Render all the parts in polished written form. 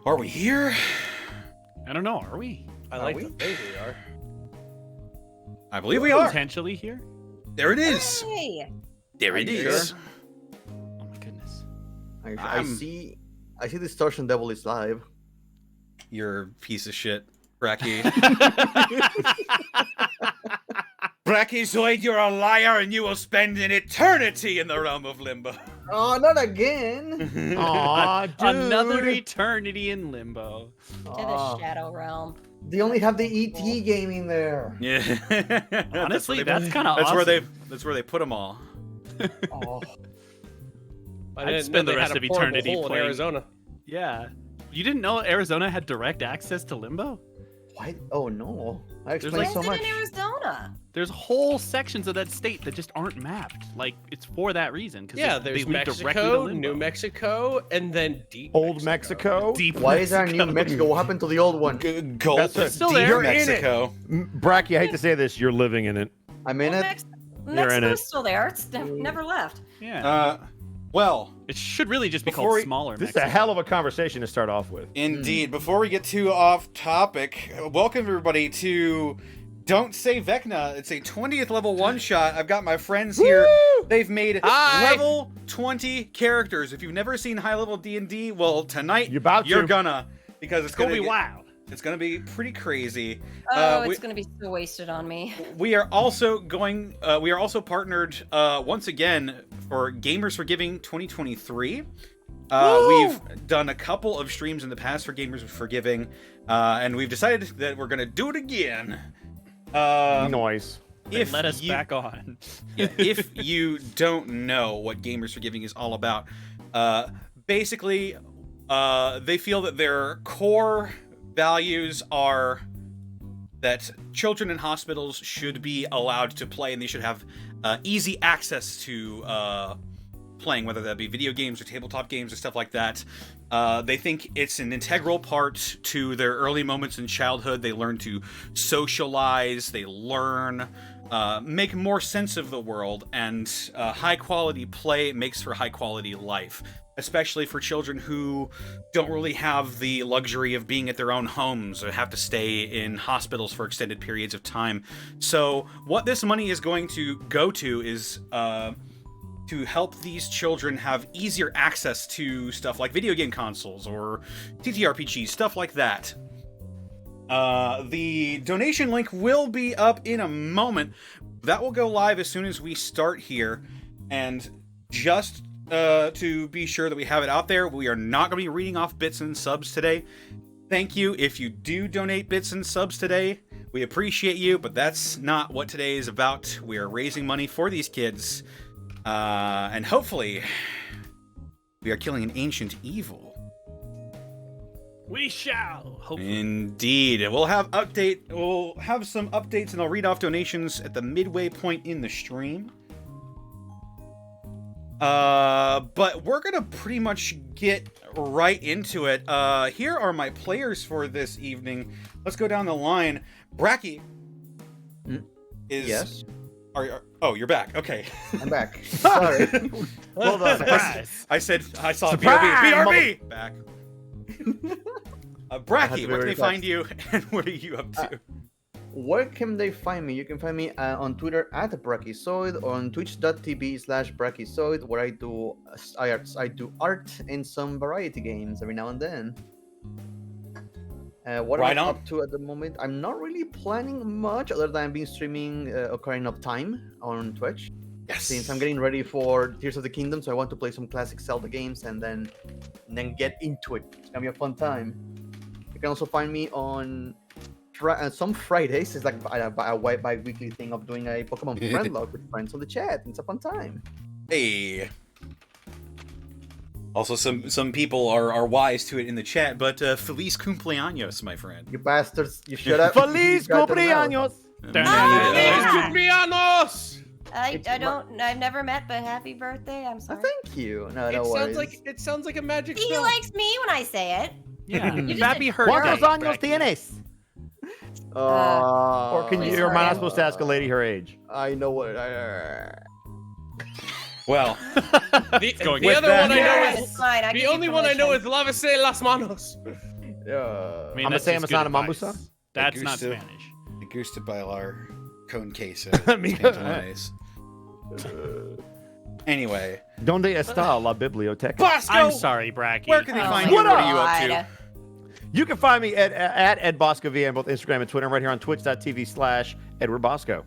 Are we here? I don't know. Are we? I like to think we are. I believe we are. Potentially here? There it is. Hey. There it is. Oh my goodness. I see Distortion Devil is live. You're a piece of shit, Bracky. Brachyzoid, you're a liar, and you will spend an eternity in the realm of limbo. Oh, not again! Aw, dude. Another eternity in limbo. To the Shadow Realm. They only have the ET game in there. Yeah. Honestly, that's kind of awesome. That's where they put them all. Oh. I'd spend the rest of eternity in playing Arizona. Yeah. You didn't know Arizona had direct access to limbo? What? Oh no! I explained like- so Why is much. it in Arizona? There's whole sections of that state that just aren't mapped. Like, it's for that reason. Yeah, they there's lead directly to Mexico, limbo. New Mexico, and then deep Old Mexico. Deep Why is there a New Mexico. Mexico? What happened to the old one? Gold. That's it. Still Deep there. You're in it. Mexico. Bracky, I hate to say this, you're living in it. I'm in Well, it. You're in Mexico's it. still there. It's never left. Yeah. Well, it should really just be before called we- smaller This is Mexico. a hell of a conversation to start off with. indeed. Before we get too off topic, welcome everybody to Don't Say Vecna. It's a 20th level one-shot. I've got my friends here. They've made level 20 characters. If you've never seen high-level D&D, well, tonight you're gonna, because it's gonna be wild. It's gonna be pretty crazy. Oh, it's gonna be so wasted on me. We are also going. We are also partnered once again for Gamers for Giving 2023. We've done a couple of streams in the past for Gamers for Giving, and we've decided that we're gonna do it again. Noise. If Let us you- back on. if you don't know what Gamers for Giving is all about, basically, they feel that their core values are that children in hospitals should be allowed to play, and they should have easy access to playing, whether that be video games or tabletop games or stuff like that. They think it's an integral part to their early moments in childhood. They learn to socialize, they learn, make more sense of the world, and high quality play makes for high quality life, especially for children who don't really have the luxury of being at their own homes or have to stay in hospitals for extended periods of time. So what this money is going to go to is to help these children have easier access to stuff like video game consoles or TTRPGs, stuff like that. The donation link will be up in a moment. That will go live as soon as we start here. And just to be sure that we have it out there, we are not going to be reading off bits and subs today. Thank you if you do donate bits and subs today. We appreciate you, but that's not what today is about. We are raising money for these kids. And hopefully, we are killing an ancient evil. We shall. Hopefully. Indeed. We'll have some updates, and I'll read off donations at the midway point in the stream. But we're gonna pretty much get right into it. Here are my players for this evening. Let's go down the line. Bracky is... Yes? Oh, you're back. Okay. I'm back. Sorry. Hold on. Surprise. I said I saw Surprise! BRB. Back. I had Bracky, to be where can very they find you, and what are you up to? Where can they find me? You can find me on Twitter at Brachyzoid, or on twitch.tv/Brachyzoid, where I do art and some variety games every now and then. What Right I'm on. up to at the moment, I'm not really planning much other than being streaming Ocarina of Time on Twitch. Yes. Since I'm getting ready for Tears of the Kingdom, so I want to play some classic Zelda games and then get into it. It's gonna be a fun time. You can also find me on some Fridays. It's like a bi-weekly thing of doing a Pokemon friend log with friends on the chat. It's a fun time. Hey. Also, some people are wise to it in the chat, but Feliz cumpleaños, my friend. You bastards! You shut up. Feliz You got them out. cumpleaños! Yeah. Cumpleaños! I've never met, but happy birthday. I'm Oh, sorry. thank you. No, It no sounds worries. like a magic He spell. likes me when I say it. Yeah. You just Happy did- birthday. ¿Cuántos años tienes? Or can Please you? Or am I hurry. not supposed to ask a lady her age? I know what. Well, The going the with other that. one I know Yeah, is it's fine. I the give you only one I know is permission. Lavase las manos. I mean, I'm that's say just Amazon good and advice. Mambusa. That's not Gusto. Spanish. Me gusta bailar con queso. Amigo. Spanish. Anyway, ¿Dónde está la biblioteca? Bosco, I'm sorry, Bracky. where can they Oh find my you? What are you up to? God. You can find me at Ed Bosco VA on both Instagram and Twitter. I'm right here on twitch.tv/Edward Bosco.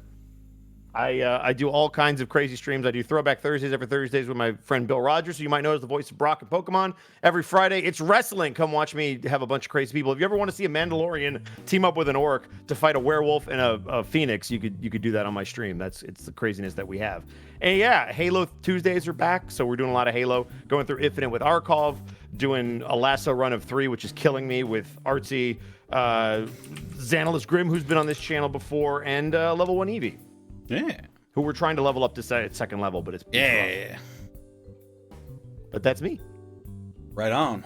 I do all kinds of crazy streams. I do Throwback Thursdays every Thursdays with my friend Bill Rogers, who you might know as the voice of Brock and Pokemon. Every Friday, it's wrestling. Come watch me have a bunch of crazy people. If you ever want to see a Mandalorian team up with an orc to fight a werewolf and a phoenix, you could do that on my stream. It's the craziness that we have. And yeah, Halo Tuesdays are back, so we're doing a lot of Halo. Going through Infinite with Arcov, doing a lasso run of 3, which is killing me, with Artsy, Xanalis Grim, who's been on this channel before, and Level 1 Eevee. Yeah. Who we're trying to level up to second level, but it's rough. Yeah. But that's me. Right on.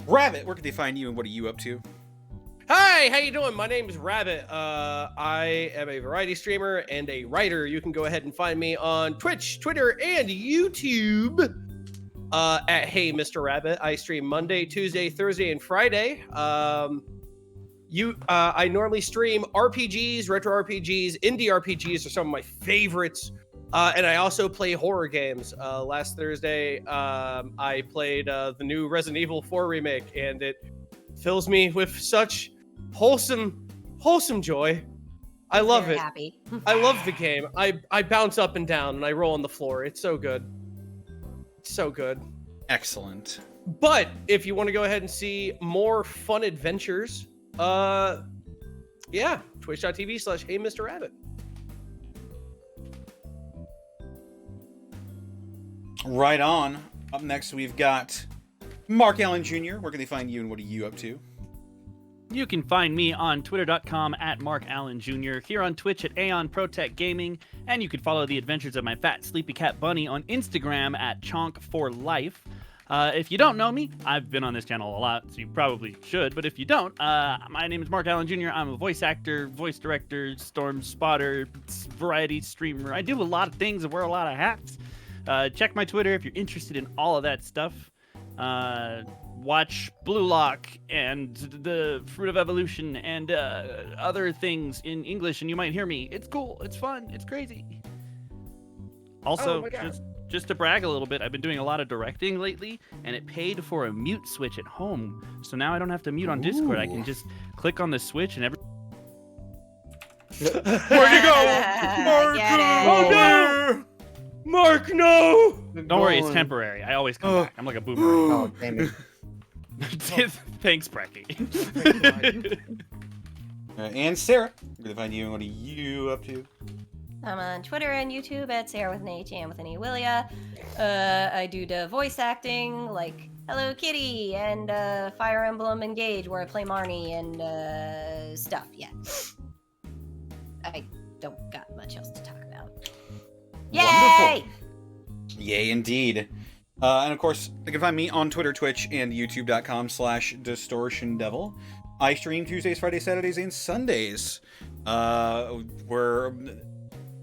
Rabbit, where can they find you and what are you up to? Hi, how you doing? My name is Rabbit. I am a variety streamer and a writer. You can go ahead and find me on Twitch, Twitter, and YouTube at Hey Mr. Rabbit. I stream Monday, Tuesday, Thursday, and Friday. I normally stream RPGs, retro RPGs, indie RPGs are some of my favorites. And I also play horror games. Last Thursday, I played the new Resident Evil 4 remake, and it fills me with such wholesome joy. I love Very it. Happy. I love the game. I bounce up and down and I roll on the floor. It's so good. It's so good. Excellent. But if you want to go ahead and see more fun adventures, yeah, twitch.tv/Hey Mr. Rabbit. Right on. Up next, we've got Mark Allen Jr. Where can they find you and what are you up to? You can find me on twitter.com at Mark Allen Jr., here on Twitch at Aeon Protect Gaming, and you can follow the adventures of my fat sleepy cat bunny on Instagram at Chonk4Life. If you don't know me, I've been on this channel a lot, so you probably should, but if you don't, my name is Mark Allen Jr. I'm a voice actor, voice director, storm spotter, variety streamer. I do a lot of things and wear a lot of hats. Check my Twitter if you're interested in all of that stuff. Watch Blue Lock and the Fruit of Evolution and other things in English, and you might hear me. It's cool, it's fun, it's crazy. Also, just to brag a little bit, I've been doing a lot of directing lately, and it paid for a mute switch at home. So now I don't have to mute on Discord. I can just click on the switch and every... Where'd you go? I get it. Oh no! Mark, no! Don't worry, it's temporary. I always come back. I'm like a boomerang. Oh, damn it. Thanks, Bracky. And Sarah, where can they find you and what are you up to? I'm on Twitter and YouTube at Sarah with an H and with an Ewillia. I do the voice acting like Hello Kitty and Fire Emblem Engage, where I play Marnie and stuff. Yeah. I don't got much else to talk about. Yay! Wonderful. Yay, indeed. And of course, you can find me on Twitter, Twitch, and YouTube.com/DistortionDevil. I stream Tuesdays, Fridays, Saturdays, and Sundays. We're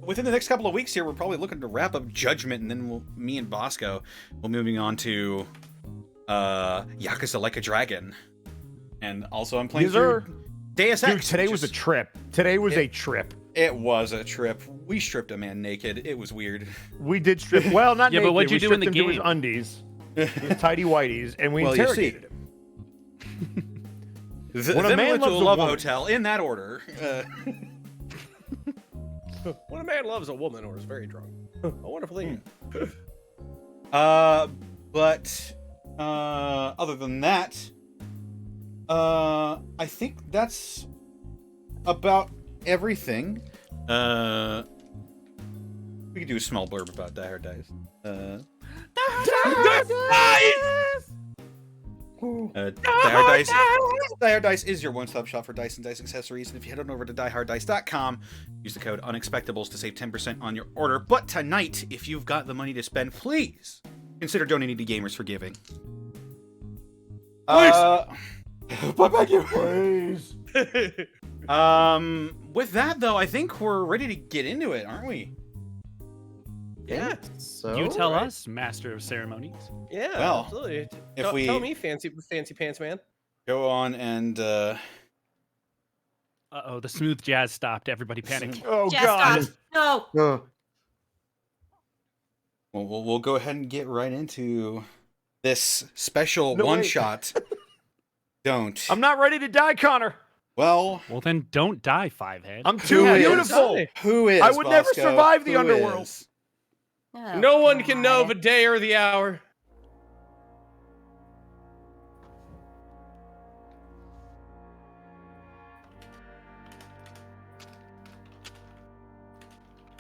within the next couple of weeks here. We're probably looking to wrap up Judgment, and then me and Bosco will moving on to Yakuza Like a Dragon. And also, I'm playing through Deus Ex. Dude, today was a trip. Today was a trip. It was a trip. We stripped a man naked. It was weird. We did strip. Well, not Yeah, naked. but what'd you We do in the stripped him to his game? undies, his tidy whities, and we Well, you see. interrogated him. When a man went to a loves a love woman- hotel in that order. When a man loves a woman or is very drunk. A wonderful thing. But other than that, I think that's about everything. We could do a small blurb about Die Hard Dice. Die Hard Dice is your one-stop shop for dice and dice accessories. And if you head on over to dieharddice.com, use the code Unexpectables to save 10% on your order. But tonight, if you've got the money to spend, please consider donating to Gamers for Giving. But thank you. Please. With that though, I think we're ready to get into it, aren't we? Yeah. So You tell us, Master of Ceremonies. Yeah, Well, absolutely. if Tell we- me, fancy pants man. go on and Uh-oh, the smooth jazz stopped. Everybody panic. Oh Jess, God! stop. No. No. we'll go ahead and get right into this special No, one wait. shot. Don't. I'm not ready to die, Connor. Well, Well, then don't die, Fivehead. I'm too Who is? beautiful. who is? I would never Bosco? survive the Who underworld. is? Oh, No one can know God. the day or the hour.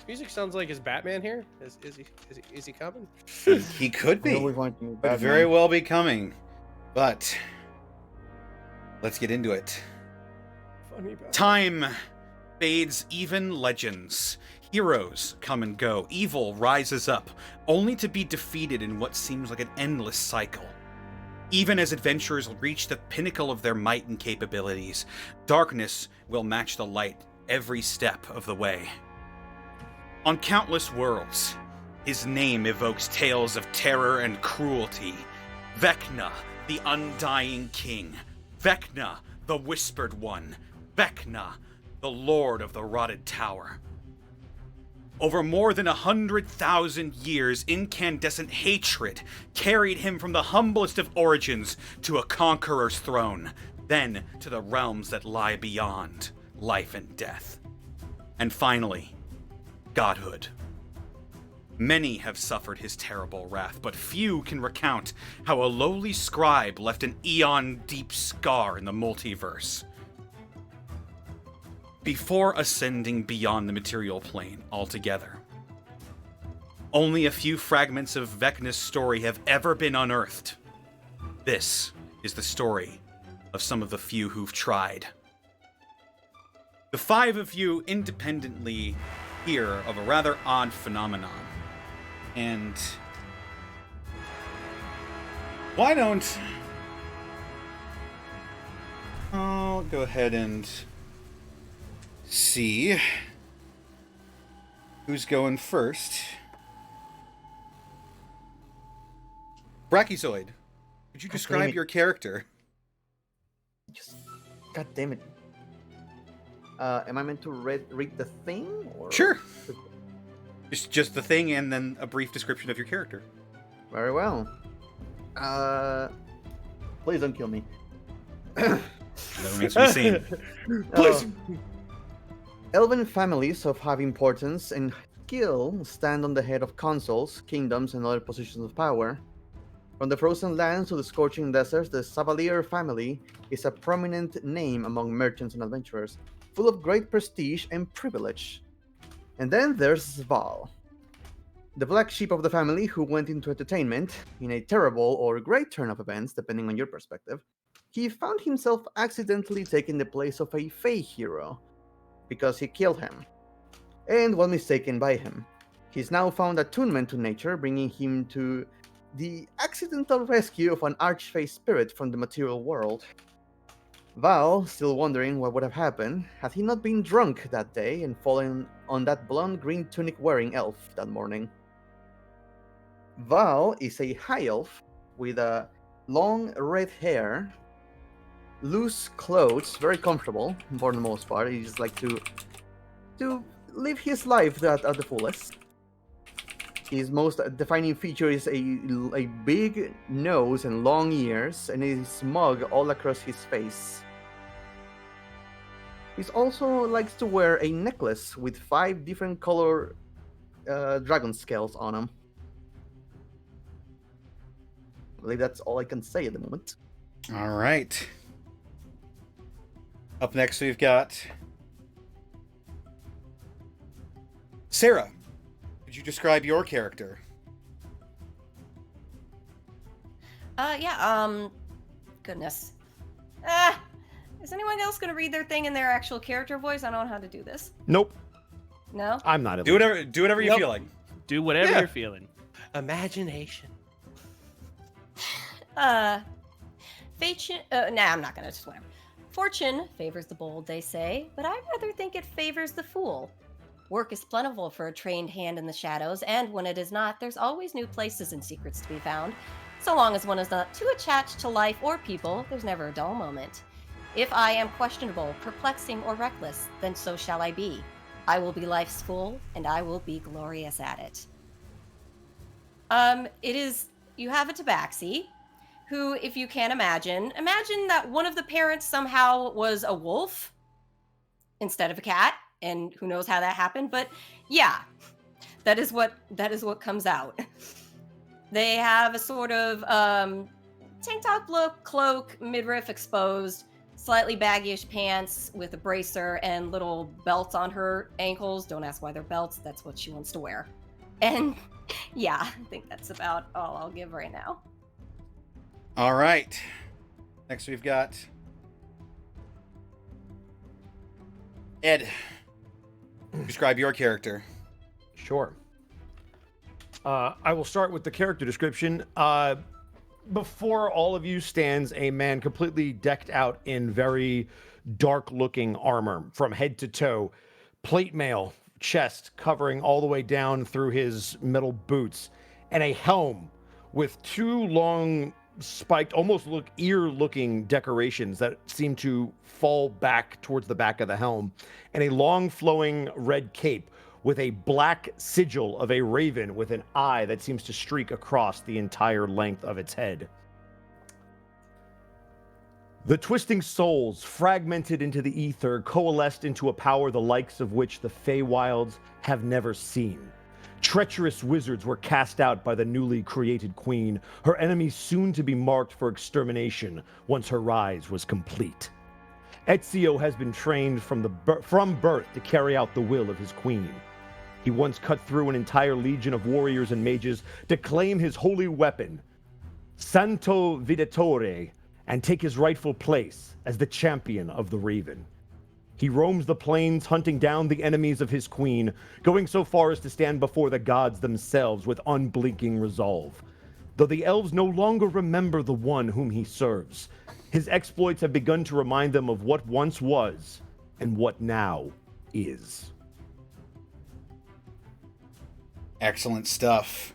Music sounds like is Batman here? Is he coming? He could I know be. we want you Could bad, very man. well be coming. But let's get into it. Funny Batman. Time fades even legends. Heroes come and go. Evil rises up, only to be defeated in what seems like an endless cycle. Even as adventurers reach the pinnacle of their might and capabilities, darkness will match the light every step of the way. On countless worlds, his name evokes tales of terror and cruelty. Vecna, the Undying King. Vecna, the Whispered One. Vecna, the Lord of the Rotted Tower. Over more than 100,000 years, incandescent hatred carried him from the humblest of origins to a conqueror's throne, then to the realms that lie beyond life and death. And finally, godhood. Many have suffered his terrible wrath, but few can recount how a lowly scribe left an eon-deep scar in the multiverse. Before ascending beyond the material plane altogether. Only a few fragments of Vecna's story have ever been unearthed. This is the story of some of the few who've tried. The five of you independently hear of a rather odd phenomenon. And why don't I'll go ahead and see who's going first. Brachiozoid, could you God describe damn it. your character? Just, God damn it. Am I meant to read the thing? Or... Sure. Just the thing and then a brief description of your character. Very well. Please don't kill me. That remains to be seen. Please. Elven families of high importance and skill stand on the head of consuls, kingdoms, and other positions of power. From the frozen lands to the scorching deserts, the Savalier family is a prominent name among merchants and adventurers, full of great prestige and privilege. And then there's Sval, the black sheep of the family who went into entertainment in a terrible or great turn of events, depending on your perspective. He found himself accidentally taking the place of a Fey hero because he killed him, and was mistaken by him. He's now found attunement to nature, bringing him to the accidental rescue of an archfey spirit from the material world. Val, still wondering what would have happened had he not been drunk that day and fallen on that blonde green tunic wearing elf that morning. Val is a high elf with a long red hair, loose clothes, very comfortable for the most part. He just like to live his life at the fullest. His most defining feature is a big nose and long ears, and a smug all across his face. He also likes to wear a necklace with 5 different color dragon scales on him. I believe that's all I can say at the moment. All right. Up next, we've got Sarah. Could you describe your character? Goodness. Is anyone else gonna read their thing in their actual character voice? I don't know how to do this. Nope, No? I'm not. Do whatever you Nope. feel like. Do whatever Yeah. you're feeling. Imagination. Fortune. Nah, I'm not gonna. Just whatever. Fortune favors the bold, they say, but I'd rather think it favors the fool. Work is plentiful for a trained hand in the shadows, and when it is not, there's always new places and secrets to be found. So long as one is not too attached to life or people, there's never a dull moment. If I am questionable, perplexing, or reckless, then so shall I be. I will be life's fool, and I will be glorious at it. You have a tabaxi, who, if you can imagine that one of the parents somehow was a wolf instead of a cat, and who knows how that happened, but yeah, that is what comes out. They have a sort of tank top look, cloak, midriff exposed, slightly baggish pants with a bracer and little belts on her ankles. Don't ask why they're belts, that's what she wants to wear. And yeah, I think that's about all I'll give right now. All right. Next we've got Ed. Describe your character. Sure. I will start with the character description. Before all of you stands a man completely decked out in very dark-looking armor from head to toe, plate mail, chest covering all the way down through his metal boots, and a helm with two long spiked, almost ear-looking decorations that seem to fall back towards the back of the helm, and a long flowing red cape with a black sigil of a raven with an eye that seems to streak across the entire length of its head. The twisting souls, fragmented into the ether, coalesced into a power the likes of which the Feywilds have never seen. Treacherous wizards were cast out by the newly created queen, her enemies soon to be marked for extermination once her rise was complete. Ezio has been trained from birth to carry out the will of his queen. He once cut through an entire legion of warriors and mages to claim his holy weapon, Santo Videttore, and take his rightful place as the champion of the Raven. He roams the plains hunting down the enemies of his queen, going so far as to stand before the gods themselves with unblinking resolve. Though the elves no longer remember the one whom he serves, his exploits have begun to remind them of what once was and what now is. Excellent stuff.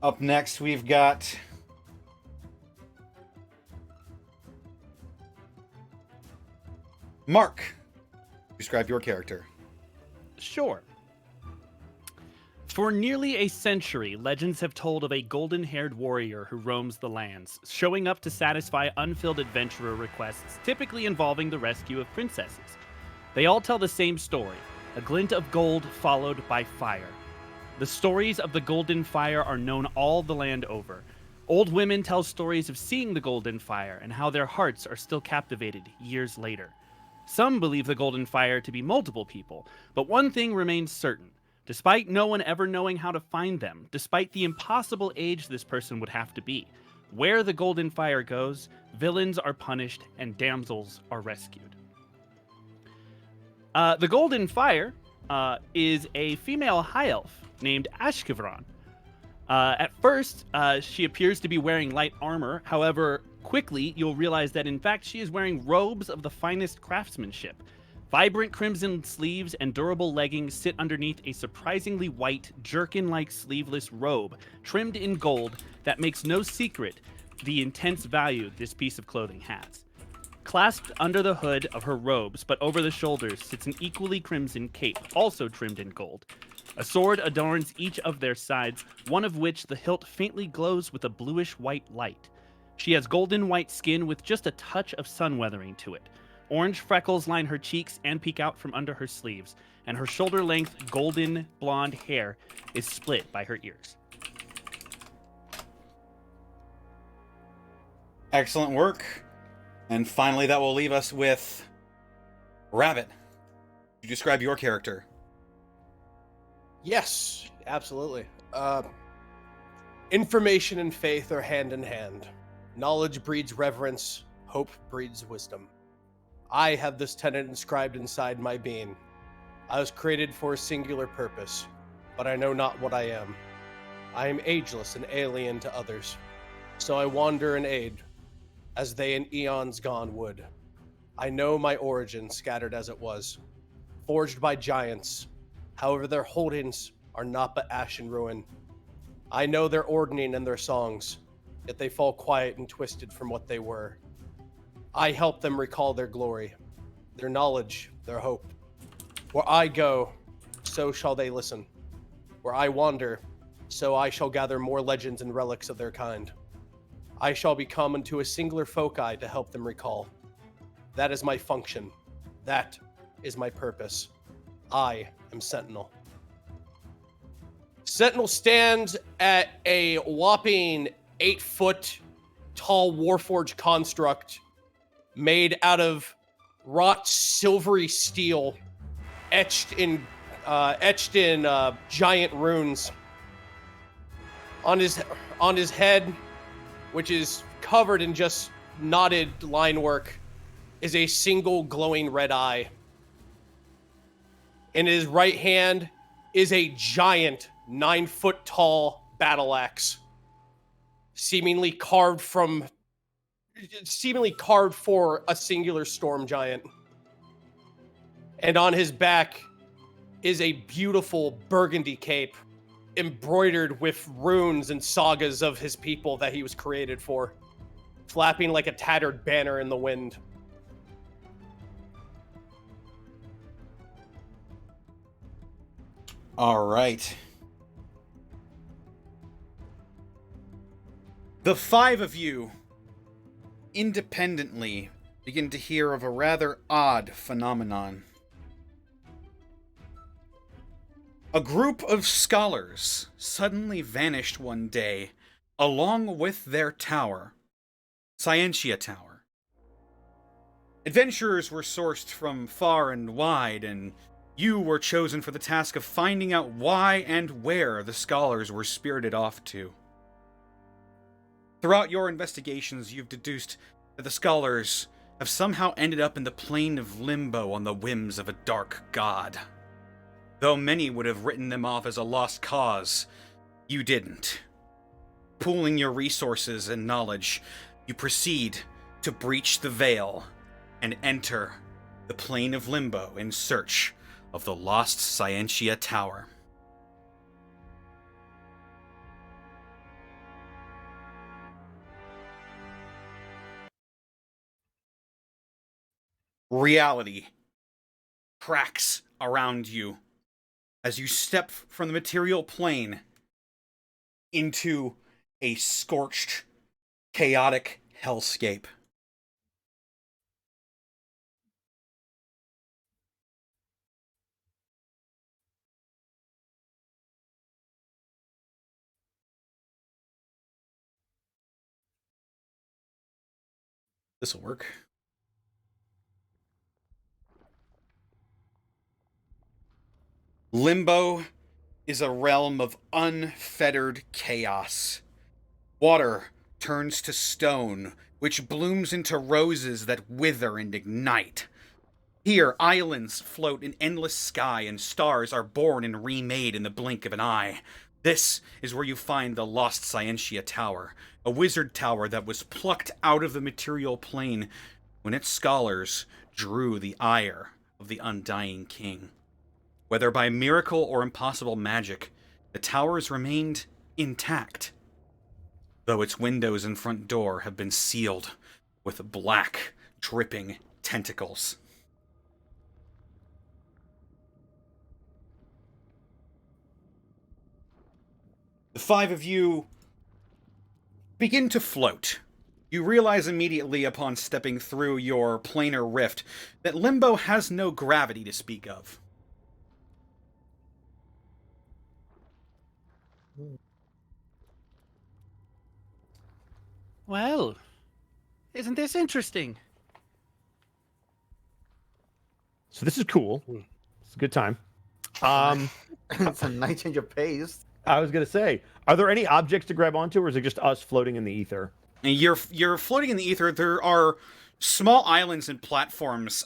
Up next, we've got Mark. Describe your character. Sure. For nearly a century, legends have told of a golden-haired warrior who roams the lands, showing up to satisfy unfilled adventurer requests, typically involving the rescue of princesses. They all tell the same story, a glint of gold followed by fire. The stories of the Golden Fire are known all the land over. Old women tell stories of seeing the Golden Fire and how their hearts are still captivated years later. Some believe the Golden Fire to be multiple people, but one thing remains certain. Despite no one ever knowing how to find them, despite the impossible age this person would have to be, where the Golden Fire goes, villains are punished and damsels are rescued. The Golden Fire is a female high elf named Ashkevron. At first, she appears to be wearing light armor. However, quickly you'll realize that in fact she is wearing robes of the finest craftsmanship. Vibrant crimson sleeves and durable leggings sit underneath a surprisingly white, jerkin-like sleeveless robe trimmed in gold that makes no secret the intense value this piece of clothing has. Clasped under the hood of her robes, but over the shoulders, sits an equally crimson cape, also trimmed in gold. A sword adorns each of their sides, one of which the hilt faintly glows with a bluish-white light. She has golden white skin with just a touch of sun weathering to it. Orange freckles line her cheeks and peek out from under her sleeves, and her shoulder-length golden blonde hair is split by her ears. Excellent work. And finally, that will leave us with Rabbit. You describe your character. Yes, absolutely. Information and faith are hand in hand. Knowledge breeds reverence. Hope breeds wisdom. I have this tenet inscribed inside my being. I was created for a singular purpose, but I know not what I am. I am ageless and alien to others, so I wander and aid, as they in eons gone would. I know my origin, scattered as it was, forged by giants. However, their holdings are not but ash and ruin. I know their ordaining and their songs, yet they fall quiet and twisted from what they were. I help them recall their glory, their knowledge, their hope. Where I go, so shall they listen. Where I wander, so I shall gather more legends and relics of their kind. I shall become unto a singular foci to help them recall. That is my function. That is my purpose. I am Sentinel. Sentinel stands at a whopping 8-foot tall Warforged construct made out of wrought silvery steel, etched in giant runes. On his head, which is covered in just knotted line work, is a single glowing red eye. In his right hand is a giant 9-foot tall battle axe, seemingly carved for a singular storm giant. And on his back is a beautiful burgundy cape embroidered with runes and sagas of his people that he was created for, flapping like a tattered banner in the wind. All right. The 5 of you independently begin to hear of a rather odd phenomenon. A group of scholars suddenly vanished one day, along with their tower, Cientia Tower. Adventurers were sourced from far and wide, and you were chosen for the task of finding out why and where the scholars were spirited off to. Throughout your investigations, you've deduced that the scholars have somehow ended up in the plane of limbo on the whims of a dark god. Though many would have written them off as a lost cause, you didn't. Pooling your resources and knowledge, you proceed to breach the veil and enter the plane of limbo in search of the lost Cientia Tower. Reality cracks around you as you step from the material plane into a scorched, chaotic hellscape. This'll work. Limbo is a realm of unfettered chaos. Water turns to stone, which blooms into roses that wither and ignite. Here, islands float in endless sky, and stars are born and remade in the blink of an eye. This is where you find the lost Cientia Tower, a wizard tower that was plucked out of the material plane when its scholars drew the ire of the undying king. Whether by miracle or impossible magic, the towers remained intact, though its windows and front door have been sealed with black, dripping tentacles. The 5 of you begin to float. You realize immediately upon stepping through your planar rift that Limbo has no gravity to speak of. Well, isn't this interesting? So this is cool. It's a good time. It's a nice change of pace. I was gonna say, are there any objects to grab onto, or is it just us floating in the ether? And you're floating in the ether. There are small islands and platforms.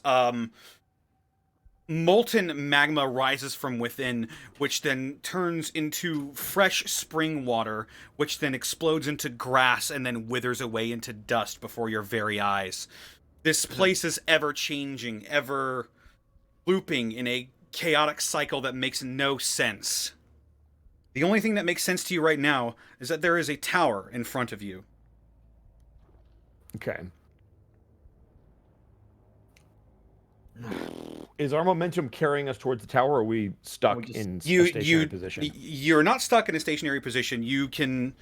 Molten magma rises from within, which then turns into fresh spring water, which then explodes into grass and then withers away into dust before your very eyes. This place is ever changing, ever looping in a chaotic cycle that makes no sense. The only thing that makes sense to you right now is that there is a tower in front of you. Okay. Is our momentum carrying us towards the tower, or are we stuck in a stationary position? You're not stuck in a stationary position. You can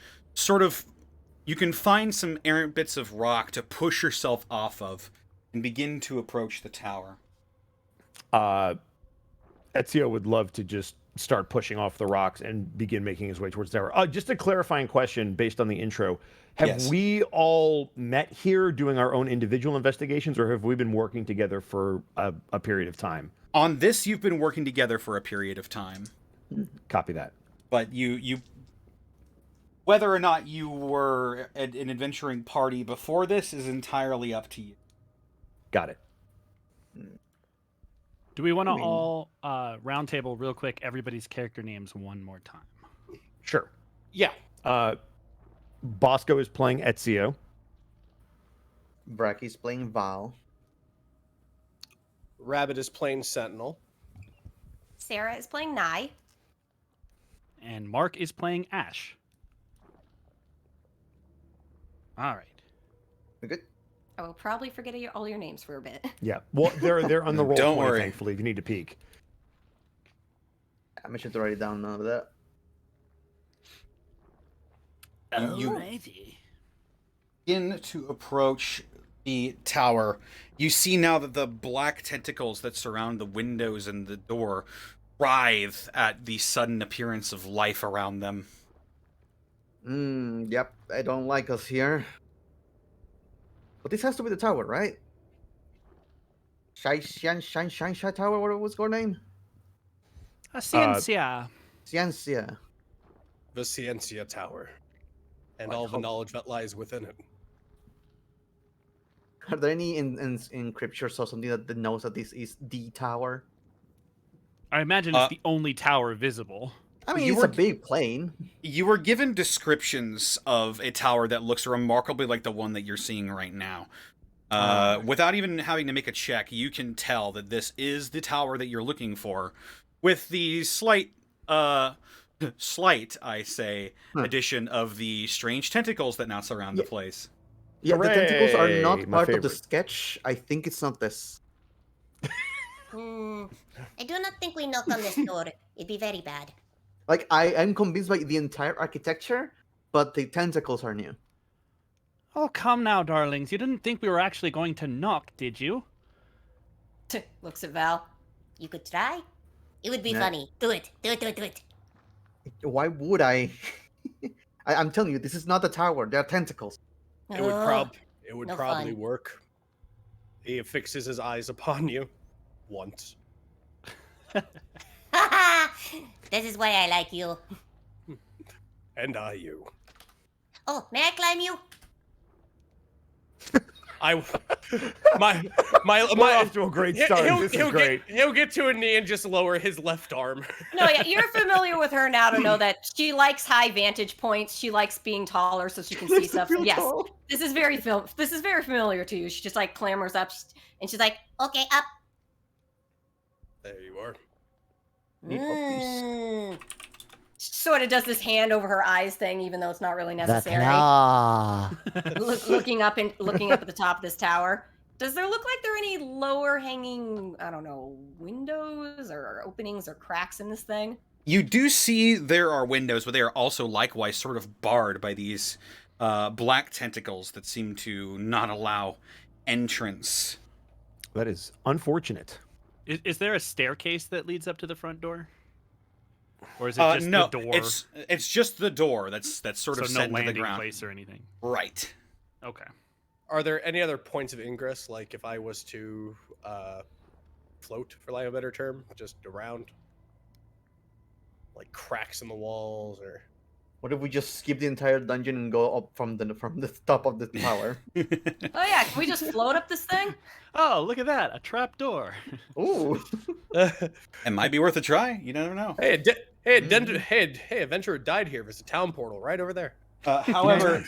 you can find some errant bits of rock to push yourself off of and begin to approach the tower. Ezio would love to just start pushing off the rocks and begin making his way towards the tower. Just a clarifying question based on the intro. Have we all met here doing our own individual investigations, or have we been working together for a period of time? On this, you've been working together for a period of time. Copy that. But you whether or not you were an adventuring party before this is entirely up to you. Got it. Do we want to all round table real quick everybody's character names one more time? Sure. Yeah. Bosco is playing Ezio. Bracky's playing Val. Rabbit is playing Sentinel. Sarah is playing Nye. And Mark is playing Ash. All right. We good? I will probably forget all your names for a bit. Yeah. Well, they're on the roll. Don't 20, worry. Thankfully, if you need to peek. I mentioned to write it down none of that. You begin to approach the tower. You see now that the black tentacles that surround the windows and the door writhe at the sudden appearance of life around them. Yep, I don't like us here. But this has to be the tower, right? Shine Tower, what was her name? Cientia. Cientia. The Cientia Tower. And all the knowledge that lies within it. Are there any encryptions or something that knows that this is the tower? I imagine it's the only tower visible. I mean, it's a big plane. You were given descriptions of a tower that looks remarkably like the one that you're seeing right now. Without even having to make a check, you can tell that this is the tower that you're looking for, with the slight, I say, addition of the strange tentacles that now surround the place. Yeah, the tentacles are not Hooray, my part of the favorite. sketch. I think it's not this. I do not think we knock on this door. It'd be very bad. Like, I'm convinced by the entire architecture, but the tentacles are new. Oh, come now, darlings. You didn't think we were actually going to knock, did you? Looks at Val. You could try. It would be Nah. funny. Do it. Do it. Do it. Do it. Why would I? I'm telling you, this is not the tower. They are tentacles. It would, Oh, no probably fun. work. He fixes his eyes upon you. Once. This is why I like you. And you. Oh, may I climb you? We're off to a great start. This is great. He'll get to a knee and just lower his left arm. No, yeah, you're familiar with her now to know that she likes high vantage points. She likes being taller so she can see stuff. So yes, this is very familiar to you. She just like clambers up and she's like, Okay, up. There you are. sort of does this hand over her eyes thing, even though it's not really necessary. Looking up at the top of this tower. Does there look like there are any lower hanging, I don't know, windows or openings or cracks in this thing? You do see there are windows, but they are also likewise sort of barred by these black tentacles that seem to not allow entrance. That is unfortunate. Is there a staircase that leads up to the front door? Or is it just no, the door? it's just the door that's sort of so set no into the landing ground. place or anything. Right. Okay. Are there any other points of ingress, like if I was to float, for lack of a better term, just around? Like cracks in the walls, or... What if we just skip the entire dungeon and go up from the top of the tower? Oh yeah, can we just float up this thing? Oh, look at that. A trap door. Ooh. It might be worth a try. You never know. Hey, Adventurer died here. There's a town portal right over there. However,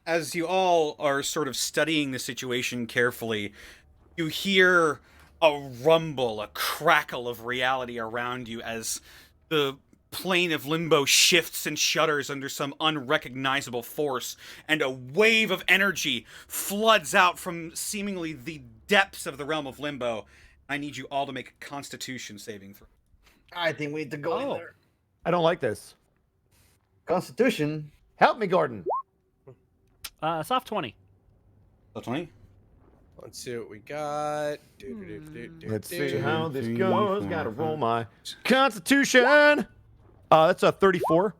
as you all are sort of studying the situation carefully, you hear a rumble, a crackle of reality around you as the plane of limbo shifts and shudders under some unrecognizable force, and a wave of energy floods out from seemingly the depths of the realm of limbo. I need you all to make a Constitution saving throw. I think we need to go in there. I don't like this. Constitution. Help me, Gordon. Soft 20. So 20? Let's see what we got. Let's see how this goes. Gotta roll my Constitution. That's a 34.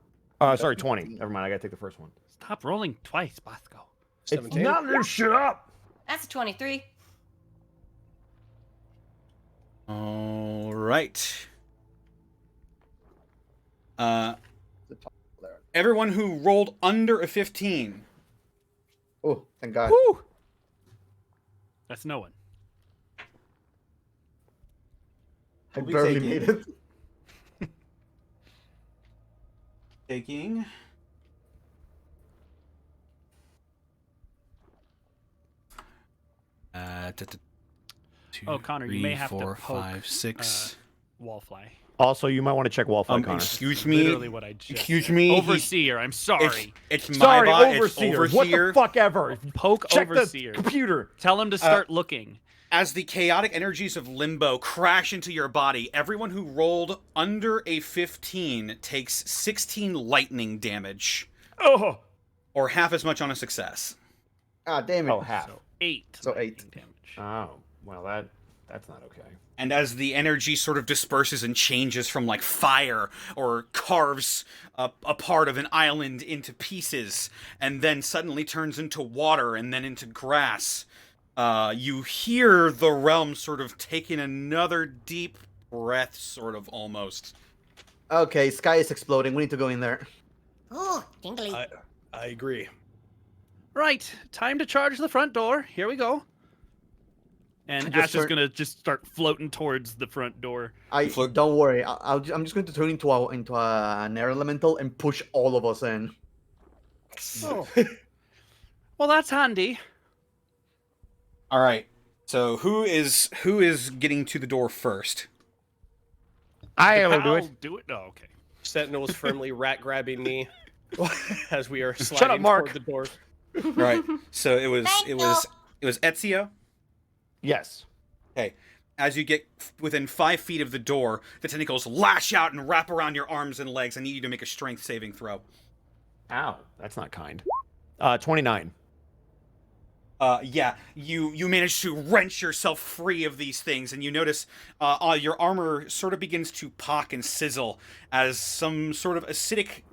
Sorry, 20. Never mind. I gotta take the first one. Stop rolling twice, Bosco. 17. Not this shit up. That's a 23. All right. Everyone who rolled under a 15. Oh, thank God. Woo. That's no one. I We'll be barely taking- made it. Taking. Two, Oh, Connor, you may have to four, poke, 5, 6. Wallfly. Also, you might want to check Wallfly, Connor. Excuse me. Literally what I just Excuse said. me. Overseer, I'm sorry. It's my Sorry, bot. Overseer. It's What Overseer. the fuck ever. Poke Check Overseer. the computer. Tell him to start looking. As the chaotic energies of limbo crash into your body, everyone who rolled under a 15 takes 16 lightning damage, Oh. or half as much on a success. Ah, damn it. Oh, half. So 8. So lightning 8. damage. Oh, well, that's not okay. And as the energy sort of disperses and changes from like fire or carves a part of an island into pieces, and then suddenly turns into water and then into grass, you hear the realm sort of taking another deep breath, sort of almost. Okay, sky is exploding. We need to go in there. Oh, tingly. I agree. Right, time to charge the front door. Here we go. And Just Ash is start- gonna just start floating towards the front door. Don't worry. I'm just going to turn into an air elemental and push all of us in. Oh. Well, that's handy. All right. So who is getting to the door first? I will do I'll it. do it. Oh, okay. Sentinel is firmly rat grabbing me as we are sliding Shut up, Mark. toward the door. All right. So it was Thank Ezio. Yes. Okay. As you get within 5 feet of the door, the tentacles lash out and wrap around your arms and legs. I need you to make a strength saving throw. Ow. That's not kind. 29. Yeah, you manage to wrench yourself free of these things, and you notice your armor sort of begins to pock and sizzle as some sort of acidic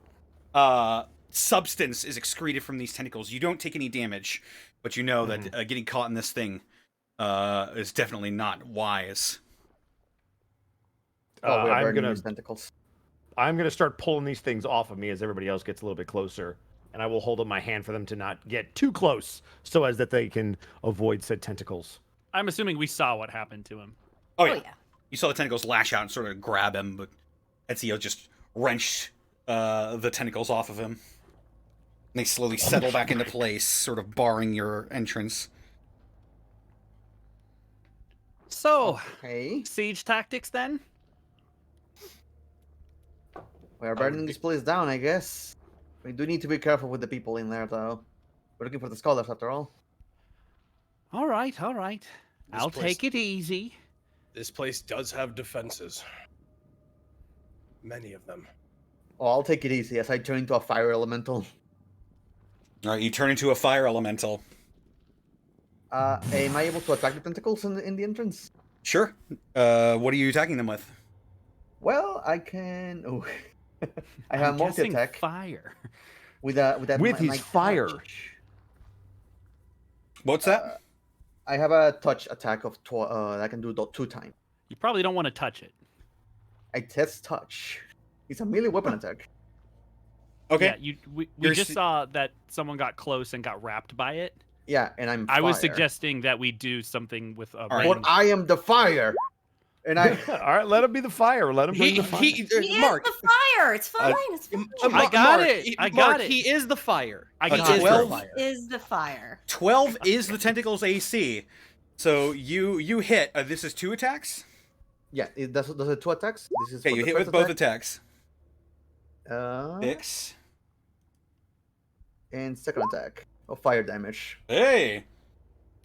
substance is excreted from these tentacles. You don't take any damage, but you know that getting caught in this thing is definitely not wise. Oh, we are I'm burning gonna these tentacles. start pulling these things off of me as everybody else gets a little bit closer, and I will hold up my hand for them to not get too close, so as that they can avoid said tentacles. I'm assuming we saw what happened to him. Oh yeah. You saw the tentacles lash out and sort of grab him, but Ezio just wrenched the tentacles off of him. And they slowly settle back into place, sort of barring your entrance. So, Okay. siege tactics then? We are burning this place down, I guess. We do need to be careful with the people in there, though. We're looking for the scholars, after all. All right, all right. I'll place- take it easy. This place does have defenses. Many of them. Oh, I'll take it easy as I turn into a fire elemental. All right, you turn into a fire elemental. Am I able to attack the tentacles in the entrance? Sure. What are you attacking them with? Well, I can. Oh, I have I'm a multi guessing attack fire. with his fire. touch. What's that? I have a touch attack of I can do 2 times. You probably don't want to touch it. I test touch. It's a melee weapon attack. Okay. Yeah, we You're just s- saw that someone got close and got wrapped by it. Yeah, and I'm. I was fire. suggesting that we do something with a right. But range. I am the fire, and I. All right, let him be the fire. Let him bring the fire. He Mark. is the fire. It's fine. It's fine. I got Mark, it. I Mark, got it. He is the fire. I He got is it. the 12 fire. Is the fire. 12 is the tentacles AC. So you hit. This is 2 attacks? Yeah, does it 2 attacks? This is Okay, for you the hit first with both attack. attacks. 6. And second attack of fire damage. Hey!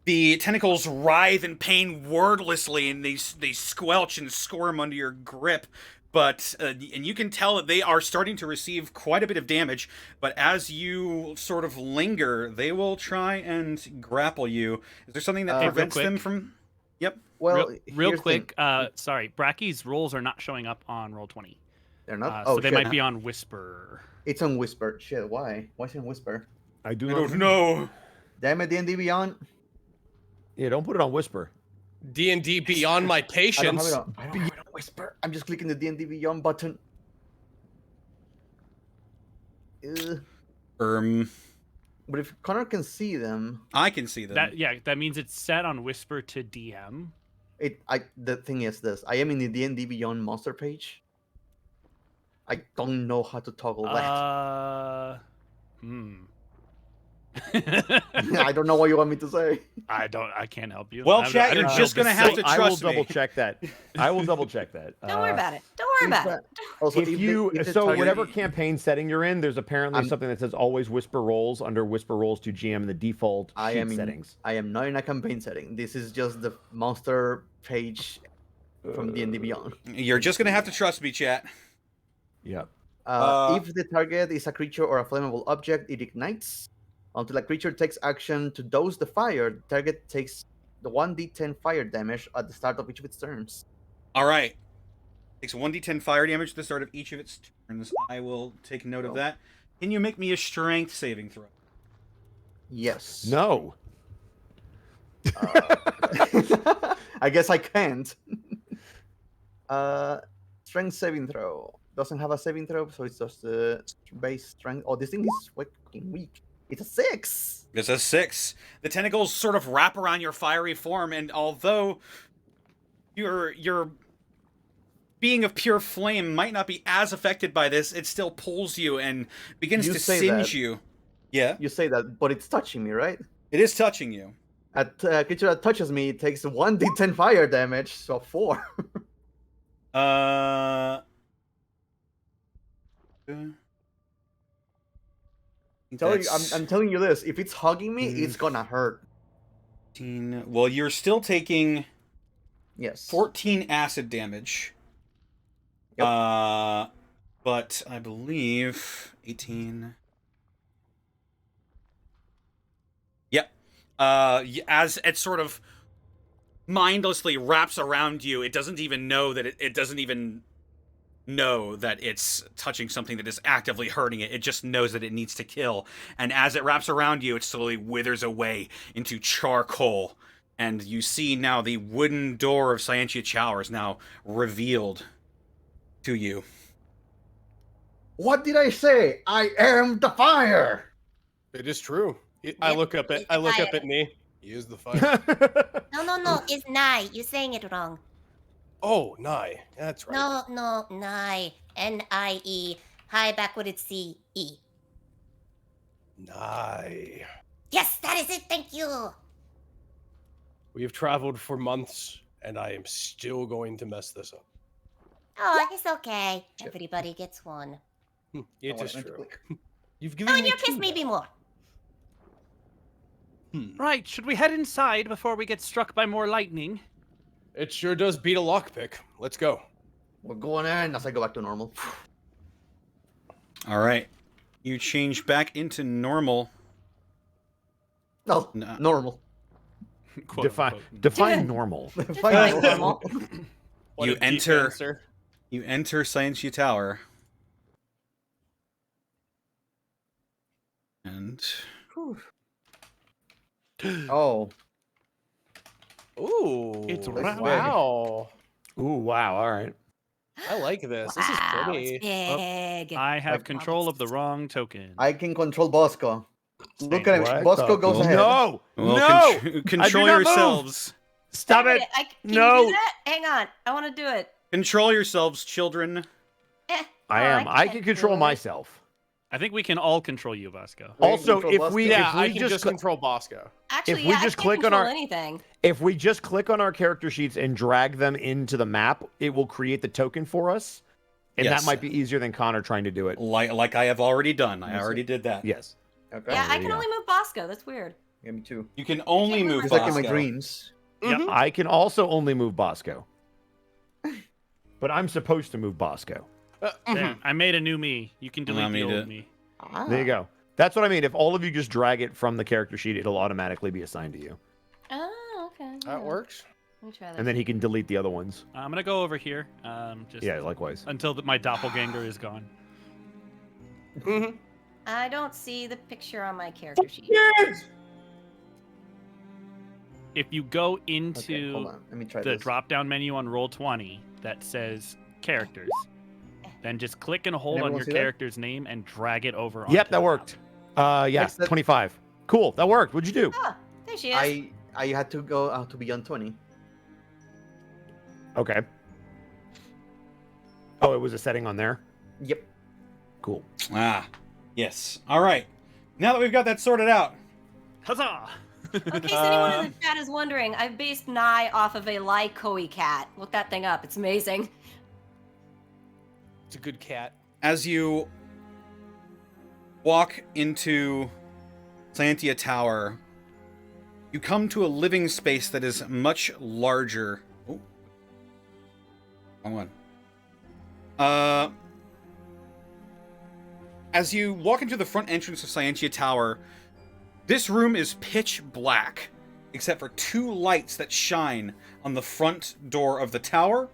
The tentacles writhe in pain wordlessly, and they squelch and squirm under your grip. But and you can tell that they are starting to receive quite a bit of damage. But as you sort of linger, they will try and grapple you. Is there something that Hey, real prevents them quick. from? Yep. Well, real here's the quick, thing. sorry, Bracky's rolls are not showing up on Roll20. They're not. So Oh, they shit. might be on Whisper. It's on Whisper. Shit, why? Why is it on Whisper? I do I not don't know. Damn it, D&D Beyond. Yeah, don't put it on Whisper. D&D beyond my I don't have patience. it on. I don't have it on Whisper. I'm just clicking the D&D Beyond button. But if Connor can see them, I can see them. That means it's set on Whisper to DM. the thing is this: I am in the D&D Beyond monster page. I don't know how to toggle that. I don't know what you want me to say. I can't help you. Well, I chat, didn't you're build just this gonna have site. to I will trust me. double check that. I will double check that. Don't worry about it. Don't worry about it. Also, If you the so target- whatever campaign setting you're in, there's apparently I'm- something that says always Whisper rolls under Whisper rolls to GM in the default I sheet am in, settings. I am not in a campaign setting. This is just the monster page from D&D Beyond. You're just gonna have to trust me, chat. Yep. If the target is a creature or a flammable object, it ignites. Until a creature takes action to dose the fire, the target takes the 1d10 fire damage at the start of each of its turns. All right. Takes 1d10 fire damage at the start of each of its turns. I will take note of that. Can you make me a strength saving throw? Yes. No. I guess I can't. Strength saving throw. Doesn't have a saving throw, so it's just the base strength. Oh, this thing is fucking weak. It's a 6. It's a 6. The tentacles sort of wrap around your fiery form, and although your being of pure flame might not be as affected by this, it still pulls you and begins You to say singe that. you. Yeah, You say that, but it's touching me, right? it is touching you. A creature that touches me takes 1d10 fire damage, so 4. I'm telling you this: if it's hugging me, it's gonna hurt. 14. Well, you're still taking Yes. 14 acid damage. Yep. But I believe 18. Yep. As it sort of mindlessly wraps around you, it doesn't even know that it doesn't even know that it's touching something that is actively hurting it. It just knows that it needs to kill. And as it wraps around you, it slowly withers away into charcoal. And you see now the wooden door of Cientia Tower is now revealed to you. What did I say? I am the fire. It is true. I look up at me. He is the fire. No, it's Nai. You're saying it wrong. Oh, Nai. That's right. No, Nai. N-I-E. Hi, backward it's C-E. Nai. Yes, that is it. Thank you. We have traveled for months, and I am still going to mess this up. Oh, it's okay. Everybody gets one. It Oh, is I meant to true. click. You've Oh, given and me your kiss two maybe now. more. Right, should we head inside before we get struck by more lightning? It sure does beat a lockpick. Let's go. We're going in as I go back to normal. All right. You change back into normal. No, No. normal. Define normal. Fine, normal. What You a deep enter- answer. You enter Cientia Tower. And Oh, Ooh. It's round. Wow. Ooh, wow. All right. I like this. This is Wow, pretty. it's big. I have control of the wrong token. I can control Bosco. Look Say at him. what Bosco the- goes ahead. No! well, No! control not move! yourselves. Stop it! Can No. you do that? Hang on. I want to do it. Control yourselves, children. I am. I can control myself. I think we can all control you, Vasco. Also, control if Bosco. we Yeah, if I we can just cl- control Bosco. Actually, we yeah, just I click can't on control our- anything. if we just click on our character sheets and drag them into the map, it will create the token for us. And Yes. that might be easier than Connor trying to do it. Like I have already done. I Yes, already did that. Yes. Okay. Yeah, I there can you only move Bosco. That's weird. Yeah, me too. You can only move It's like in my Bosco. dreams. Yep. Mhm. I can also only move Bosco. But I'm supposed to move Bosco. There, I made a new me. You can delete Allow me the to- old me. Ah. There you go. That's what I mean. If all of you just drag it from the character sheet, it'll automatically be assigned to you. Oh, okay. That works. Let me try that. And then he can delete the other ones. I'm gonna go over here. Just Yeah, likewise. until my doppelganger is gone. Mm-hmm. I don't see the picture on my character sheet. If you go Okay, into hold on. Let me try the this. drop-down menu on Roll20 that says characters, then just click and hold on everyone your see that? character's name and drag it over. Yep, onto that the worked. top. Yeah, Next, that- 25. Cool, that worked. What'd you do? Oh, there she is. I had to go out to beyond 20. Okay. Oh, it was a setting on there? Yep. Cool. Ah, yes. All right. Now that we've got that sorted out, Huzzah! In case anyone in the chat is wondering, I've based Nye off of a Lycoe cat. Look that thing up. It's amazing. It's a good cat. as you walk into Cientia Tower, you come to a living space that is much larger. Oh, wrong one. As you walk into the front entrance of Cientia Tower, this room is pitch black, except for 2 lights that shine on the front door of the tower,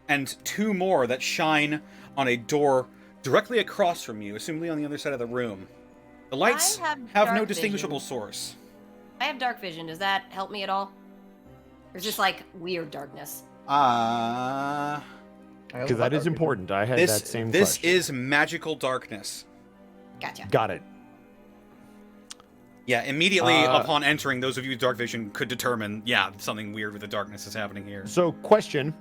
and 2 more that shine on a door directly across from you, assumably on the other side of the room. The lights I have have no dark distinguishable vision. source. I have dark vision. Does that help me at all? Or is this like weird darkness? I also Because that have is dark vision. important. I had This that same this question. is magical darkness. Gotcha. Got it. Yeah, immediately Uh, upon entering, those of you with dark vision could determine, yeah, something weird with the darkness is happening here. So, question.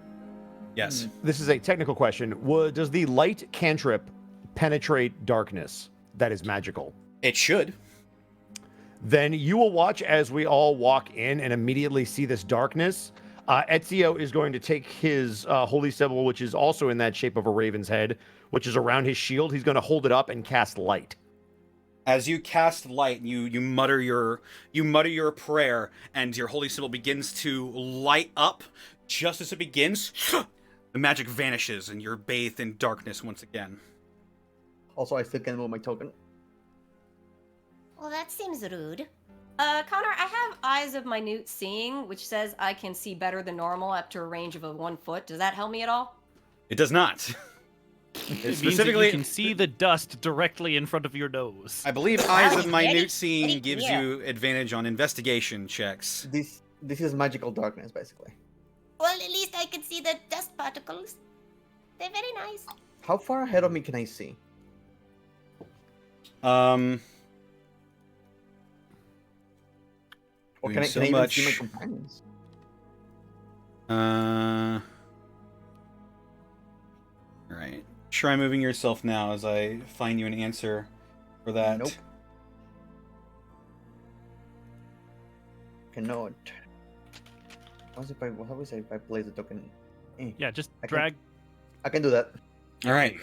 Yes. This is a technical question. Does the light cantrip penetrate darkness that is magical? It should. Then you will watch as we all walk in and immediately see this darkness. Ezio is going to take his holy symbol, which is also in that shape of a raven's head, which is around his shield. He's going to hold it up and cast light. As you cast light, you mutter your prayer, and your holy symbol begins to light up. Just as it begins, the magic vanishes, and you're bathed in darkness once again. Also, I still can move my token. Well, that seems rude. Connor, I have eyes of minute seeing, which says I can see better than normal up to a range of 1 foot. Does that help me at all? It does not. It means that Specifically, you can see the dust directly in front of your nose. I believe Eyes of Very, Minute Seeing very gives clear. you advantage on investigation checks. This is magical darkness, basically. Well, at least I can see the dust particles. They're very nice. How far ahead of me can I see? Or Doing can I, so can I even much- see my companions? Alright. Try moving yourself now as I find you an answer for that. Nope. Cannot. How if I place the token? Yeah, just I can- drag. I can do that. Alright.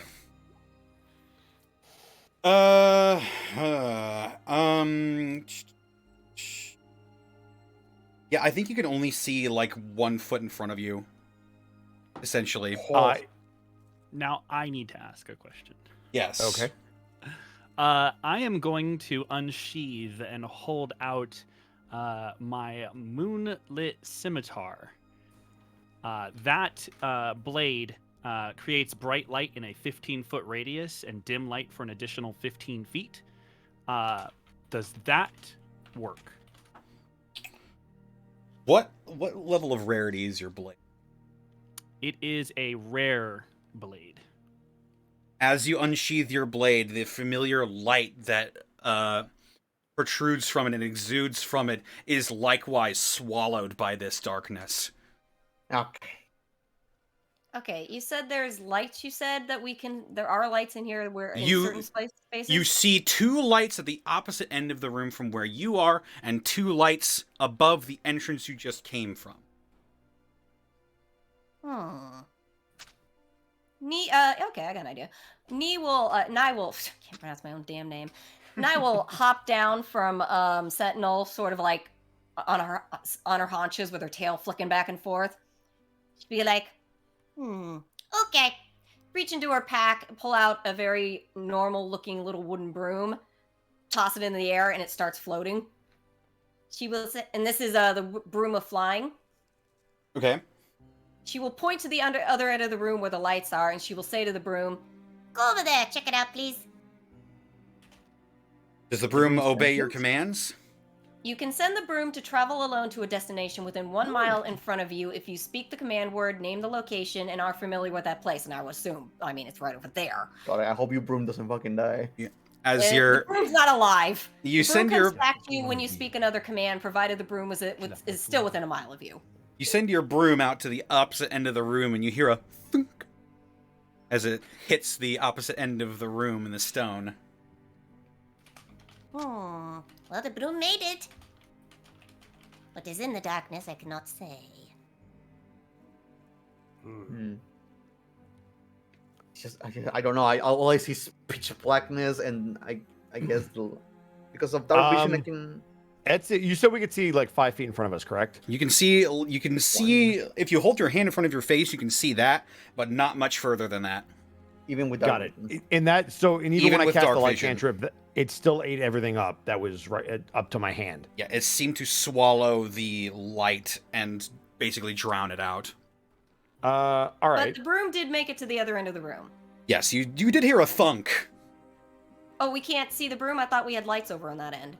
Yeah, I think you can only see like 1 foot in front of you. Essentially. Now I need to ask a question. Yes. Okay. I am going to unsheathe and hold out my moonlit scimitar. That blade creates bright light in a 15-foot radius and dim light for an additional 15 feet. Does that work? What level of rarity is your blade? It is a rare blade. As you unsheath your blade, the familiar light that protrudes from it and exudes from it is likewise swallowed by this darkness. Okay. Okay, you said there's lights. You said that there are lights in here where in You- certain spaces. You see 2 lights at the opposite end of the room from where you are, and 2 lights above the entrance you just came from. Okay, I got an idea. Nye will, can't pronounce my own damn name. Nye will hop down from Sentinel, sort of like on her haunches with her tail flicking back and forth. She'll be like, Okay. reach into her pack, pull out a very normal-looking little wooden broom, toss it in the air, and it starts floating. She will say, and this is the broom of flying. Okay. She will point to the other end of the room where the lights are, and she will say to the broom, Go over there. Check it out, please. Does the broom obey your commands? you can send the broom to travel alone to a destination within 1 mile in front of you if you speak the command word, name the location, and are familiar with that place. And I will assume, it's right over there. God, I hope your broom doesn't fucking die. As The broom's not alive. You The broom send your comes back to you when you speak another command, provided the broom is still within a mile of you. You send your broom out to the opposite end of the room, and you hear a thunk as it hits the opposite end of the room in the stone. Well, the broom made it. What is in the darkness, I cannot say. It's just, I don't know. All I see is pitch blackness, and I guess because of dark vision, I can. That's it. You said we could see like 5 feet in front of us, correct? You can see if you hold your hand in front of your face, you can see that, but not much further than that. Even with Got dark it. In that, so and even Even when I with cast dark the light vision. cantrip, it still ate everything up. That was right up to my hand. Yeah, it seemed to swallow the light and basically drown it out. All But right. the broom did make it to the other end of the room. Yes, you did hear a thunk. Oh, we can't see the broom? I thought we had lights over on that end.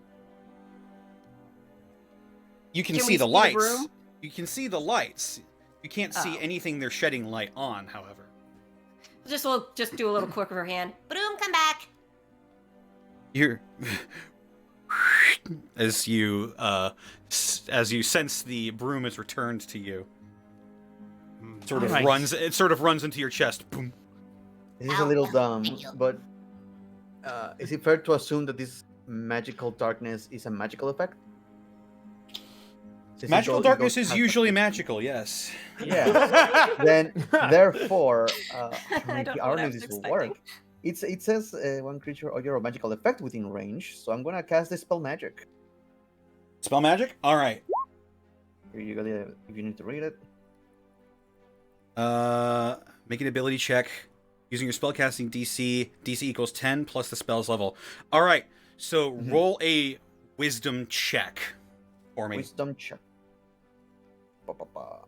You can Can see we the see the lights. broom? You can see the lights. You can't see Oh. anything they're shedding light on, however. We'll just do a little quick with her hand. Broom, come back. You're as you sense the broom is returned to you. Sort of Alright. runs into your chest. Boom. This is a little dumb, Thank you. but is it fair to assume that this magical darkness is a magical effect? Since Magical it darkness goes is past- usually magical, yes. Yeah. Then, therefore, I don't know I don't what know I if was this will expecting. work. It says one creature or your magical effect within range, so I'm gonna cast the spell magic. Spell magic? Alright. Here you go. If you need to read it. Make an ability check. Using your spellcasting DC. DC equals 10 plus the spell's level. Alright, so roll a wisdom check for me. Wisdom check. Oh.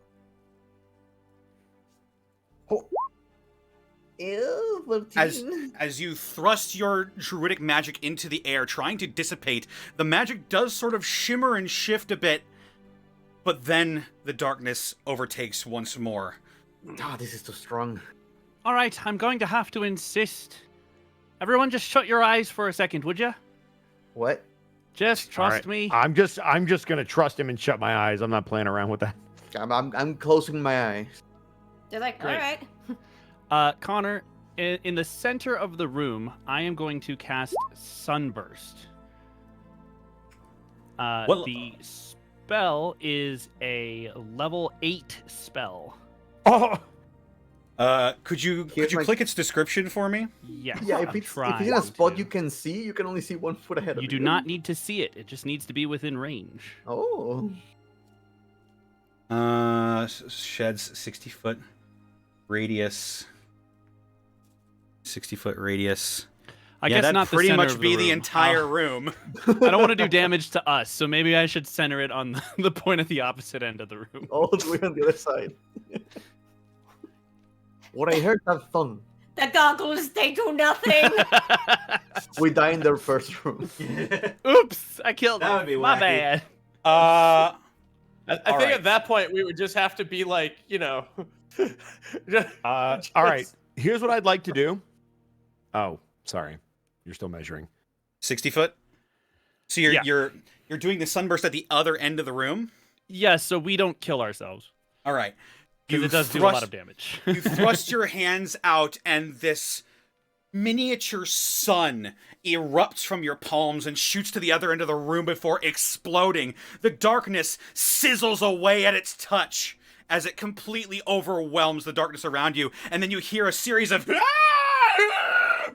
Ew, 13. As you thrust your druidic magic into the air, trying to dissipate, the magic does sort of shimmer and shift a bit, but then the darkness overtakes once more. Ah, this is too strong. All right, I'm going to have to insist. Everyone, just shut your eyes for a second, would you? What? Just All trust right. me. I'm just gonna trust him and shut my eyes. I'm not playing around with that. I'm closing my eyes. They're like, Great. all right. Connor, in the center of the room, I am going to cast Sunburst. Well- The spell is a level 8 spell. Oh, Could you Here's my- click its description for me? Yes, Yeah, I'm if it's trying in a spot to. you can see, you can only see 1 foot ahead of You you. do not need to see it. It just needs to be within range. Oh. Sheds 60-foot radius. 60-foot radius. I yeah, guess that'd not the pretty center much of be the room. entire room. I don't want to do damage to us, so maybe I should center it on the point at the opposite end of the room. All the way on the other side. What I heard that thumb. The goggles, they do nothing. We die in their first room. Oops, I killed That it. would be My wacky. bad. I All think right. at that point we would just have to be like, all right. Here's what I'd like to do. Oh, sorry. You're still measuring. 60 foot. So you're doing the sunburst at the other end of the room. Yes, so we don't kill ourselves. All right. Because You it does do a lot of damage. You thrust your hands out, and this miniature sun erupts from your palms and shoots to the other end of the room before exploding. The darkness sizzles away at its touch as it completely overwhelms the darkness around you, and then you hear a series of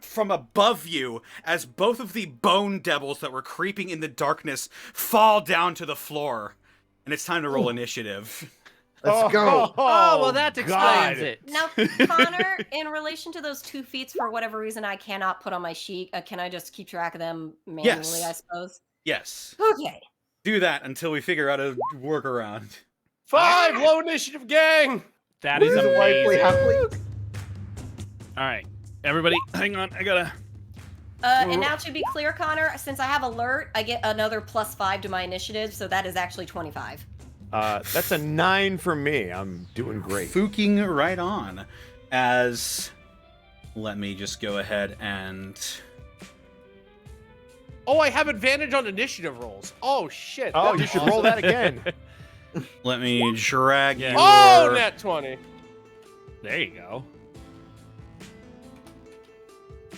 from above you as both of the bone devils that were creeping in the darkness fall down to the floor. And it's time to roll initiative. Let's go. Oh, well, that explains it. Now, Connor, in relation to those 2 feats, for whatever reason, I cannot put on my sheet. Can I just keep track of them manually, Yes. I suppose? Yes. Okay. Do that until we figure out a workaround. 5, low initiative gang. That is Wifely, amazing. happily. All right, everybody, hang on. I gotta. And now, to be clear, Connor, since I have alert, I get another +5 to my initiative, so that is actually 25. That's a 9 for me. I'm doing great. Fooking right on. As let me just go ahead and Oh, I have advantage on initiative rolls. Oh shit. Oh, That's you should awesome. roll that again. let me drag Yeah. your Oh, nat 20. There you go.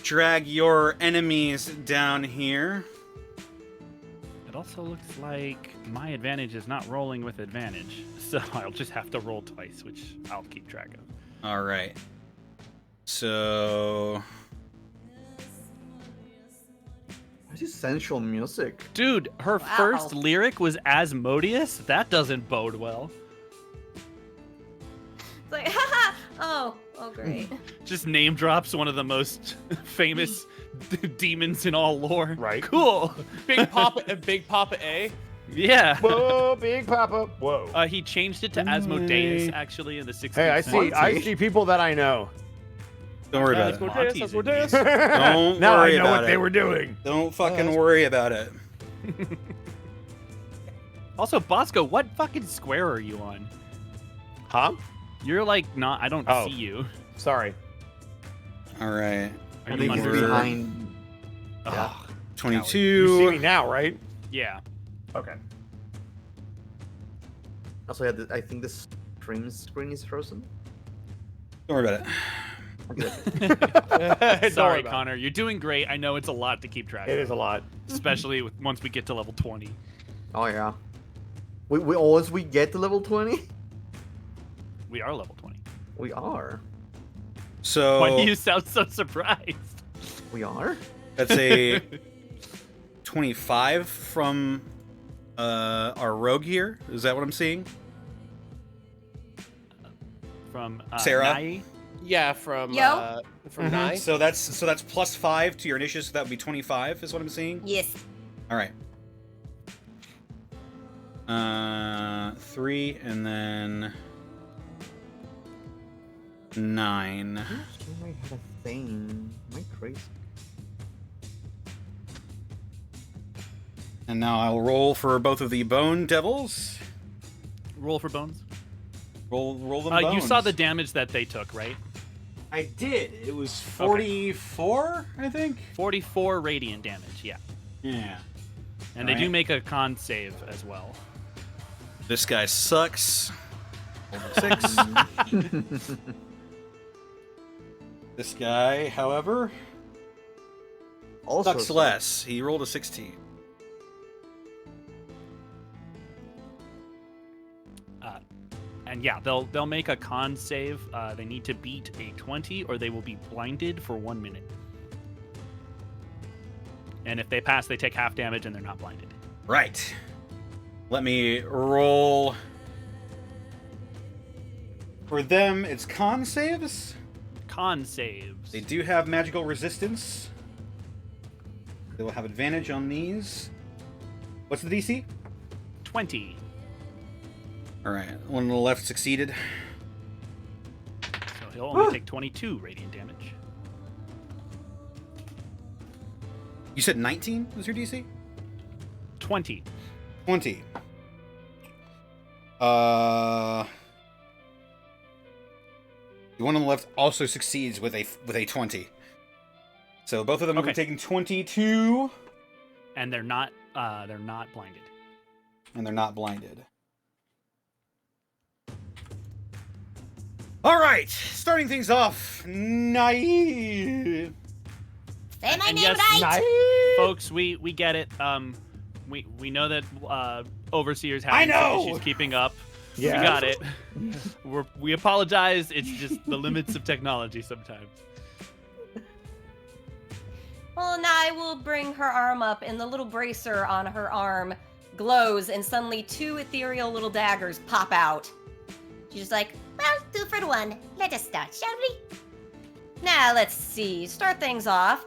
drag your enemies down here. It also looks like my advantage is not rolling with advantage, so I'll just have to roll twice, which I'll keep track of. All right. So What is sensual music? Dude, her Wow. first lyric was Asmodeus? That doesn't bode well. It's like, haha! Oh, great. Just name drops one of the most famous demons in all lore. Right. Cool. Big Papa A. Yeah. Whoa, Big Papa. Whoa. He changed it to Asmodeus, actually, in the 60s. Hey, I see people that I know. don't worry about it. Monty's Asmodeus. in here. Don't Now worry I know about what it. they were doing. Don't fucking worry about it. Also, Bosco, what fucking square are you on? Huh? You're like not. I don't Oh. see you. Sorry. All right. Are I you think he's under? We're- behind. Ugh. 22. You see me now, right? Yeah. Okay. Also, yeah, I think the stream screen is frozen. Don't worry about it. Don't worry Sorry, about Connor. You're doing great. I know it's a lot to keep track It of, is a lot. especially once we get to level 20. Oh yeah. Once we get to level 20, We are level 20. we are. So Why do you sound so surprised? We are. that's a 25 from our rogue here. Is that what I'm seeing? From Sarah? Nai? Yeah, from Yo. from Nai. So that's +5 to your initiative. So that would be 25. Is what I'm seeing. Yes. All right. 3 and then 9. I had a thing. Am I crazy? And now I'll roll for both of the bone devils. Roll for bones. Roll them bones. You saw the damage that they took, right? I did. It was 44, I think. 44 radiant damage, yeah. Yeah. And they do Alright. make a con save as well. This guy sucks. 6. This guy, however, Also, sucks less. He rolled a 16. And yeah, they'll make a con save. They need to beat a 20 or they will be blinded for 1 minute. And if they pass, they take half damage and they're not blinded. Right. Let me roll. For them, it's con saves. Con saves. They do have magical resistance. They will have advantage on these. What's the DC? 20. All right, one on the left succeeded. So he'll only take 22 radiant damage. You said 19 was your DC? 20. 20. The one on the left also succeeds with a 20. So both of them will be Okay. taking 22, And they're not blinded. and they're not blinded. All right, starting things off, naive. Say my And name yes, right. Folks, we get it. We know that Overseer's I having know! some issues keeping up We got it. We apologize. It's just the limits of technology sometimes. Well, Nye will bring her arm up, and the little bracer on her arm glows, and suddenly 2 ethereal little daggers pop out. She's like, well, 2 for 1. Let us start, shall we? Now, let's see. Start things off.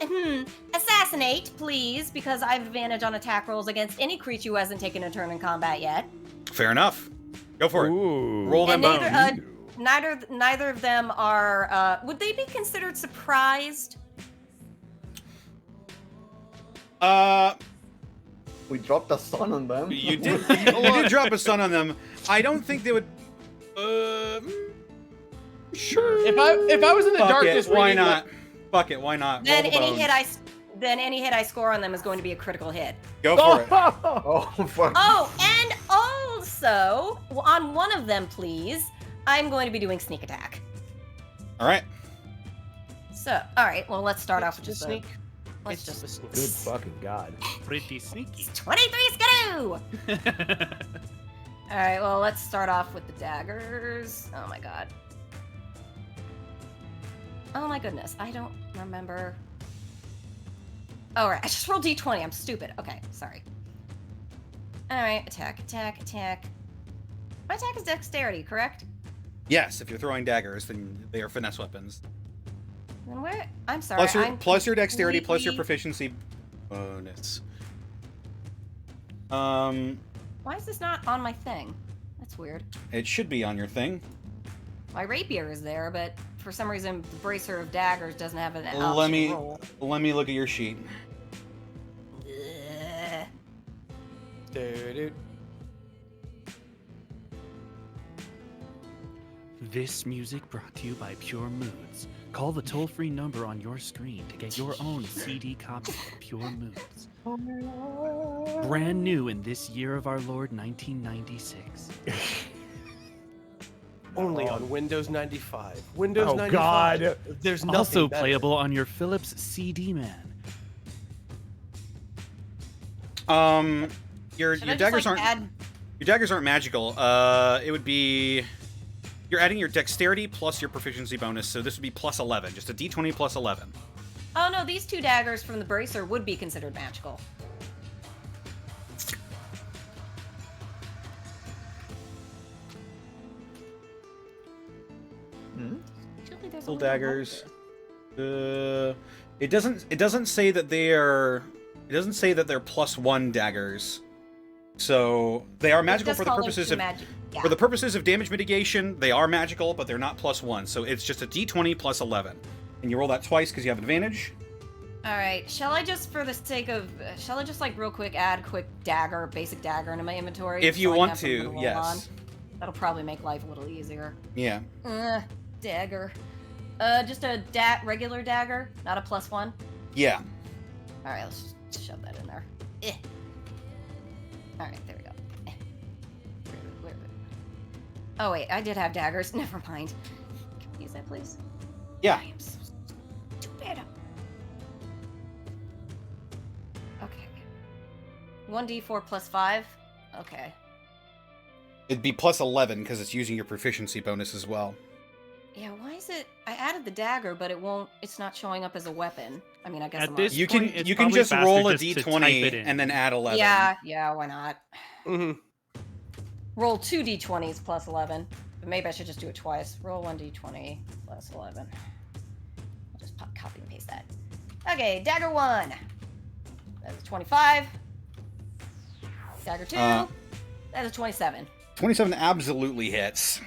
Assassinate, please, because I have advantage on attack rolls against any creature who hasn't taken a turn in combat yet. Fair enough. Go for it. Ooh. Roll them And bones. neither of them are. Would they be considered surprised? We dropped a sun on them. You did drop a stun on them. I don't think they would. Sure. If I was in the Fuck darkness, it. Why reading not? Fuck it. Why not? Then Roll the bones. any hit I score on them is going to be a critical hit. Go for it. Oh, fuck. Oh, and also on one of them, please, I'm going to be doing sneak attack. All right. So, all right. Well, let's start off with Just just sneak. Let's It's just. a sneak. Good fucking god. Pretty sneaky. 23 skidoo! All right. Well, let's start off with the daggers. Oh my god. Oh my goodness. I don't remember. Oh, right. I just rolled d20. I'm stupid. Okay. Sorry. All right. Attack. My attack is dexterity, correct? Yes, if you're throwing daggers, then they are finesse weapons. Then where? I'm sorry. Plus your dexterity, plus your completely- proficiency bonus. Why is this not on my thing? That's weird. It should be on your thing. My rapier is there, but for some reason, the bracer of daggers doesn't have an option Let to me roll. look at your sheet. Ugh. Dude. This music brought to you by Pure Moods. Call the toll-free number on your screen to get your own CD copy of Pure Moods. Brand new in this year of our Lord 1996. Only on Windows 95. Windows Oh, 95. God. There's nothing Also better. playable on your Philips CD Man. Your Should I just, daggers like, aren't add- your daggers aren't magical. It would be you're adding your dexterity plus your proficiency bonus, so this would be plus 11, just a d20 plus 11. Oh no, these 2 daggers from the bracer would be considered magical. Surely there's a Little little daggers. note It doesn't say that they're plus 1 daggers. So they are there. magical Just for the call them purposes two of magic. Yeah. for the purposes of damage mitigation. They are magical, but they're not plus 1. So it's just a d20 plus 11, and you roll that twice because you have advantage. All right. Shall I just, for the sake of, shall I just like real quick add quick dagger, basic dagger into my inventory? If so you I can want have something to, roll yes. on? That'll probably make life a little easier. Yeah. Dagger. Just a regular dagger, not a plus 1. Yeah. All right, let's just shove that in there. All right, there we go. Where? Oh wait, I did have daggers. Never mind. Can we use that, please? Yeah. I am so stupid. Okay. 1d4 plus 5. Okay. It'd be plus 11 because it's using your proficiency bonus as well. Yeah, why is it? I added the dagger, but it's not showing up as a weapon. I mean, I guess At I'm this You point, can it's you can probably just faster roll a just to type it d20 in. and then add 11. Yeah, why not? Mhm. Roll 2 d20s plus 11. But maybe I should just do it twice. Roll 1d20 plus 11. I'll just copy and paste that. Okay, dagger 1. That is 25. Dagger 2. That is 27. 27 absolutely hits.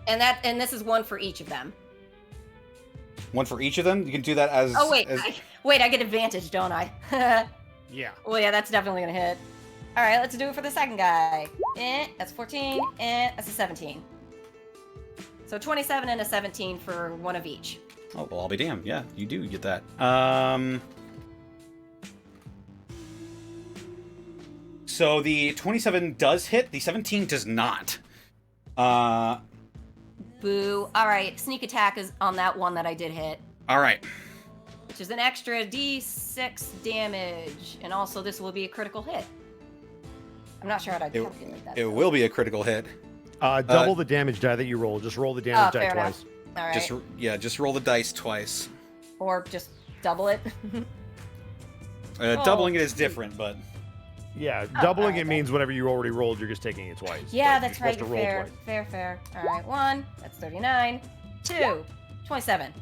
And this is 1 for each of them. One for each of them. You can do that as. Oh wait, as- wait, I get advantage, don't I? Yeah. Well, yeah, that's definitely gonna hit. All right, let's do it for the second guy. That's 14, that's a 17. So 27 and a 17 for one of each. Oh well, I'll be damned. Yeah, you do get that. So the 27 does hit. The 17 does not. Boo. All right, sneak attack is on that one that I did hit, All right. which is an extra d6 damage, and also this will be a critical hit. I'm not sure how to calculate that. It will be a critical hit. Double the damage die that you roll. Just roll the damage die fair twice. enough. All right. Just roll the dice twice. Or just double it. Doubling it is different, but Yeah, doubling it means whatever you already rolled, you're just taking it twice. Yeah, So that's you're right. supposed You're to roll fair. twice. Fair. All right, 1. That's 39. 2. 27.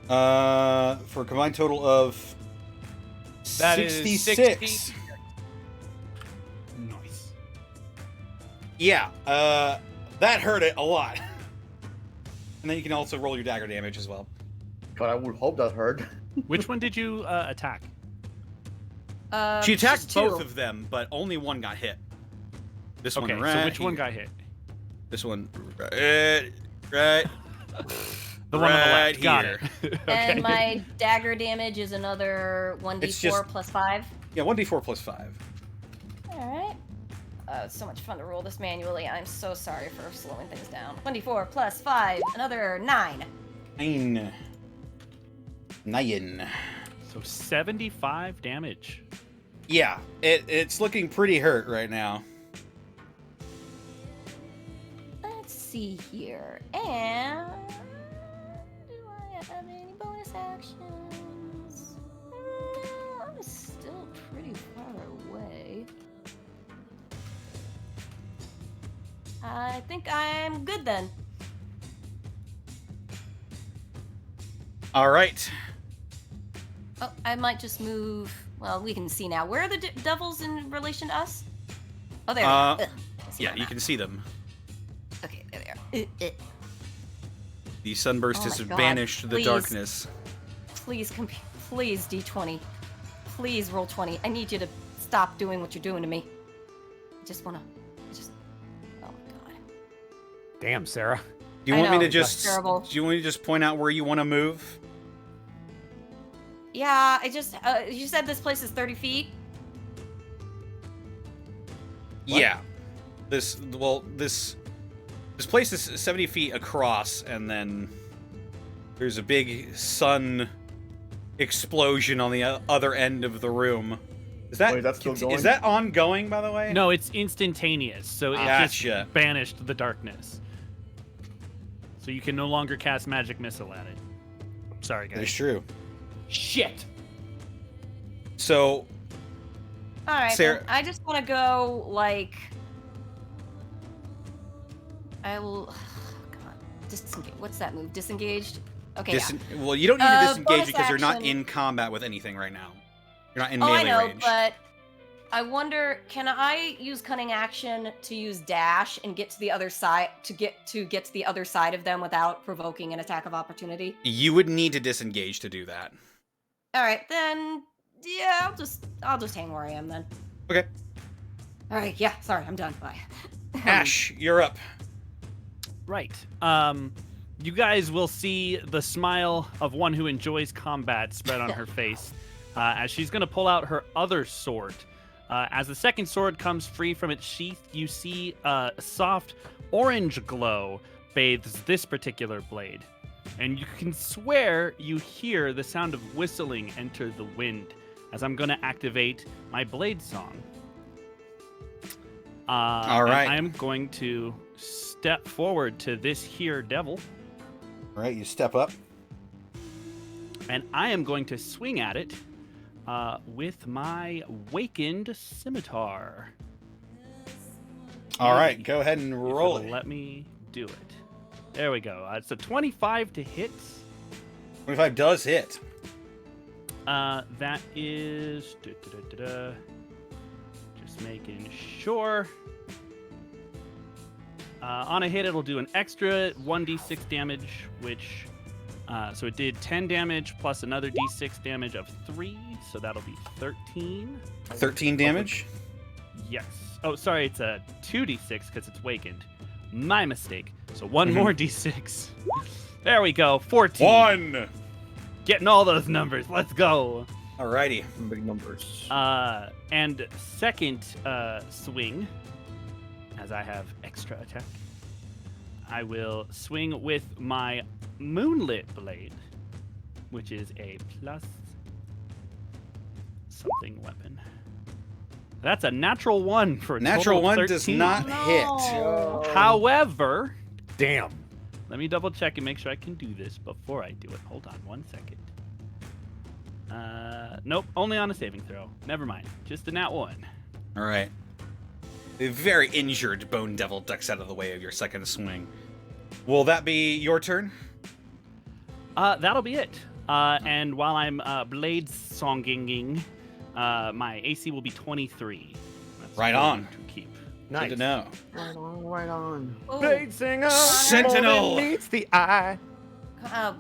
For a combined total of That is 66. 60. Nice. Yeah, that hurt it a lot. And then you can also roll your dagger damage as well. God, I would hope that hurt. Which one did you attack? She attacked just 2. both of them, but only one got hit. This Okay, one right so which one here. got hit? This one right. The one on the Right left. Got here. it. And Okay. my dagger damage is another 1d4 It's just- plus 5. Yeah, 1d4 plus 5. All right. It's so much fun to roll this manually. I'm so sorry for slowing things down. 1d4 plus 5, another 9. 9. So 75 damage. Yeah, it's looking pretty hurt right now. Let's see here. And do I have any bonus actions? No, I'm still pretty far away. I think I'm good then. All right. Oh, I might just move. Well, we can see now. Where are the devils in relation to us? Oh, there. They are. Ugh, I see Yeah, them you now. can see them. Okay, there they are. The sunburst Oh has my God, banished the please. darkness. Please, please, D20. Please roll 20. I need you to stop doing what you're doing to me. I just. Oh my God. Damn, Sarah. Do you I want me know, to just? that's terrible. Do you want me to just point out where you want to move? Yeah, I just. You said this place is 30 feet. Yeah. This place is 70 feet across, and then there's a big sun explosion on the other end of the room. Is that Wait, that's still going? Is that ongoing, by the way? No, it's instantaneous, so it Gotcha. just banished the darkness. So you can no longer cast magic missile at it. Sorry, That's guys. true. Shit. So All right. Sarah- Then I just want to go like. I will. Come on. Disengage. What's that move? Disengaged. Okay. well, you don't need to disengage bonus because you're not action. in combat with anything right now. You're not in Oh, I melee know, range. but I wonder, can I use cunning action to use dash and get to the other side to get to the other side of them without provoking an attack of opportunity? You would need to disengage to do that. All right, then. Yeah, I'll just hang where I am then. Okay. All right. Yeah. Sorry, I'm done. Bye. Ash, you're up. Right. You guys will see the smile of one who enjoys combat spread on her face as she's going to pull out her other sword. As the second sword comes free from its sheath, you see a soft orange glow bathes this particular blade. And you can swear you hear the sound of whistling enter the wind as I'm going to activate my blade song. All right. I am going to step forward to this here devil, All right, you step up. and I am going to swing at it with my Wakened Scimitar. All right, go ahead and If roll it'll it. Let me do it. There we go. It's a 25 to hit. 25 does hit. That is... Just making sure. On a hit, it'll do an extra 1d6 damage, which... so it did 10 damage plus another d6 damage of 3, so that'll be 13. 13 damage. Yes. Oh, sorry, it's a 2d6 because it's wakened. My mistake. So one more d6. There we go. 14. 1. Getting all those numbers. Let's go. Alrighty. Big numbers. And second swing, as I have extra attack, I will swing with my Moonlit Blade, which is a plus something weapon. That's a natural 1 for a Natural total of 1 does 13. not hit. However, Damn. let me double check and make sure I can do this before I do it. Hold on 1 second. Nope, only on a saving throw. Never mind. Just a nat 1. All right. The very injured Bone Devil ducks out of the way of your second swing. Will that be your turn? That'll be it. And while I'm blade songing, my AC will be 23. That's Right good on. To keep. Nice. Good to know. Right on. Ooh. Blade singer. Sentinel. more than meets the eye.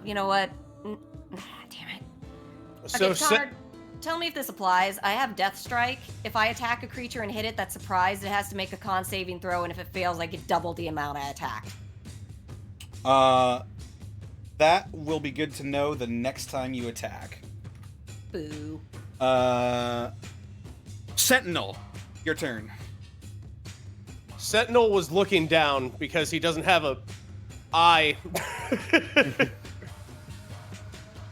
You know what? Damn it. So Okay, Connor, tell me if this applies. I have Death Strike. If I attack a creature and hit it that's surprised, it has to make a con saving throw, and if it fails, I get double the amount I attacked. That will be good to know the next time you attack. Boo. Sentinel, your turn. Sentinel was looking down because he doesn't have a eye.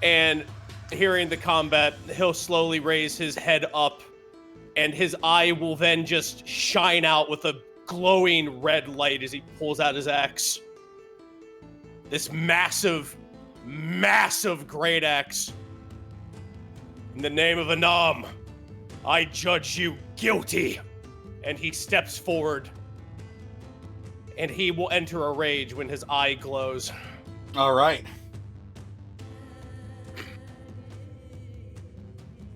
And hearing the combat, he'll slowly raise his head up, and his eye will then just shine out with a glowing red light as he pulls out his axe. This massive, massive great axe. In the name of Anam, I judge you guilty. And he steps forward, and he will enter a rage when his eye glows. All right.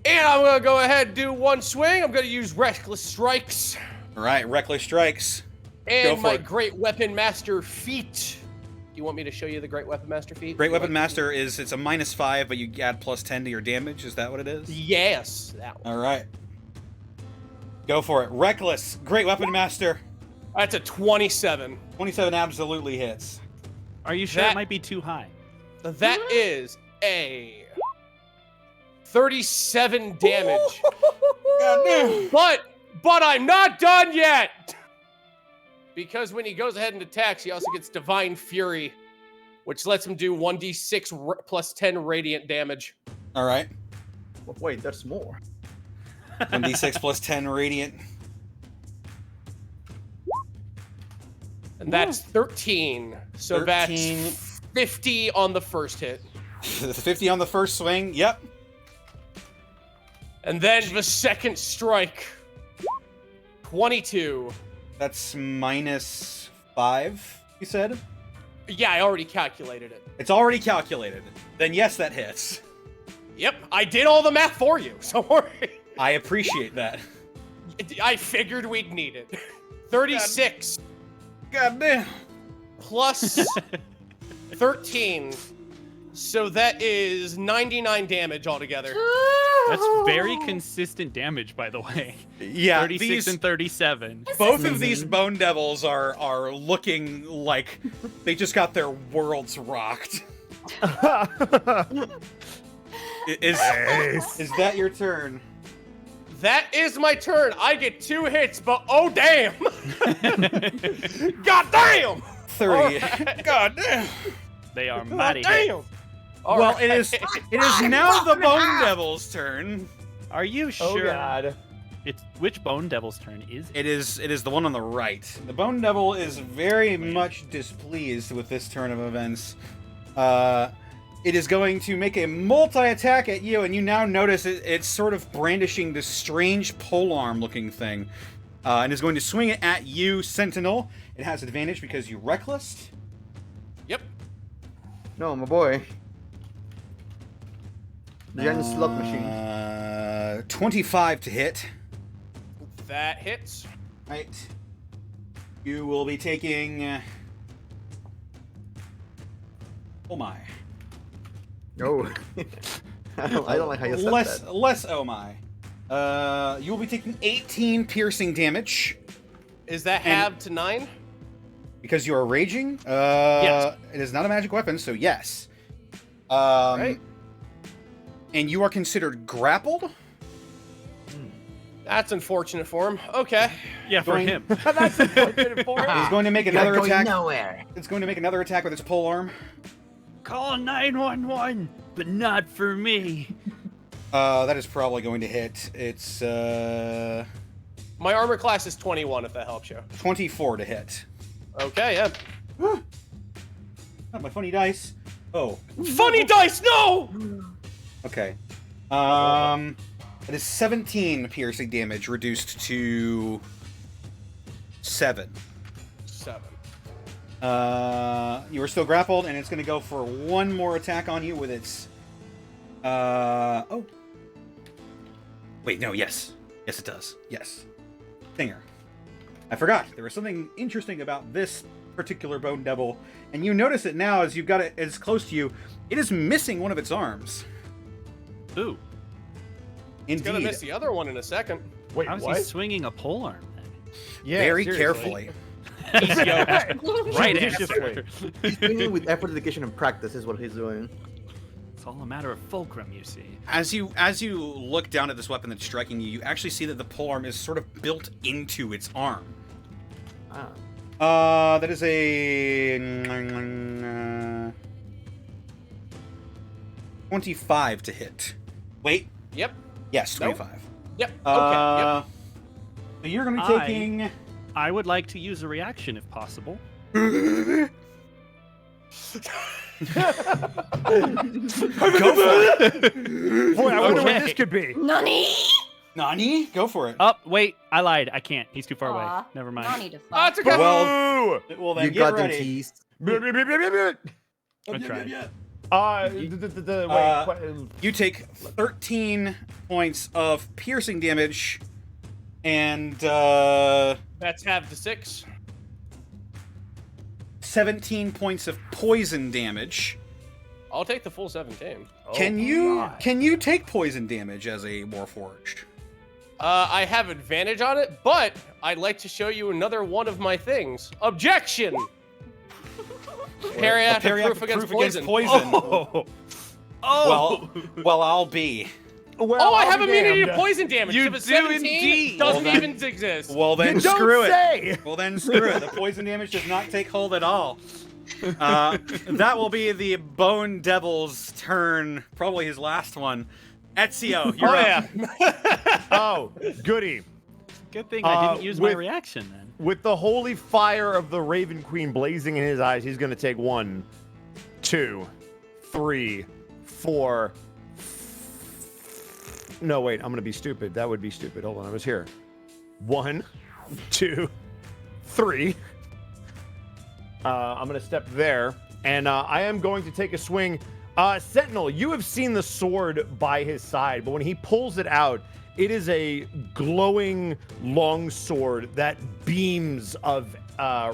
And I'm going to go ahead and do one swing. I'm going to use Reckless Strikes. All right, Reckless Strikes. And Go for my it. Great Weapon Master feat. Do you want me to show you the Great Weapon Master feat? Great Weapon Master it's a -5, but you add +10 to your damage. Is that what it is? Yes, that one. All right. Go for it. Reckless. Great Weapon Master. That's a 27. 27 absolutely hits. Are you sure That- it might be too high? That is a 37 damage. Goddamn. But I'm not done yet! Because when he goes ahead and attacks, he also gets Divine Fury, which lets him do 1d6 plus 10 radiant damage. All right. But wait, there's more. 1d6 plus 10 radiant. And that's 13. So 13. that's 50 on the first hit. 50 on the first swing. Yep. And then the second strike. 22. That's -5, you said? Yeah, I already calculated it. It's already calculated. Then yes, that hits. Yep, I did all the math for you, so don't worry. I appreciate that. I figured we'd need it. 36 Goddamn. plus 13. So that is 99 damage altogether. That's very consistent damage, by the way. Yeah, 36 these, and 37. both of these Bone Devils are looking like they just got their worlds rocked. Is that your turn? That is my turn. I get 2 hits, but oh damn! God damn! 30. God damn. They are God mighty damn! hits. All Well, right. it is now the Bone Devil's turn. Are you sure? God. It's which Bone Devil's turn is it? It is the one on the right. The Bone Devil is very much displeased with this turn of events. It is going to make a multi-attack at you, and you now notice it's sort of brandishing this strange polearm looking thing. And is going to swing it at you, Sentinel. It has advantage because you reckless. Yep. No, my boy. The giant slot machine. 25 to hit. That hits. Right. You will be taking... oh my. No. I don't like how you said that. Less oh my. You will be taking 18 piercing damage Is that And- halved to 9? because you are raging. Yes. It is not a magic weapon, so yes. Right. And you are considered grappled. That's unfortunate for him. Okay. Yeah, for Going- him. That's unfortunate for him. It's going to make another attack. nowhere. It's going to make another attack with its pole arm. Call 911, but not for me. That is probably going to hit. It's My armor class is 21, if that helps you. 24 to hit. Okay, yeah. Not my funny dice. Oh. Funny dice, no! Okay. It is 17 piercing damage reduced to 7. 7. You are still grappled, and it's going to go for one more attack on you with its. Oh. Wait, no, yes. Yes, it does. Yes. Stinger. I forgot. There was something interesting about this particular bone devil, and you notice it now as you've got it as close to you. It is missing one of its arms. Ooh. It's gonna Indeed. miss the other one in a second. Wait, How's what? he swinging a polearm then? Yeah, Very seriously. carefully. Right Judiciously. answer. He's doing it with effort, dedication, and practice is what he's doing. It's all a matter of fulcrum, you see. As you look down at this weapon that's striking you, you actually see that the polearm is sort of built into its arm. Ah. That is a 25 to hit. Wait, Yep. yes, Nope. 25. Yep. Okay. So you're going to be taking. I would like to use a reaction if possible. Go for it. Boy, I wonder what Okay. this could be. Nani? Nani, go for it. Oh, wait, I lied. I can't. He's too far away. Aw, Never mind. Nani to Oh, fuck. it's okay. Well, well then You get got them ready. teased. I tried. You take 13 points of piercing damage, and That's half the 6. 17 points of poison damage. I'll take the full 17. Can you take poison damage as a Warforged? I have advantage on it, but I'd like to show you another one of my things. Objection! Periatic proof against poison. Oh. Oh. Well, I'll be. Well, Oh, I I'll have be immunity to damned. poison damage. You So if it's do 17, indeed. doesn't Well, then- even exist. Well, then You don't screw it. say. Well, then screw it. The poison damage does not take hold at all. That will be the Bone Devil's turn, probably his last one. Ezio, you're Oh, up. yeah. Oh, goody. Good thing I didn't use my with- reaction then. With the holy fire of the Raven Queen blazing in his eyes, he's going to take 1, 2, 3, 4. No, wait, I'm going to be stupid. That would be stupid. Hold on, I was here. 1, 2, 3. I'm going to step there, and I am going to take a swing. Sentinel, you have seen the sword by his side, but when he pulls it out, it is a glowing long sword that beams of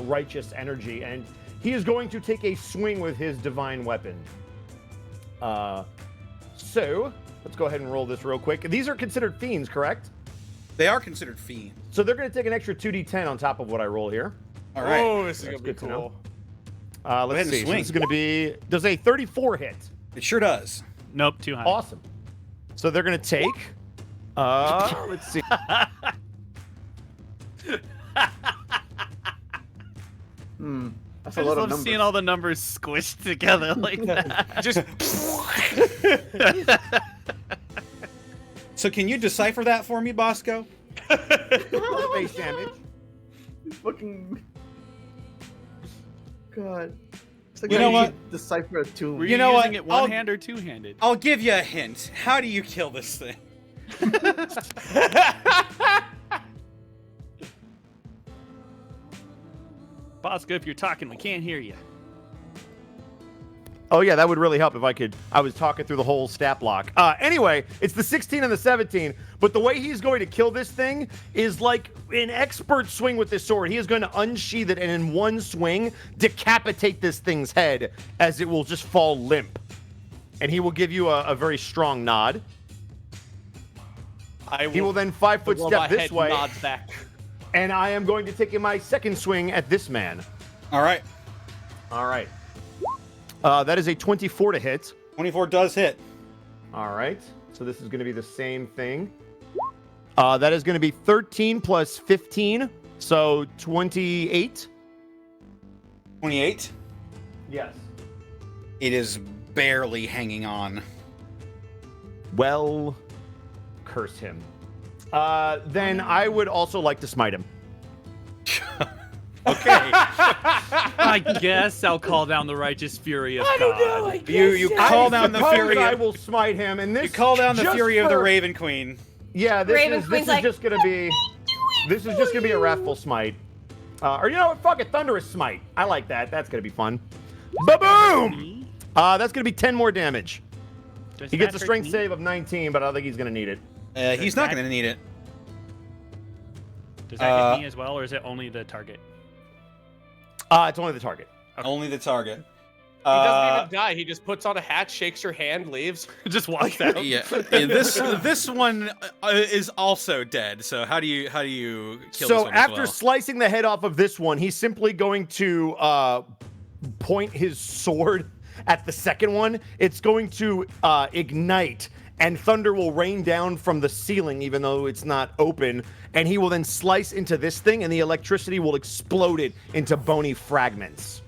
righteous energy, and he is going to take a swing with his divine weapon. So, let's go ahead and roll this real quick. These are considered fiends, correct? They are considered fiends. So they're going to take an extra 2d10 on top of what I roll here. All right. Oh, this is going to be good to know. cool. ahead Let's and see. So swing. this is going to be... Does a 34 hit? It sure does. Nope, too high. Awesome. So they're going to take... let's see. That's I a just lot of love numbers. seeing all the numbers squished together like that. Just So can you decipher that for me, Bosco? Base damage. Fucking. God. It's like You know I what? should decipher a tomb. Were You you know using what? it one-hand or two-handed? I'll give you a hint. How do you kill this thing? Bosco, if you're talking, we can't hear you. Oh, yeah, that would really help if I was talking through the whole stat block. Anyway, it's the 16 and the 17, but the way he's going to kill this thing is like an expert swing with this sword. He is going to unsheath it and in one swing decapitate this thing's head as it will just fall limp. And he will give you a very strong nod. He will then 5-foot Well, step my this head way, nods back. and I am going to take my second swing at this man. All right. All right. That is a 24 to hit. 24 does hit. All right. So this is going to be the same thing. That is going to be 13 plus 15, so 28. 28. Yes. It is barely hanging on. Well, curse him. Then I would also like to smite him. Okay. I guess I'll call down the righteous fury of God. You call down the fury. I will smite him, and this You call down the just fury of the for- Raven Queen. Yeah, this Raven is Queen's this is like, just gonna be this is just gonna be a wrathful smite. Or you know what? Fuck it, thunderous smite. I like that. That's gonna be fun. Ba-boom! That's gonna be 10 more damage. Does He gets that a hurt strength me? save of 19, but I don't think he's gonna need it. He's not going to need it. Does that hit me as well, or is it only the target? It's only the target. Only the target. He doesn't even die. He just puts on a hat, shakes your hand, leaves. Just walks out. Yeah. And this one is also dead. So how do you kill this So one as after well? slicing the head off of this one, he's simply going to point his sword at the second one. It's going to ignite, and thunder will rain down from the ceiling, even though it's not open. And he will then slice into this thing, and the electricity will explode it into bony fragments.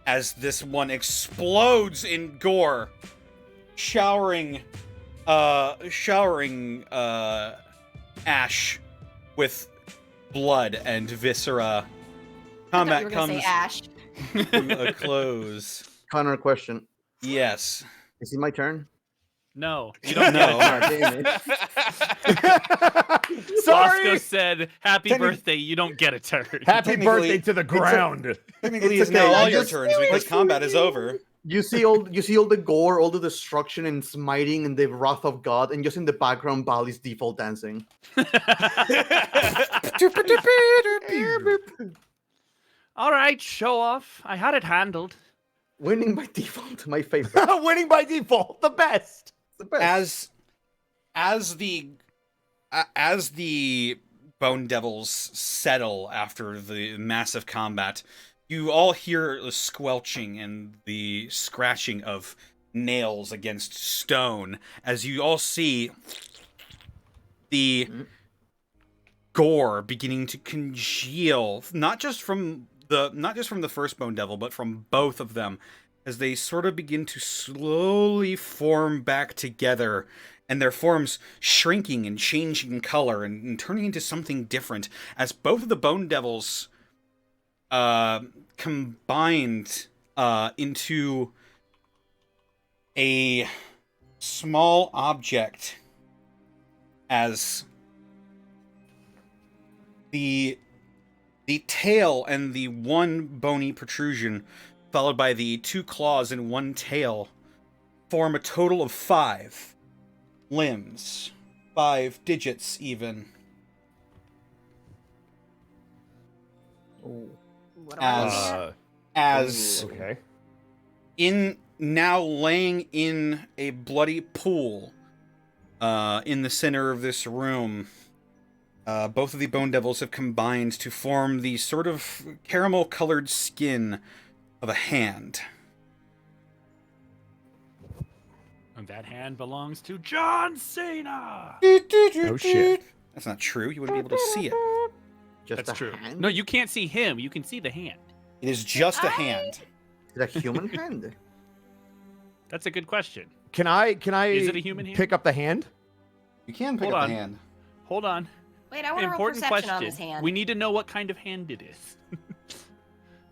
As this one explodes in gore, showering ash with blood and viscera. I thought Combat you were gonna comes say Ash. to a close. Connor, question. Yes. Is it my turn? No, you don't No. know. Damn it. Sorry! Bosco said, "Happy Technic- birthday, you don't get a turn." Happy Technically, birthday to the ground. Technically, It's it's now okay, all I your just- turns because combat is over. You see all the gore, all the destruction and smiting and the wrath of God, and just in the background, Bali's default dancing. All right, show off. I had it handled. Winning by default, my favorite. Winning by default, the best. The best. As the Bone Devils settle after the massive combat, you all hear the squelching and the scratching of nails against stone as you all see the gore beginning to congeal, not just from the first Bone Devil, but from both of them, as they sort of begin to slowly form back together, and their forms shrinking and changing color and turning into something different, as both of the Bone Devils combined into a small object, as the tail and the one bony protrusion, followed by the two claws and one tail, form a total of 5 limbs. 5 digits, even. What do I As get? as Okay. now laying in a bloody pool in the center of this room. Both of the Bone Devils have combined to form the sort of caramel-colored skin of a hand. And that hand belongs to John Cena. Oh shit. That's not true. You wouldn't be able to see it. Just That's a true. hand? No, you can't see him. You can see the hand. It is just a hand. Is it a human hand? That's a good question. Can I Is it a human hand? pick up the hand? You can pick Hold up on. the hand. Hold on. Wait, I want to roll Important perception question. on this hand. We need to know what kind of hand it is.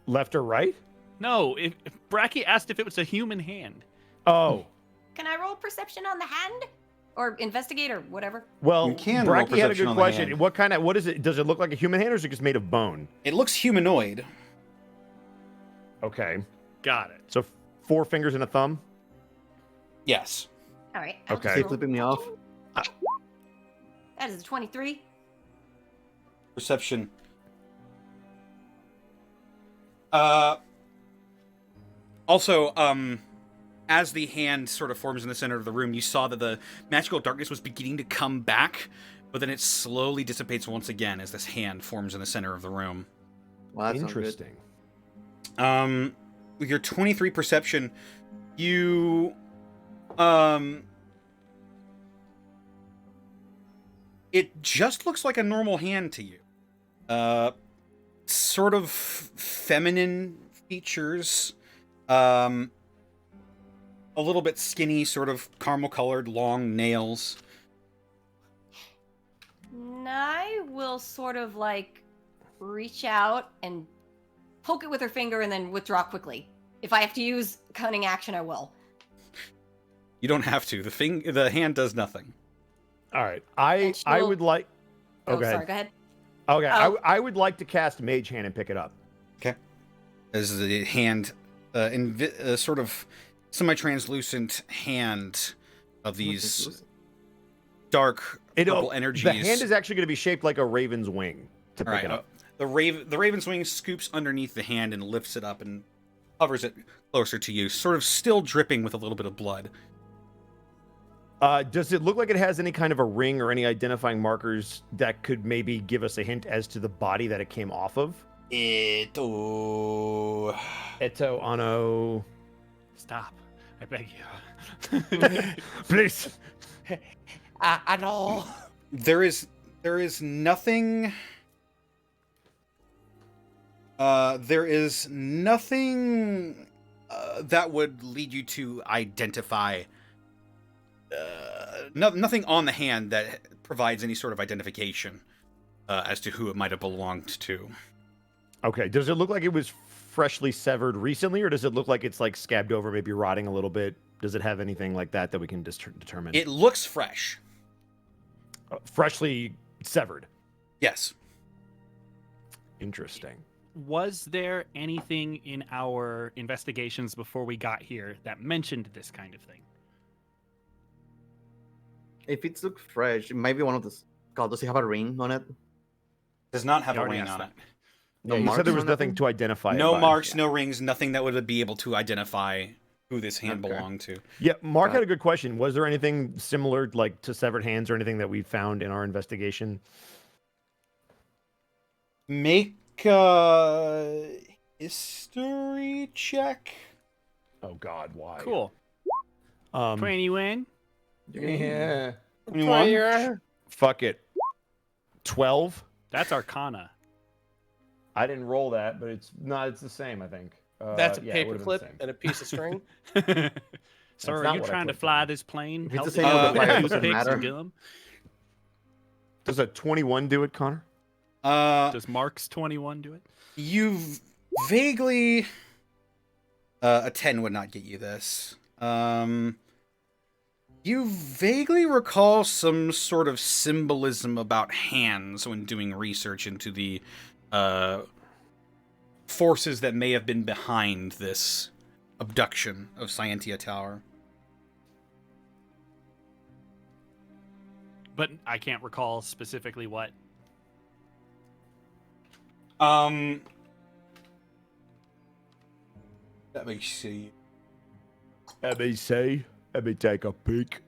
Left or right? No, if Bracky asked if it was a human hand. Oh. Can I roll perception on the hand? Or investigate or whatever? Well, You can roll Bracky had a perception good on the question. hand. What is it? Does it look like a human hand or is it just made of bone? It looks humanoid. Okay. Got it. So 4 fingers and a thumb? Yes. All right. Okay. Is he flipping me off? That is a 23. Perception. Also, as the hand sort of forms in the center of the room, you saw that the magical darkness was beginning to come back, but then it slowly dissipates once again as this hand forms in the center of the room. Well, that's not good. Interesting. With your 23 perception, you it just looks like a normal hand to you. Sort of feminine features, a little bit skinny, sort of caramel colored long nails. Nye will sort of like reach out and poke it with her finger and then withdraw quickly. If I have to use cunning action, I will. You don't have to. The hand does nothing. All right. And I she'll- would like. Oh, Okay. sorry, go ahead. Okay. Oh. I would like to cast Mage Hand and pick it up. Okay. As the hand, sort of semi-translucent hand of these dark purple energies. The hand is actually going to be shaped like a raven's wing to All pick right. it up. The raven's wing scoops underneath the hand and lifts it up and hovers it closer to you, sort of still dripping with a little bit of blood. Does it look like it has any kind of a ring or any identifying markers that could maybe give us a hint as to the body that it came off of? Eto Ano. Stop. I beg you. Please. I know. There is nothing. There is nothing that would lead you to identify. Nothing on the hand that provides any sort of identification as to who it might have belonged to. Okay. Does it look like it was freshly severed recently, or does it look like it's like scabbed over, maybe rotting a little bit? Does it have anything like that we can determine? It looks fresh. Freshly severed. Yes. Interesting. Was there anything in our investigations before we got here that mentioned this kind of thing? If it's look fresh, it might be one of the. God, does it have a ring on it? Does not have You a already ring asked on it. that. No Yeah, you marks said there was on that nothing thing? to identify. No it by. marks, no rings, nothing that would be able to identify who this hand Okay. belonged to. Yeah, Mark had a good question. Was there anything similar, like to severed hands, or anything that we found in our investigation? Make a history check. Oh God, why? Cool. 20 21. Yeah. 21? Fuck it. 12. That's Arcana. I didn't roll that, but it's the same. I think. That's a yeah, it would've been the paperclip same. and a piece of string. So not are you what I trying to clicked fly on. this plane? If it's the Help same me with out the with fire, it doesn't toothpicks matter. and gum? Does a 21 do it, Connor? Does Mark's 21 do it? You vaguely. A 10 would not get you this. You vaguely recall some sort of symbolism about hands when doing research into the forces that may have been behind this abduction of Cientia Tower. But I can't recall specifically what. Let me see. Let me see. Let me take a peek.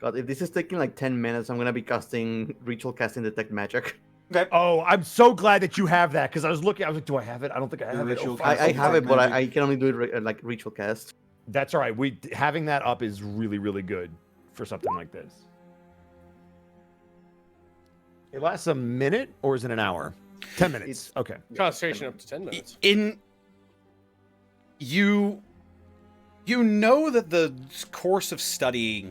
God, if this is taking like 10 minutes, I'm gonna be casting ritual casting detect magic. Oh, I'm so glad that you have that, because I was looking. I was like, do I have it? I don't think I have it. Oh, Ritual fuck. I have it, but magic. I can only do it like ritual cast. That's all right. Having that up is really, really good for something like this. It lasts a minute, or is it an hour? 10 minutes. Okay. Concentration up to 10 minutes. You know that the course of studying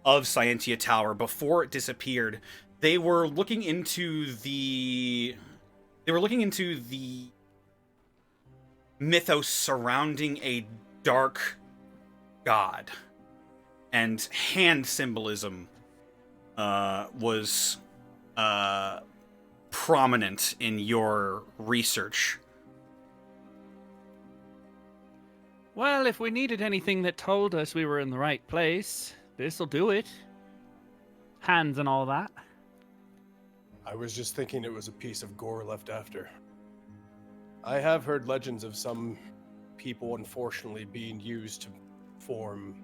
of Cientia Tower before it disappeared, they were looking into the mythos surrounding a dark god, and hand symbolism was prominent in your research. Well, if we needed anything that told us we were in the right place, this'll do it. Hands and all that. I was just thinking it was a piece of gore left after. I have heard legends of some people unfortunately being used to form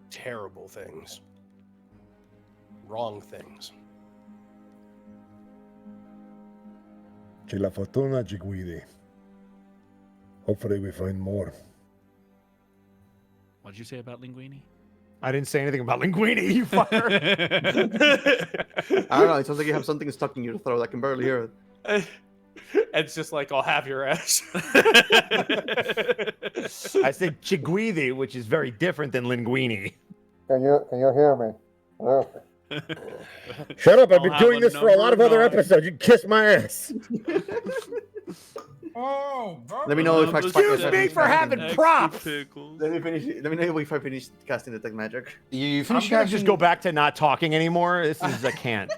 terrible things. Wrong things. Che la fortuna ci guidi. Hopefully we find more. What'd you say about Linguini? I didn't say anything about Linguini, you fucker. I don't know. It sounds like you have something stuck in your throat. I can barely hear it. It's just like, I'll have your ass. I said chiguidi, which is very different than linguini. Can you hear me? Hello? Shut up! I've been I'll doing have a this for a lot of other number episodes. You can kiss my ass. Let me know if I Excuse me for having props. Let me finish. Let me know if I finish casting detect magic. You I'm finish gonna casting, just go back to not talking anymore. This is I can't.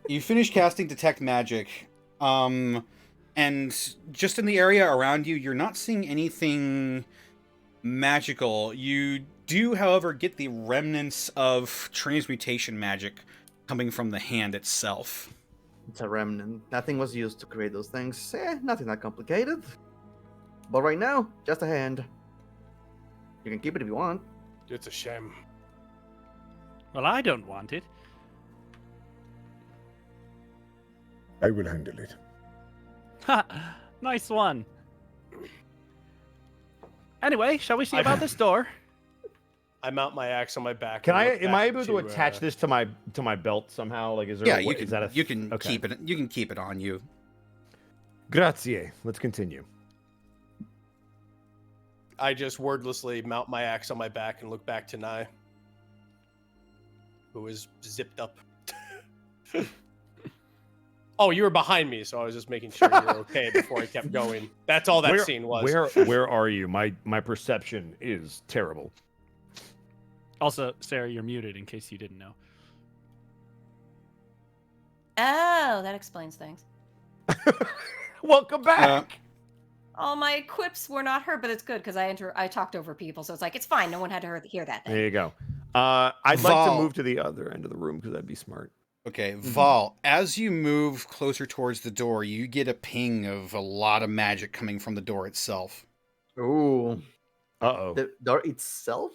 You finish casting detect magic, and just in the area around you, you're not seeing anything magical. You do, however, get the remnants of transmutation magic coming from the hand itself. It's a remnant. Nothing was used to create those things. Nothing that complicated. But right now, just a hand. You can keep it if you want. It's a shame. Well, I don't want it. I will handle it. Ha! Nice one. Anyway, shall we see about this door? I mount my axe on my back. Can and I? look Am I back able to attach this to my belt somehow? Like, is there? Yeah, a you way- can. Is that a? You can okay. keep it. You can keep it on you. Grazie. Let's continue. I just wordlessly mount my axe on my back and look back to Nye, who is zipped up. Oh, you were behind me, so I was just making sure you were okay before I kept going. That's all that scene was. Where are you? My perception is terrible. Also, Sarah, you're muted in case you didn't know. Oh, that explains things. Welcome back. All my quips were not heard, but it's good because I talked over people, so it's like it's fine. No one had to hear that. There you go. I'd like to Val. move to the other end of the room because that'd be smart. Okay, Vol, as you move closer towards the door, you get a ping of a lot of magic coming from the door itself. Ooh. Uh-oh. The door itself?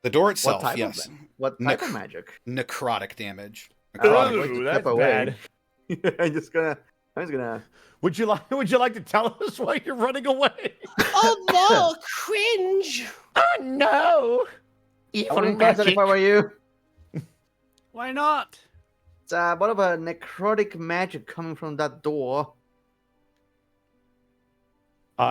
The door itself, type of yes. What type of magic? Necrotic damage. Necrotic. Ooh, Step that's away. bad. I'm just gonna. Would you like to tell us why you're running away? Oh no, cringe! Oh no! I wouldn't cast it if I were you. Why not? It's what of a necrotic magic coming from that door?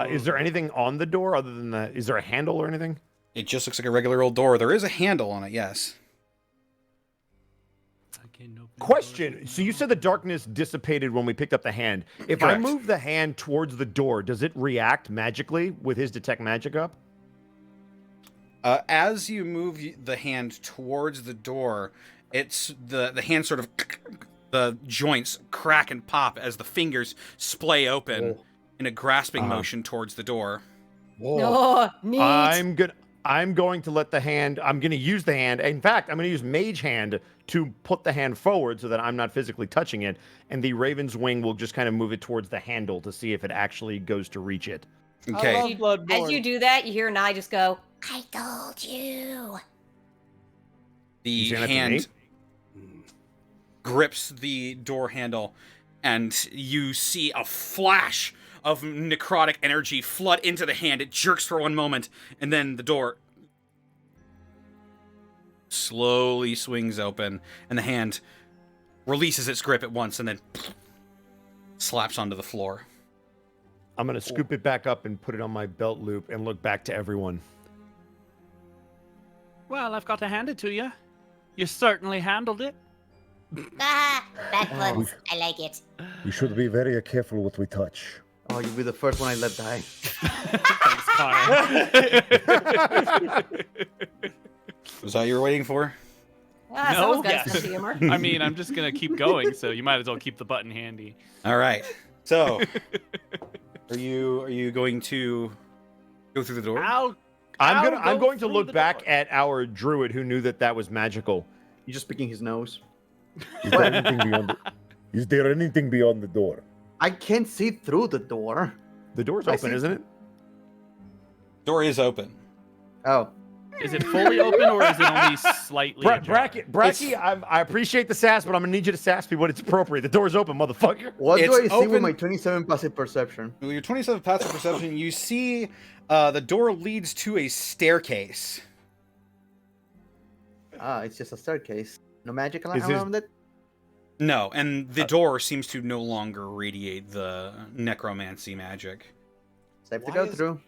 Is there anything on the door other than that? Is there a handle or anything? It just looks like a regular old door. There is a handle on it, yes. Question. So you said the darkness dissipated when we picked up the hand. If I Correct. move the hand towards the door, does it react magically with his detect magic up? As you move the hand towards the door, it's the hand sort of the joints crack and pop as the fingers splay open in a grasping motion towards the door. Oh, neat. I'm going to let the hand. I'm going to use the hand. In fact, I'm going to use Mage Hand to put the hand forward so that I'm not physically touching it, and the Raven's Wing will just kind of move it towards the handle to see if it actually goes to reach it. Okay. As you do that, you hear Nye just go, I told you. The You saying that to hand grips the door handle, and you see a flash of necrotic energy flood into the hand. It jerks for one moment, and then the door slowly swings open, and the hand releases its grip at once, and then slaps onto the floor. I'm going to scoop it back up and put it on my belt loop and look back to everyone. Well, I've got to hand it to you. You certainly handled it. Ah, that puns. I like it. We should be very careful what we touch. Oh, you'll be the first one I let die. Thanks, Connor. Was that what you were waiting for? ah, No? someone's got Yeah. a sense of humor. I mean, I'm just going to keep going, so you might as well keep the button handy. All right. So, are you going to go through the door? I'm going to through look the back door. at our druid who knew that was magical. You're just picking his nose. Is there anything beyond the, is there anything beyond the door? I can't see through the door. The door's I open, see. isn't it? Door is open. Oh. Is it fully open or is it only slightly ajar? Bracky, I appreciate the sass, but I'm gonna need you to sass me when it's appropriate. The door's open, motherfucker. What do It's I see with open- my 27 passive perception? With your 27 passive perception, you see the door leads to a staircase. Ah, it's just a staircase. No magic Is this- around it? No, and the door seems to no longer radiate the necromancy magic. Safe to Why go is- through.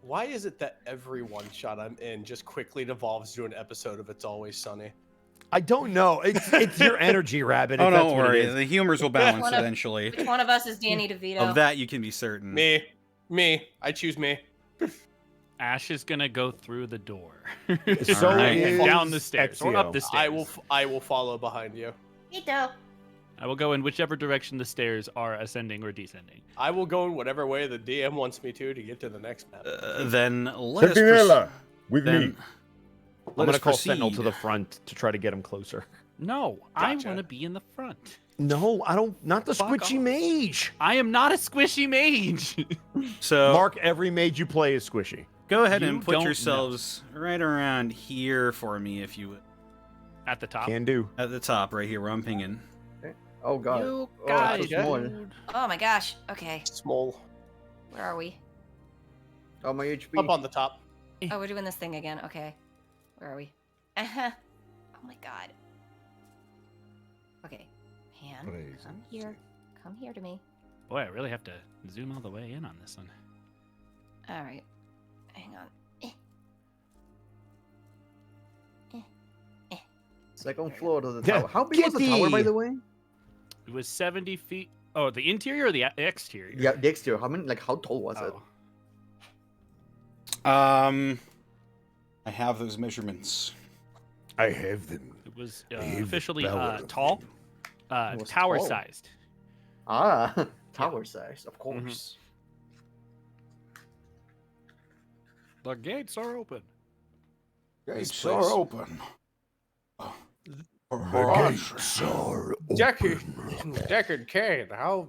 Why is it that every one shot I'm in just quickly devolves to an episode of It's Always Sunny? I don't know. It's your energy, Rabbit. Oh, if that's don't what it worry. is. The humors will balance One of- eventually. Which one of us is Danny DeVito? Of that, you can be certain. Me. I choose me. Ash is gonna go through the door. So Alright. is And down the stairs or up Ezio. the stairs. I will follow behind you. Vito. I will go in whichever direction the stairs are ascending or descending. I will go in whatever way the DM wants me to get to the next map. Then let us Sentinella, with then me. I'm let gonna us call Sentinel to proceed. the front to try to get him closer. No, I Gotcha. want to be in the front. No, I don't. Not the Fuck squishy off. mage. I am not a squishy mage. So Mark, every mage you play is squishy. go ahead You and put don't yourselves right around here for me, if you would. At the top. Can do. At the top, right here, where I'm pinging. Oh god. You Oh, guys, so small. dude. Oh my gosh. Okay, Small. where are we? Oh, my HP. Up on the top. Oh, we're doing this thing again. Okay, where are we? Oh my god. Okay, hand, Praise come here. Come here to me. Boy, I really have to zoom all the way in on this one. All right, hang on. Second floor to the Yeah, tower. How big was the tower, by Kitty! the way? It was 70 feet. Oh, the interior or the exterior? Yeah, the exterior. How many? Like, how tall was it? Oh. I have those measurements. I have them. It was I have the officially power of tall, It was tower tall. sized. Ah, tower size, of course. The gates are open. Gates place- are open. The gates are Deckard, open. Deckard Kane, how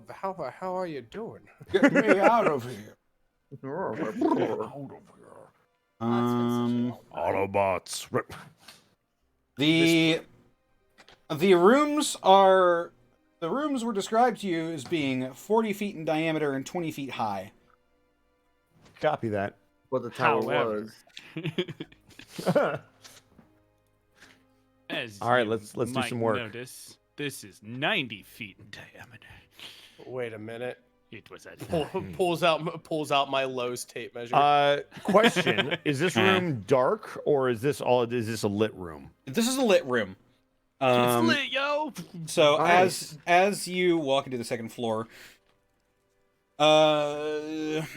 are you doing? Get me out of here. Oh. Out of here. Autobots. The rooms are the rooms were described to you as being 40 feet in diameter and 20 feet high. Copy that. What the tower However. was. As All right, you let's do might some work. Notice, this is 90 feet in diameter. Wait a minute. It was a Pulls out my Lowe's tape measure. Question: is this room dark or is this a lit room? This is a lit room. It's lit, yo. So Nice. as you walk into the second floor,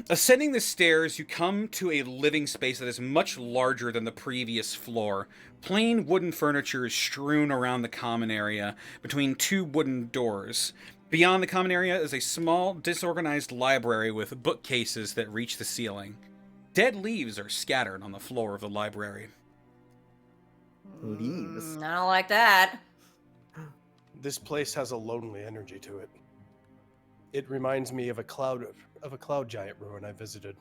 ascending the stairs, you come to a living space that is much larger than the previous floor. Plain wooden furniture is strewn around the common area between two wooden doors. Beyond the common area is a small, disorganized library with bookcases that reach the ceiling. Dead leaves are scattered on the floor of the library. Leaves. I don't like that. This place has a lonely energy to it. It reminds me of a cloud giant ruin I visited.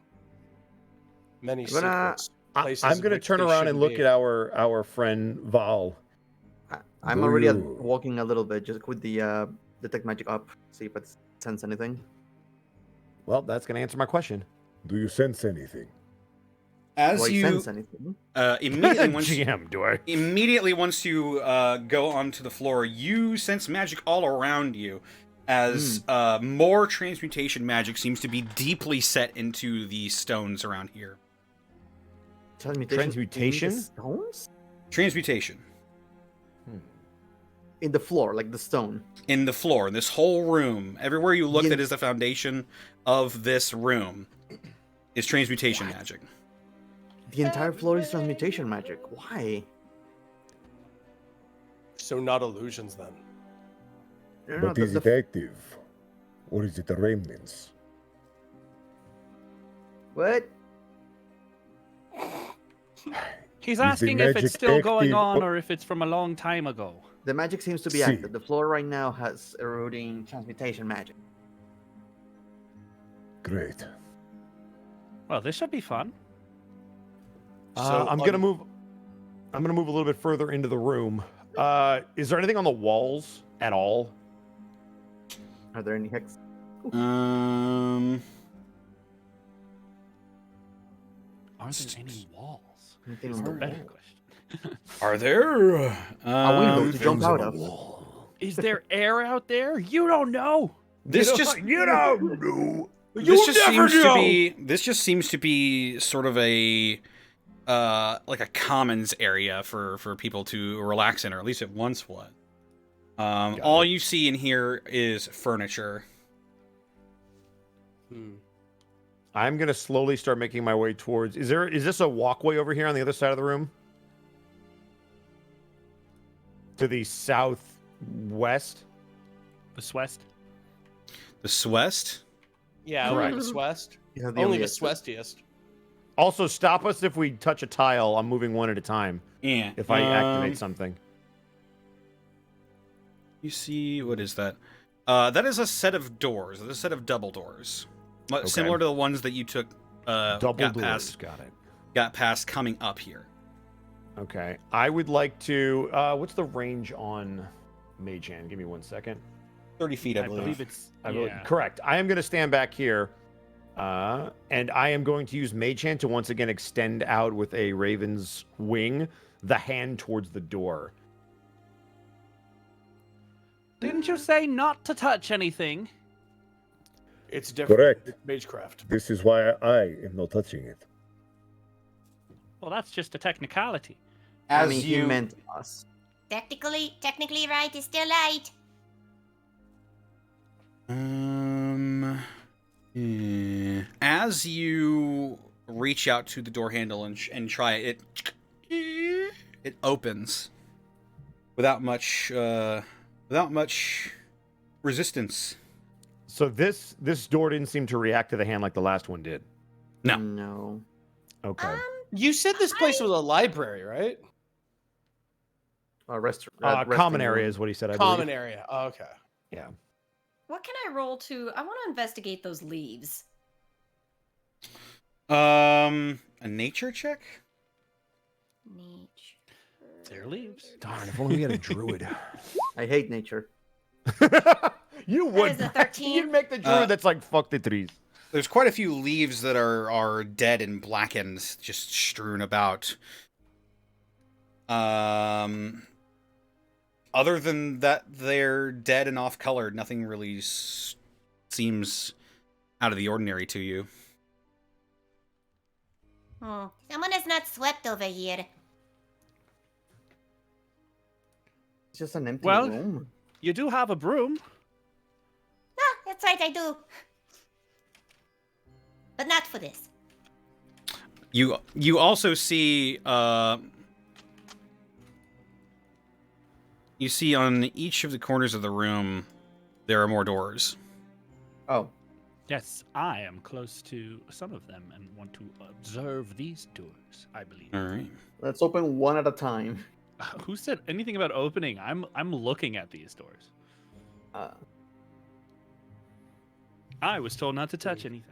Many I'm gonna- secrets. I'm places going to which turn they around and shouldn't look be. at our friend Val. I'm Do already you- walking a little bit, just with the detect magic up, see if it sense anything. Well, that's going to answer my question. Do you sense anything? As Do I you sense anything? immediately once you go onto the floor, you sense magic all around you, as more transmutation magic seems to be deeply set into the stones around here. Transmutation? In the stones? Transmutation In the floor, like the stone. in the floor, in this whole room, everywhere you look, Yeah. that is the foundation of this room, is transmutation magic. The entire floor is transmutation magic. Why? So not illusions then. No, But is it active? Or is it the remnants? what? He's Is the asking if magic it's still going active on or- or if it's from a long time ago. The magic seems to be See. active. The floor right now has eroding transmutation magic. Great. Well, this should be fun. So I'm gonna move a little bit further into the room. Is there anything on the walls at all? Are there any hex? Are there any walls? Anything Is on the the better wall? question. Are there? A window to jump Things out on of. the wall. Is there air out there? You don't know. This You just don't know. this just seems to be seems to be sort of a like a commons area for people to relax in, or at least it once was. All you see in here is furniture. I'm gonna slowly start making my way towards. Is this a walkway over here on the other side of the room? To the southwest? The Swest? The Swest? Yeah, Correct. the Swest. Yeah, Only the exit. Swestiest. Also, stop us if we touch a tile. I'm moving one at a time. Yeah. If I activate something. You see, what is that? That is a set of doors. A set of double doors, similar to the ones that you took. Double got doors. Got it. Got past coming up here. Okay. I would like to. What's the range on Mage Hand? Give me 1 second. 30 feet, I believe. it's Correct. I am going to stand back here, and I am going to use Mage Hand to once again extend out with a Raven's wing, the hand towards the door. Didn't you say not to touch anything? It's different. Correct. It's Magecraft. This is why I am not touching it. Well, that's just a technicality. I mean, he meant us. Technically right is still right. As you reach out to the door handle and try it, it opens without much resistance. So this door didn't seem to react to the hand like the last one did. No. No. Okay. You said this place was a library, right? Common area is what he said. I Common believe. area. Oh, okay. Yeah. What can I roll to? I want to investigate those leaves. A nature check? There leaves. Darn, if only we had a druid. I hate nature. You would. is a 13. You'd make the druid that's like, fuck the trees. There's quite a few leaves that are dead and blackened, just strewn about. Other than that, they're dead and off-colored. Nothing really seems out of the ordinary to you. Someone has not swept over here. It's just an empty Well, room. You do have a broom. Ah, that's right, I do. But not for this. You also see you see on each of the corners of the room there are more doors. Oh. Yes, I am close to some of them and want to observe these doors, I believe. All right. Let's open one at a time. Who said anything about opening? I'm looking at these doors. I was told not to touch anything.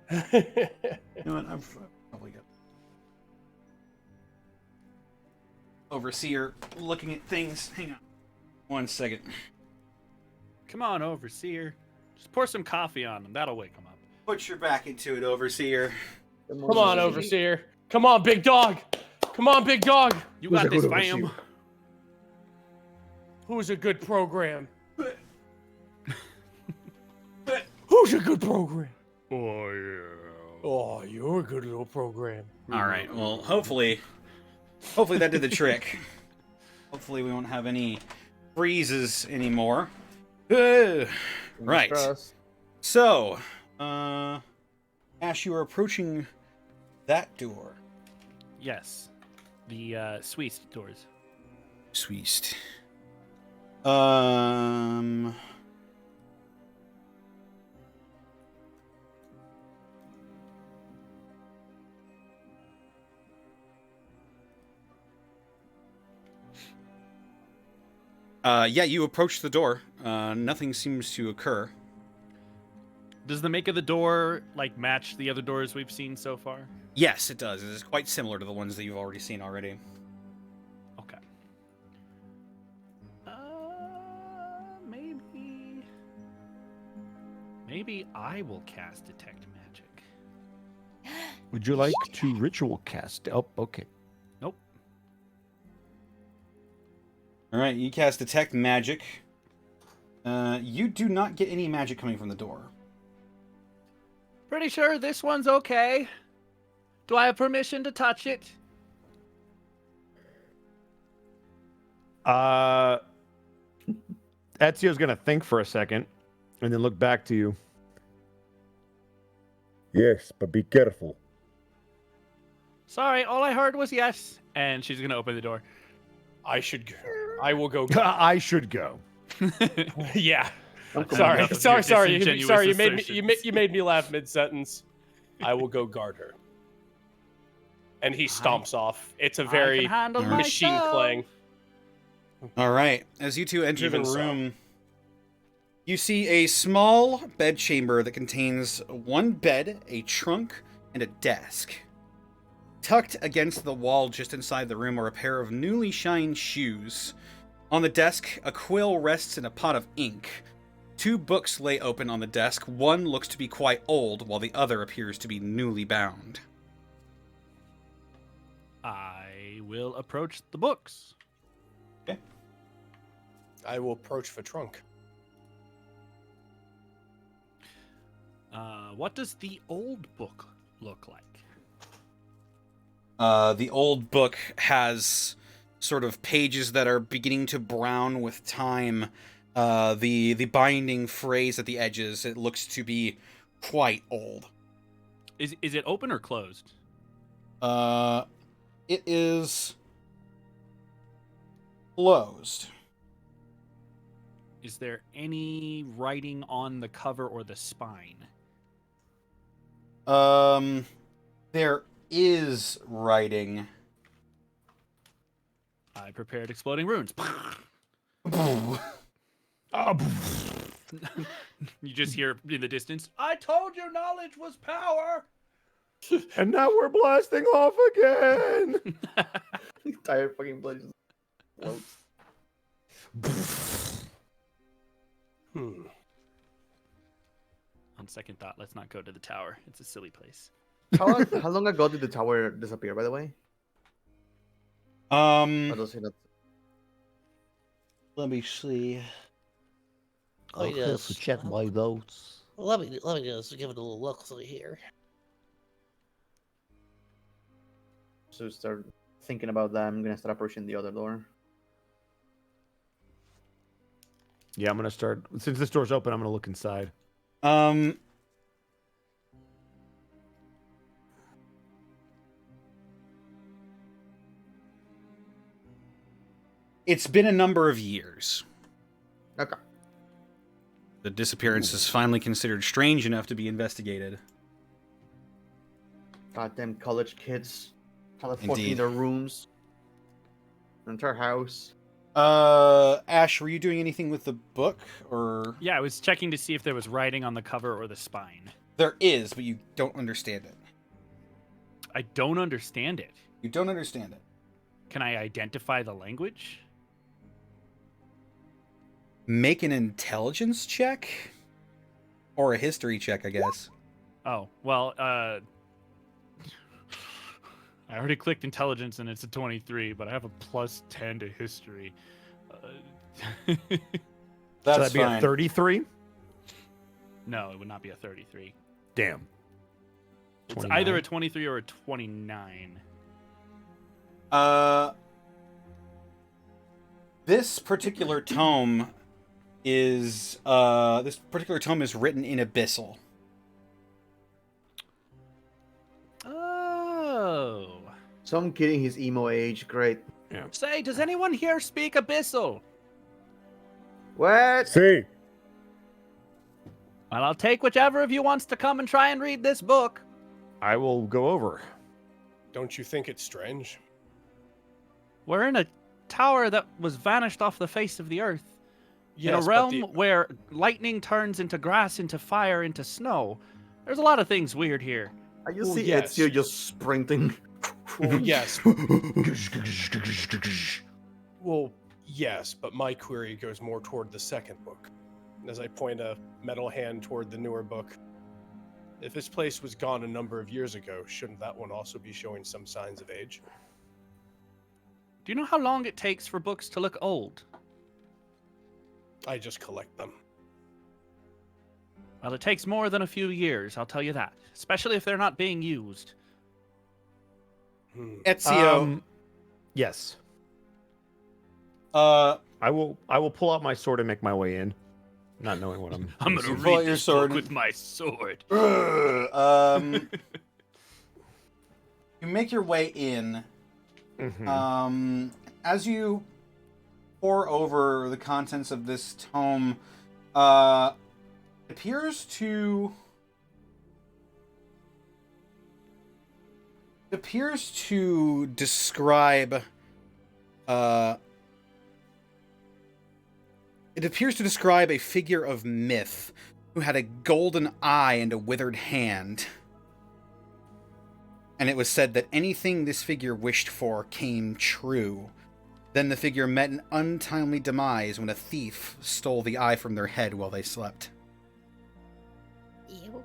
You know what? I've probably got Overseer looking at things. Hang on 1 second. Come on, Overseer. Just pour some coffee on them. That'll wake them up. Put your back into it, Overseer. Come on, Overseer. Come on, big dog. Come on, big dog. You got this, fam. Who's a good program? Who's a good program? Oh, yeah. Oh, you're a good little program. All right. Well, hopefully that did the trick. Hopefully we won't have any freezes anymore. Right. So, Ash, you are approaching that door. Yes. The Swiss doors. Sweet. Yeah, you approach the door. Nothing seems to occur. Does the make of the door like match the other doors we've seen so far? Yes, it does. It is quite similar to the ones that you've already seen already. Okay. Maybe I will cast Detect Magic. Would you like to ritual cast? Oh, okay. Nope. All right, you cast Detect Magic. You do not get any magic coming from the door. Pretty sure this one's okay. Do I have permission to touch it? Ezio's gonna think for a second, and then look back to you. Yes, but be careful. Sorry, all I heard was yes. And she's gonna open the door. I will go. I should go. Yeah. I'm coming Sorry, down. Your sorry. disingenuous You made me. assertions. You made me laugh mid-sentence. I will go guard her. And he stomps off. It's a I very can handle machine myself. clang. All right, as you two enter Even the so. room, you see a small bedchamber that contains one bed, a trunk, and a desk. Tucked against the wall just inside the room are a pair of newly shined shoes. On the desk, a quill rests in a pot of ink. Two books lay open on the desk. One looks to be quite old, while the other appears to be newly bound. I will approach the books. I will approach the trunk. What does the old book look like? The old book has sort of pages that are beginning to brown with time. The binding phrase at the edges, it looks to be quite old. Is it open or closed? It is closed. Is there any writing on the cover or the spine? There is writing. I prepared exploding runes. You just hear in the distance, I told you knowledge was power! And now we're blasting off again. Entire fucking place. On second thought, let's not go to the tower. It's a silly place. How long ago did the tower disappear, by the way? Or does it not? Let me see. Let me just check my notes. let me just give it a little look through here. So start thinking about that. I'm gonna start approaching the other door. Yeah, I'm gonna start. Since this door's open, I'm gonna look inside. It's been a number of years. Okay. The disappearance is finally considered strange enough to be investigated. Goddamn college kids. Teleporting Indeed. their rooms. Entire house. Ash, were you doing anything with the book, or...? Yeah, I was checking to see if there was writing on the cover or the spine. There is, but you don't understand it. I don't understand it. You don't understand it. Can I identify the language? Make an intelligence check? Or a history check, I guess. Oh, well, I already clicked intelligence and it's a 23, but I have a plus 10 to history. So That's that'd be fine. a 33. No, it would not be a 33. Damn. It's 29. either a 23 or a 29. This particular tome is written in Abyssal. Oh. Some kid in his emo age. Great. Say, does anyone here speak Abyssal? What? See, Well, I'll take whichever of you wants to come and try and read this book. I will go over. Don't you think it's strange? We're in a tower that was vanished off the face of the earth. In Yes, a but realm where lightning turns into grass, into fire, into snow. There's a lot of things weird here. I just Well, see yes. Ezio just sprinting. Well, yes. Well, yes, but my query goes more toward the second book. As I point a metal hand toward the newer book. If this place was gone a number of years ago, shouldn't that one also be showing some signs of age? Do you know how long it takes for books to look old? I just collect them. Well, it takes more than a few years, I'll tell you that. Especially if they're not being used. Ezio, Yes. uh, I will pull out my sword and make my way in, not knowing what I'm. I'm You gonna pull out read your this sword book and- with my sword. you make your way in. Mhm. As you pore over the contents of this tome, it appears to describe a figure of myth who had a golden eye and a withered hand. And it was said that anything this figure wished for came true. Then the figure met an untimely demise when a thief stole the eye from their head while they slept. Ew.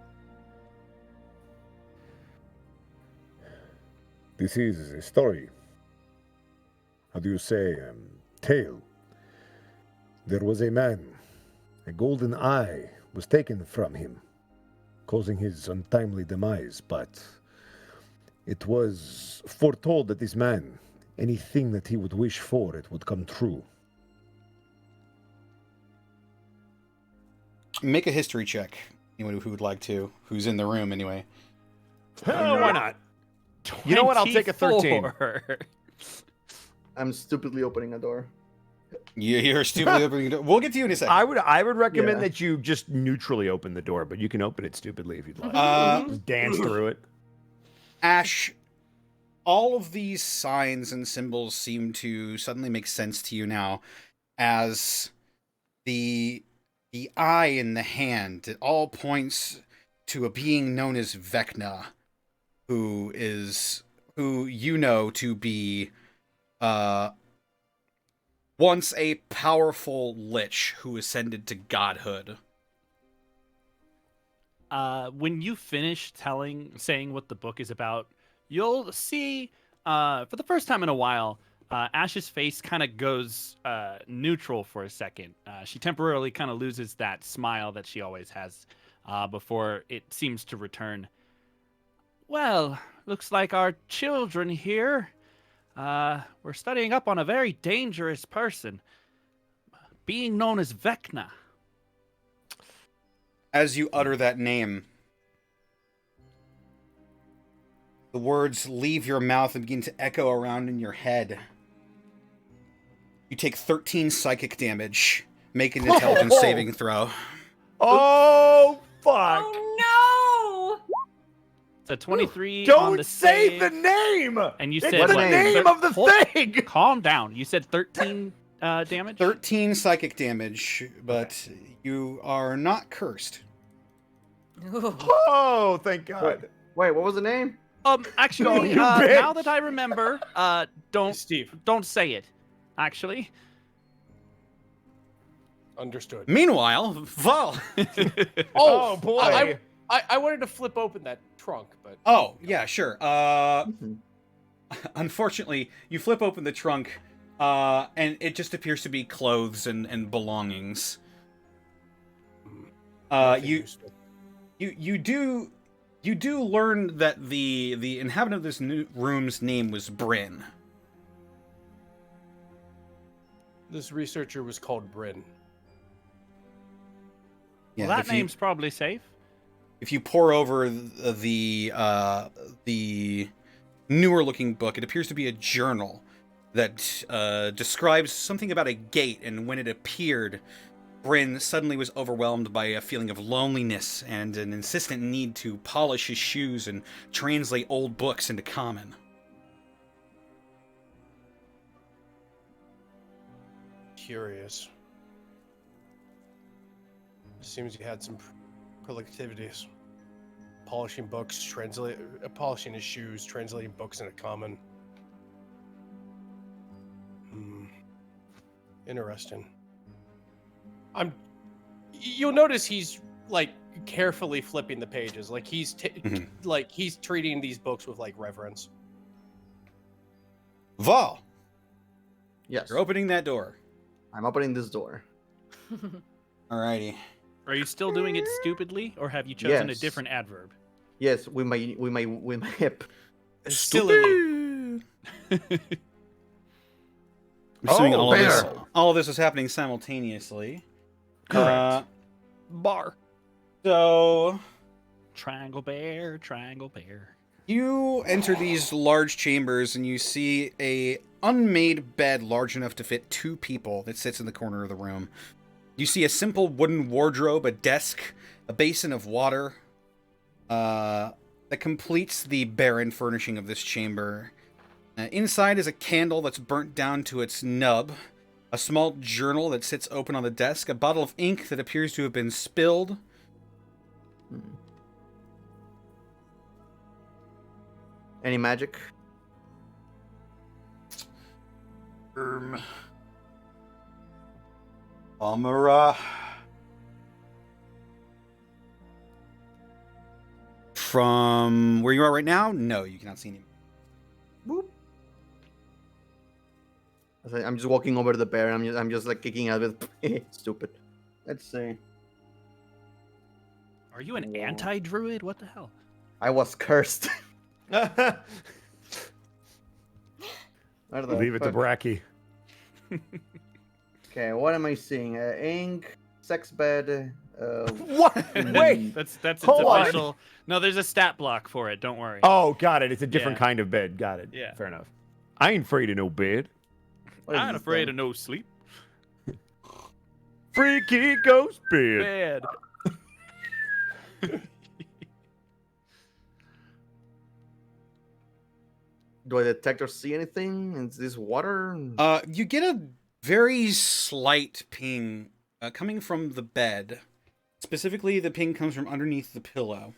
This is a story. How do you say, tale? There was a man. A golden eye was taken from him, causing his untimely demise, but it was foretold that this man, anything that he would wish for, it would come true. Make a history check. Anyone who would like to, who's in the room anyway. Why not? You know what? I'll take a 13. 24. I'm stupidly opening a door. You're stupidly opening the door. We'll get to you in a second. I would recommend Yeah. that you just neutrally open the door, but you can open it stupidly if you'd like. Uh, Dance through it. Ash, all of these signs and symbols seem to suddenly make sense to you now, as the eye in the hand, it all points to a being known as Vecna, who you know to be once a powerful lich who ascended to godhood. When you finish saying what the book is about, you'll see, for the first time in a while, Ash's face kind of goes neutral for a second. She temporarily kind of loses that smile that she always has before it seems to return. Well, looks like our children here. We're studying up on a very dangerous person, being known as Vecna. As you utter that name, the words leave your mouth and begin to echo around in your head. You take 13 psychic damage. Make an intelligence saving throw. Oh, fuck. Oh It's a 23 on Don't the say save. the name! And you It's said the what? name of the thing! Calm down. You said 13 damage? 13 psychic damage, but you are not cursed. no! Oh, thank God. Wait, what was the name? Actually, you bitch. now that I remember, don't Steve, say it. Actually, understood. Meanwhile, Val. Oh, boy. I wanted to flip open that trunk, but Oh, yeah, sure. Unfortunately, you flip open the trunk, and it just appears to be clothes and belongings. nothing You useful. you do learn that the inhabitant of this new room's name was Bryn. This researcher was called Bryn. Yeah, well, that if you- name's probably safe. If you pore over the newer looking book, it appears to be a journal that describes something about a gate, and when it appeared, Bryn suddenly was overwhelmed by a feeling of loneliness and an insistent need to polish his shoes and translate old books into common. Curious. Seems he had some productivities. Polishing books, polishing his shoes, translating books into common. Interesting. You'll notice he's like carefully flipping the pages, like he's like he's treating these books with like reverence. Val, Yes. You're opening that door. I'm opening this door. Alrighty. Are you still doing it stupidly, or have you chosen a Yes. different adverb? Yes, with my hip. Stupid. I'm assuming Oh, all of this is happening simultaneously. Correct. Bar. So Triangle bear, triangle bear. you enter these large chambers and you see a unmade bed large enough to fit 2 people that sits in the corner of the room. You see a simple wooden wardrobe, a desk, a basin of water that completes the barren furnishing of this chamber. Inside is a candle that's burnt down to its nub, a small journal that sits open on the desk, a bottle of ink that appears to have been spilled. Any magic? Amara. From where you are right now? No, you cannot see any. Boop. I'm just walking over to the bear. I'm just like kicking out with stupid. Let's see. Are you an Wow. anti-druid? What the hell? I was cursed. Leave Where the it to fuck? Bracky. Okay, what am I seeing? Ink, sex bed. What? Wait. That's its Hold on. official. No, there's a stat block for it. Don't worry. Oh, got it. It's a different Yeah. kind of bed. Got it. Yeah. Fair enough. I ain't afraid of no bed. what is I'm this afraid thing? of no sleep. Freaky ghost bed. Bad. Do I detect or see anything? Is this water? You get a very slight ping coming from the bed. Specifically, the ping comes from underneath the pillow.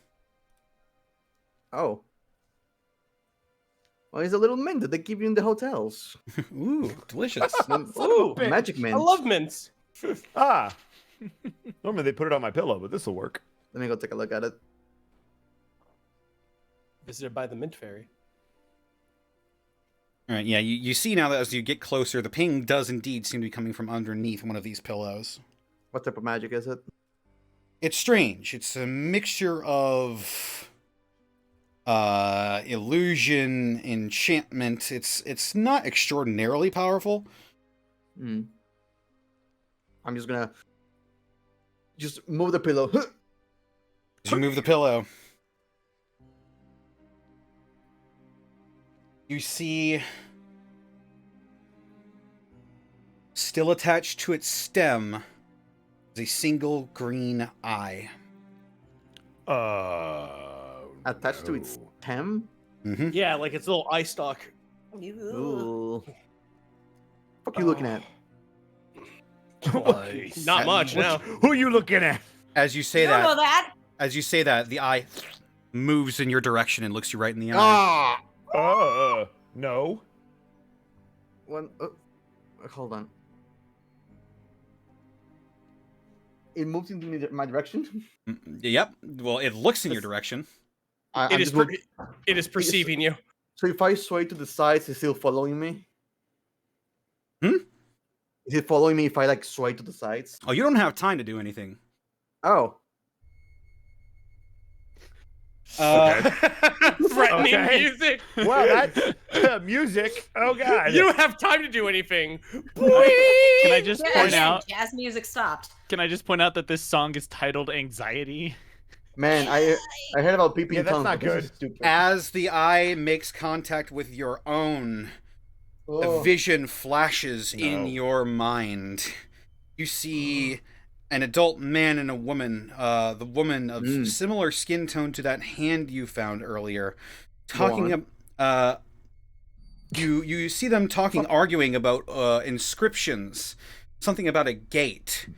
Oh. Well, it's a little mint that they give you in the hotels. Ooh, delicious. Ooh, Magic mint. I love mints. Ah. Normally they put it on my pillow, but this will work. Let me go take a look at it. Visited by the mint fairy. All right, yeah, you see now that as you get closer, the ping does indeed seem to be coming from underneath one of these pillows. What type of magic is it? It's strange. It's a mixture of illusion, enchantment. It's not extraordinarily powerful. Hmm. I'm just gonna move the pillow. As you move the pillow, you see still attached to its stem is a single green eye. Attached to its stem? Mm-hmm. Yeah, like its little eye stalk. Ooh. Fuck you looking at? Not much now. Who are you looking at? As you say You don't know that, that. the eye moves in your direction and looks you right in the eye. Ah! No. One. Hold on. It moves into my direction. Yep. Well, it looks in your direction. It is perceiving you. So if I sway to the sides, it's still following me. Hmm? Is it following me if I like sway to the sides? Oh, you don't have time to do anything. Oh. Threatening Okay. music. Well, that's music. Oh God. You don't have time to do anything. Can I just Yeah, point again, out? jazz music stopped. Can I just point out that this song is titled "Anxiety"? Man, I heard about peeping Yeah, that's tongues, not but this good. is stupid. As the eye makes contact with your own, a Oh. vision flashes in No. your mind. You see an adult man and a woman, the woman of Mm. similar skin tone to that hand you found earlier, Go talking. You see them talking, arguing about inscriptions, something about a gate,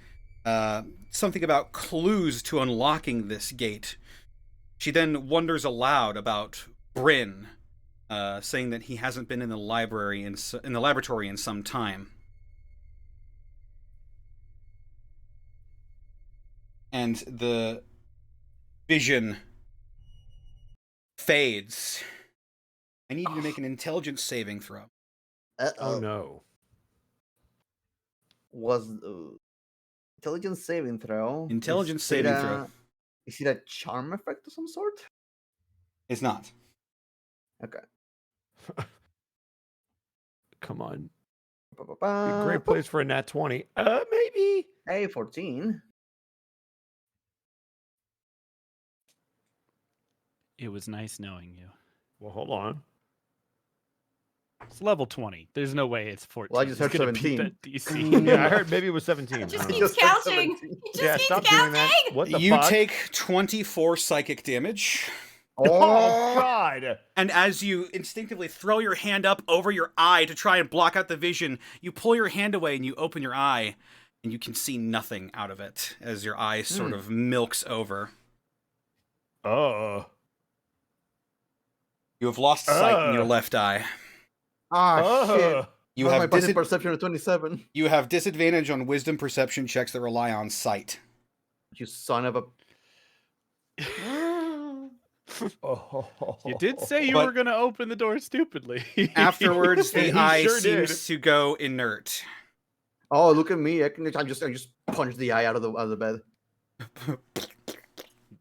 something about clues to unlocking this gate. She then wonders aloud about Bryn, saying that he hasn't been in the library in the laboratory in some time. And the vision fades. I need you to make an intelligence saving throw. Uh-oh. Oh no. was intelligence saving throw. Intelligence Is it saving a- throw. Is it a charm effect of some sort? It's not. Okay. Come on. Ba-ba-ba. Great place for a nat 20. Maybe. Hey, 14. It was nice knowing you. Well, hold on. It's level 20. There's no way it's 14. Well, I just heard It's gonna beat 17. that DC. Yeah, I heard maybe it was 17. Just I don't keeps know. Just said counting. 17. He just Yeah, keeps stop doing that. counting. What the You fuck? take 24 psychic damage. Oh, God. And as you instinctively throw your hand up over your eye to try and block out the vision, you pull your hand away and you open your eye, and you can see nothing out of it as your eye sort of milks over. Oh. You have lost sight in your left eye. Ah, shit. You How's my have passive perception of 27. you have disadvantage on wisdom perception checks that rely on sight. You son of a. You did say you But- were going to open the door stupidly. Afterwards, the He eye sure did. seems to go inert. Oh, look at me! I just punched the eye out of the bed.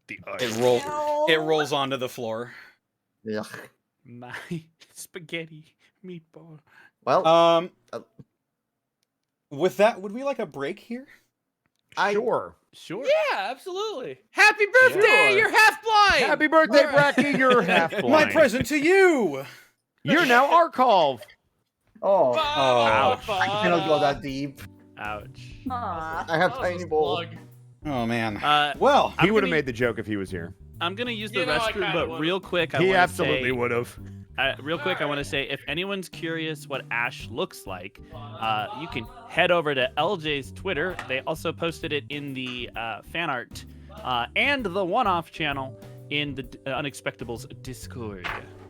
It rolls onto the floor. Yeah. My spaghetti meatball. Well, With that, would we like a break here? Sure. Sure. Yeah, absolutely. Happy birthday! Sure. You're half blind. Happy birthday, Bracky. You're half blind. My present to you. You're now Arcov. oh, Ouch. I cannot go that deep. Ouch. Aw. I have tiny balls. Oh man. Uh, Well, He I'm would have gonna- made the joke if he was here. I'm going to use the You know, I restroom, kinda but would've. real quick, I He want absolutely to say, would have. real quick, I want to say, if anyone's curious what Ash looks like, you can head over to LJ's Twitter. They also posted it in the fan art and the one-off channel in the Unexpectables Discord.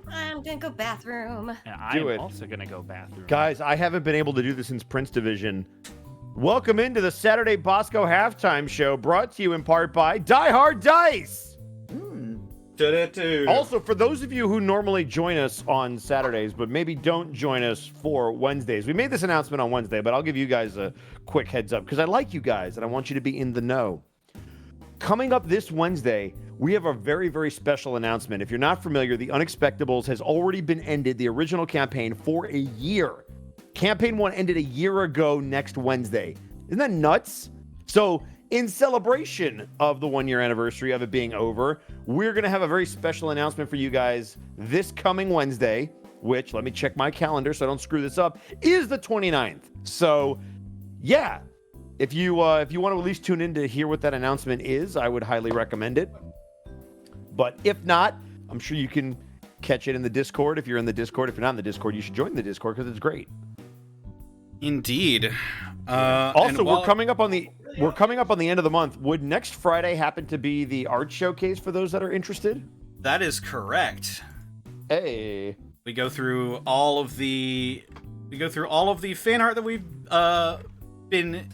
I'm gonna go bathroom. And Do I'm it. also going to go bathroom. Guys, I haven't been able to do this since Prince Division. Welcome into the Saturday Bosco halftime show, brought to you in part by Die Hard Dice. Also, for those of you who normally join us on Saturdays, but maybe don't join us for Wednesdays, we made this announcement on Wednesday, but I'll give you guys a quick heads up because I like you guys and I want you to be in the know. Coming up this Wednesday, we have a very, very special announcement. If you're not familiar, the Unexpectables has already been ended, the original campaign, for a year. Campaign 1 ended a year ago next Wednesday. Isn't that nuts? So, in celebration of the 1-year anniversary of it being over, we're going to have a very special announcement for you guys this coming Wednesday, which, let me check my calendar so I don't screw this up, is the 29th. So, yeah, if you want to at least tune in to hear what that announcement is, I would highly recommend it. But if not, I'm sure you can catch it in the Discord. If you're in the Discord, if you're not in the Discord, you should join the Discord because it's great. Indeed. Also, we're coming up on the end of the month. Would next Friday happen to be the art showcase for those that are interested? That is correct. Hey. We go through all of the fan art that we've been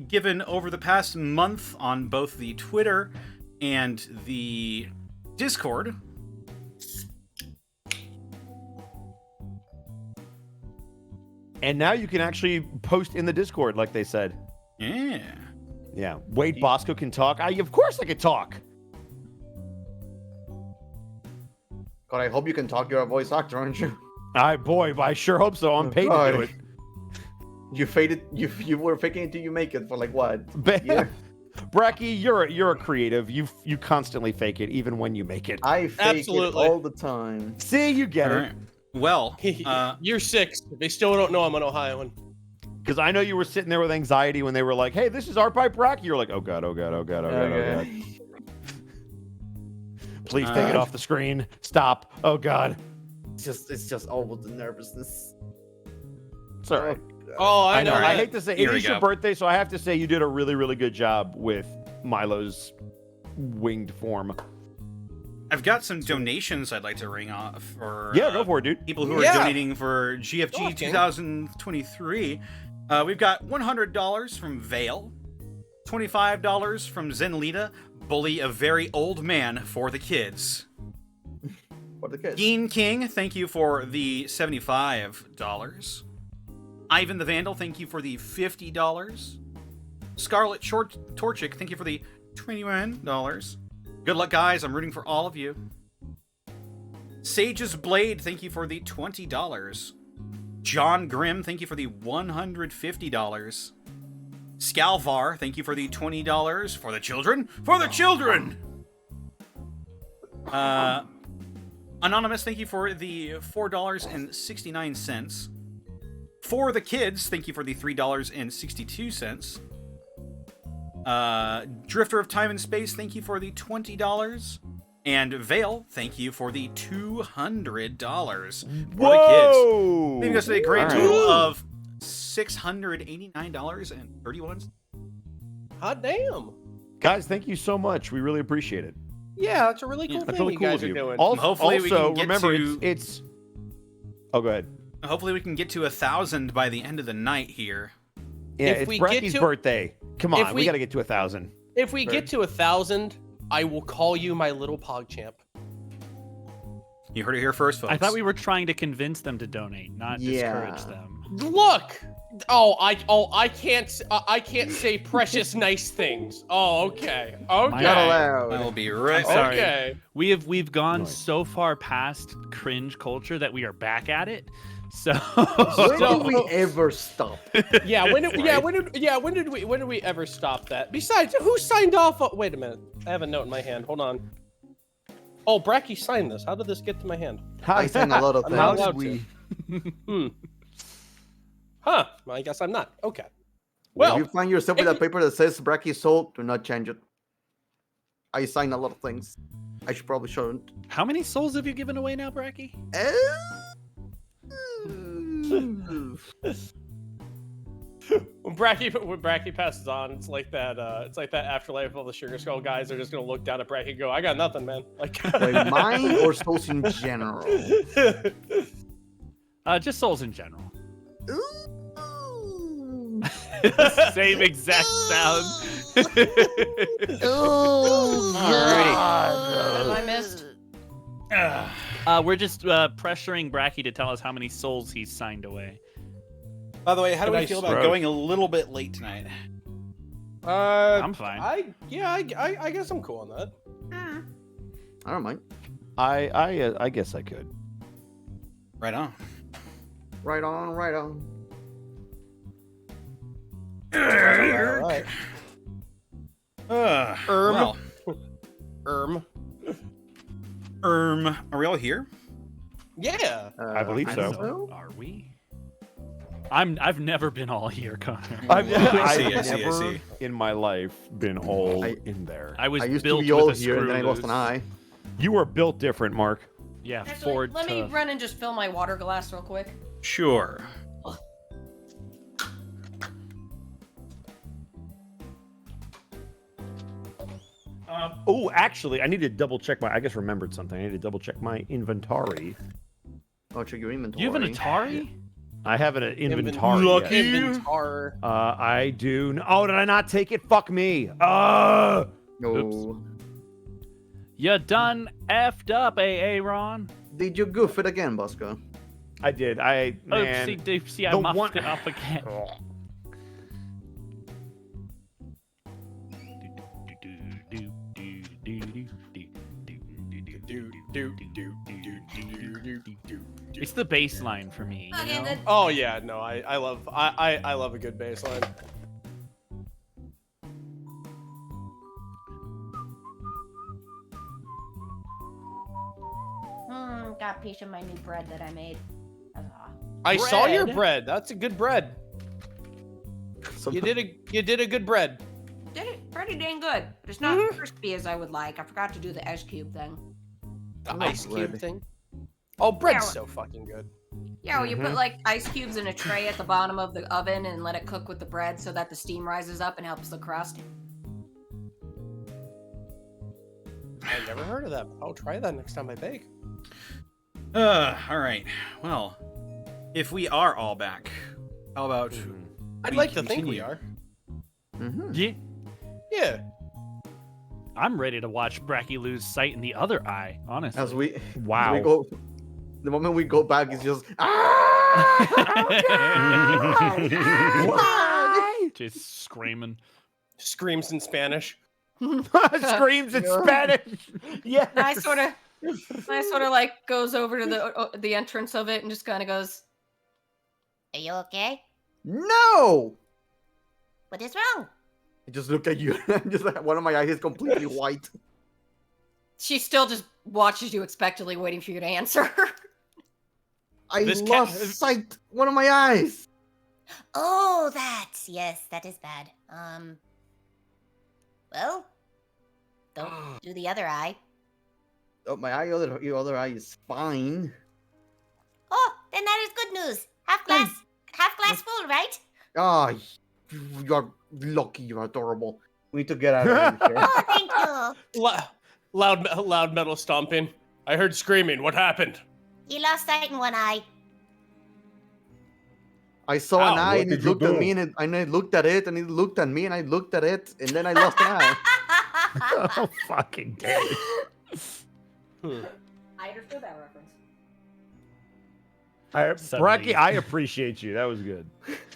given over the past month on both the Twitter and the Discord. And now you can actually post in the Discord, like they said. Yeah. Yeah. Wade Bosco can talk. Of course I could talk. God, I hope you can talk. You're a voice actor, aren't you? I sure hope so. I'm paid to do it. You faded. You were faking it till you make it for like what? Yeah. Bracky, you're a creative. You constantly fake it, even when you make it. I fake Absolutely. it all the time. See, you get All it. right. Well, Year 6. They still don't know I'm an Ohioan. Because I know you were sitting there with anxiety when they were like, "Hey, this is Art by Bracky." You're like, "Oh god, oh god, oh god, oh god, oh god." Please take it off the screen. Stop. Oh god. It's just all with the nervousness. It's all right. Oh, I know. I right? hate to say it Here we is your go. birthday, so I have to say you did a really, really good job with Milo's winged form. I've got some donations I'd like to ring off for Yeah, go for it, dude. people who are Yeah. donating for GFG Talking. 2023. We've got $100 from Vale, $25 from Zenlita, bully a very old man for the kids. For the kids. Dean King, thank you for the $75. Ivan the Vandal, thank you for the $50. Scarlet Torchic, thank you for the $21. Good luck, guys. I'm rooting for all of you. Sage's Blade, thank you for the $20. John Grimm, thank you for the $150. Scalvar, thank you for the $20. For the children? For the children! Anonymous, thank you for the $4.69. For the kids, thank you for the $3.62. Drifter of Time and Space, thank you for the $20. And Vale, thank you for the $200 for the kids. Leaving us a grand total of $689.31. Hot damn. Guys, thank you so much. We really appreciate it. Yeah, that's a really cool That's thing really you cool guys of are you. doing. Hopefully we Also, can get remember, to- it's... Oh, go ahead. Hopefully we can get to 1,000 by the end of the night here. Yeah, If it's we get Brecky's to- birthday. Come if on, we- we got to get to 1,000. If we get to 1,000, I will call you my little PogChamp. You heard it here first, folks. I thought we were trying to convince them to donate, not discourage them. Look. I can't say precious nice things. Oh, okay. Okay. Not allowed. I'll be right Sorry. Okay. We've gone Nice. so far past cringe culture that we are back at it. So When do we ever stop? Yeah, when did we ever stop that? Besides, who signed off? Wait a minute. I have a note in my hand. Hold on. Oh, Bracky signed this. How did this get to my hand? I sang a lot of I'm not things. allowed to. Huh. Well, I guess I'm not. Okay. Well, Well, if you find yourself with a paper that says Bracky sold, do not change it. I sign a lot of things. I should probably shouldn't. how many souls have you given away now, Bracky? when Bracky passes on, it's like that afterlife of all the Sugar Skull guys are just gonna look down at Bracky and go, "I got nothing, man." Like Wait, mine or souls in general? Just souls in general. Ooh. Same exact sound. Have I missed? We're just pressuring Bracky to tell us how many souls he's signed away. By the way, how do we Nice feel about throat. going a little bit late tonight? I'm fine. I guess I'm cool on that. I don't mind. I guess I could. Right on. Right on, right on. All right. Well, are we all here? Yeah. I believe so. so. Are we? I've never been all here, Connor. I've I see. never in my life been all I- in there. I was I used to built be all with a here, and then I screw lost an loose. eye. You were built different, Mark. Yeah, Actually, Ford. let me tough. run and just fill my water glass real quick. Sure. Oh, actually, I need to double check I just remembered something. I need to double check my inventory. Oh, check your inventory. You have an Atari? I have an inventory. Lucky. yes. Inventar. I do. Oh, did I not take it? Fuck me. No. You done effed up, AA Ron. Did you goof it again, Bosco? I did. Man. Oopsie, I the muffed one- it up again. It's the bass line for me. You Okay, know? then. Oh yeah, no, I love a good baseline. Got a piece of my new bread that I made. Huzzah. I saw your Bread. bread. That's a good bread. You did a good bread. Did it pretty dang good, but it's not crispy as I would like. I forgot to do the ice cube thing. The I'm ice not cube bread. thing. Oh, bread's Yeah. so fucking good. Yeah, well, you put like ice cubes in a tray at the bottom of the oven and let it cook with the bread so that the steam rises up and helps the crust. I never heard of that. I'll try that next time I bake. All right. Well, if we are all back, how about I'd we like to think we continue? are. Mm-hmm. Yeah, Yeah. I'm ready to watch Bracky lose sight in the other eye, honestly. As we Wow. we go, the moment we go back, it's just ah! Just screaming. Screams in Spanish. Screams in Spanish. Yeah. I sort of like goes over to the entrance of it and just kind of goes, Are you okay? No! What is wrong? I just look at you. Just like one of my eyes is completely white. she still just watches you expectantly, waiting for you to answer. I This lost sight. One of my eyes. Oh, yes, that is bad. Well, don't do the other eye. Oh, my eye, your other eye is fine. Oh, then that is good news. Half glass full, right? Ah, you're lucky. You're adorable. We need to get out of here. Oh, thank you. Loud metal stomping. I heard screaming. What happened? He lost sight in one eye. I saw an Ow, eye what and it did you looked at do? me and I looked at it and it looked at me and I looked at it and then I lost an eye. Oh, fucking damn it. I understood that reference. Rocky, I appreciate you. That was good.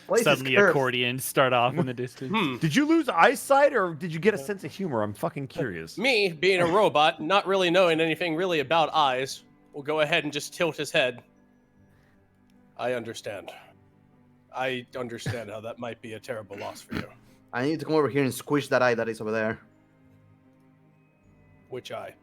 Place is Suddenly cursed. accordions start off in the distance. Did you lose eyesight or did you get a sense of humor? I'm fucking curious. Me, being a robot, not really knowing anything really about eyes, will go ahead and just tilt his head. I understand. I understand how that might be a terrible loss for you. I need to come over here and squish that eye that is over there. Which eye?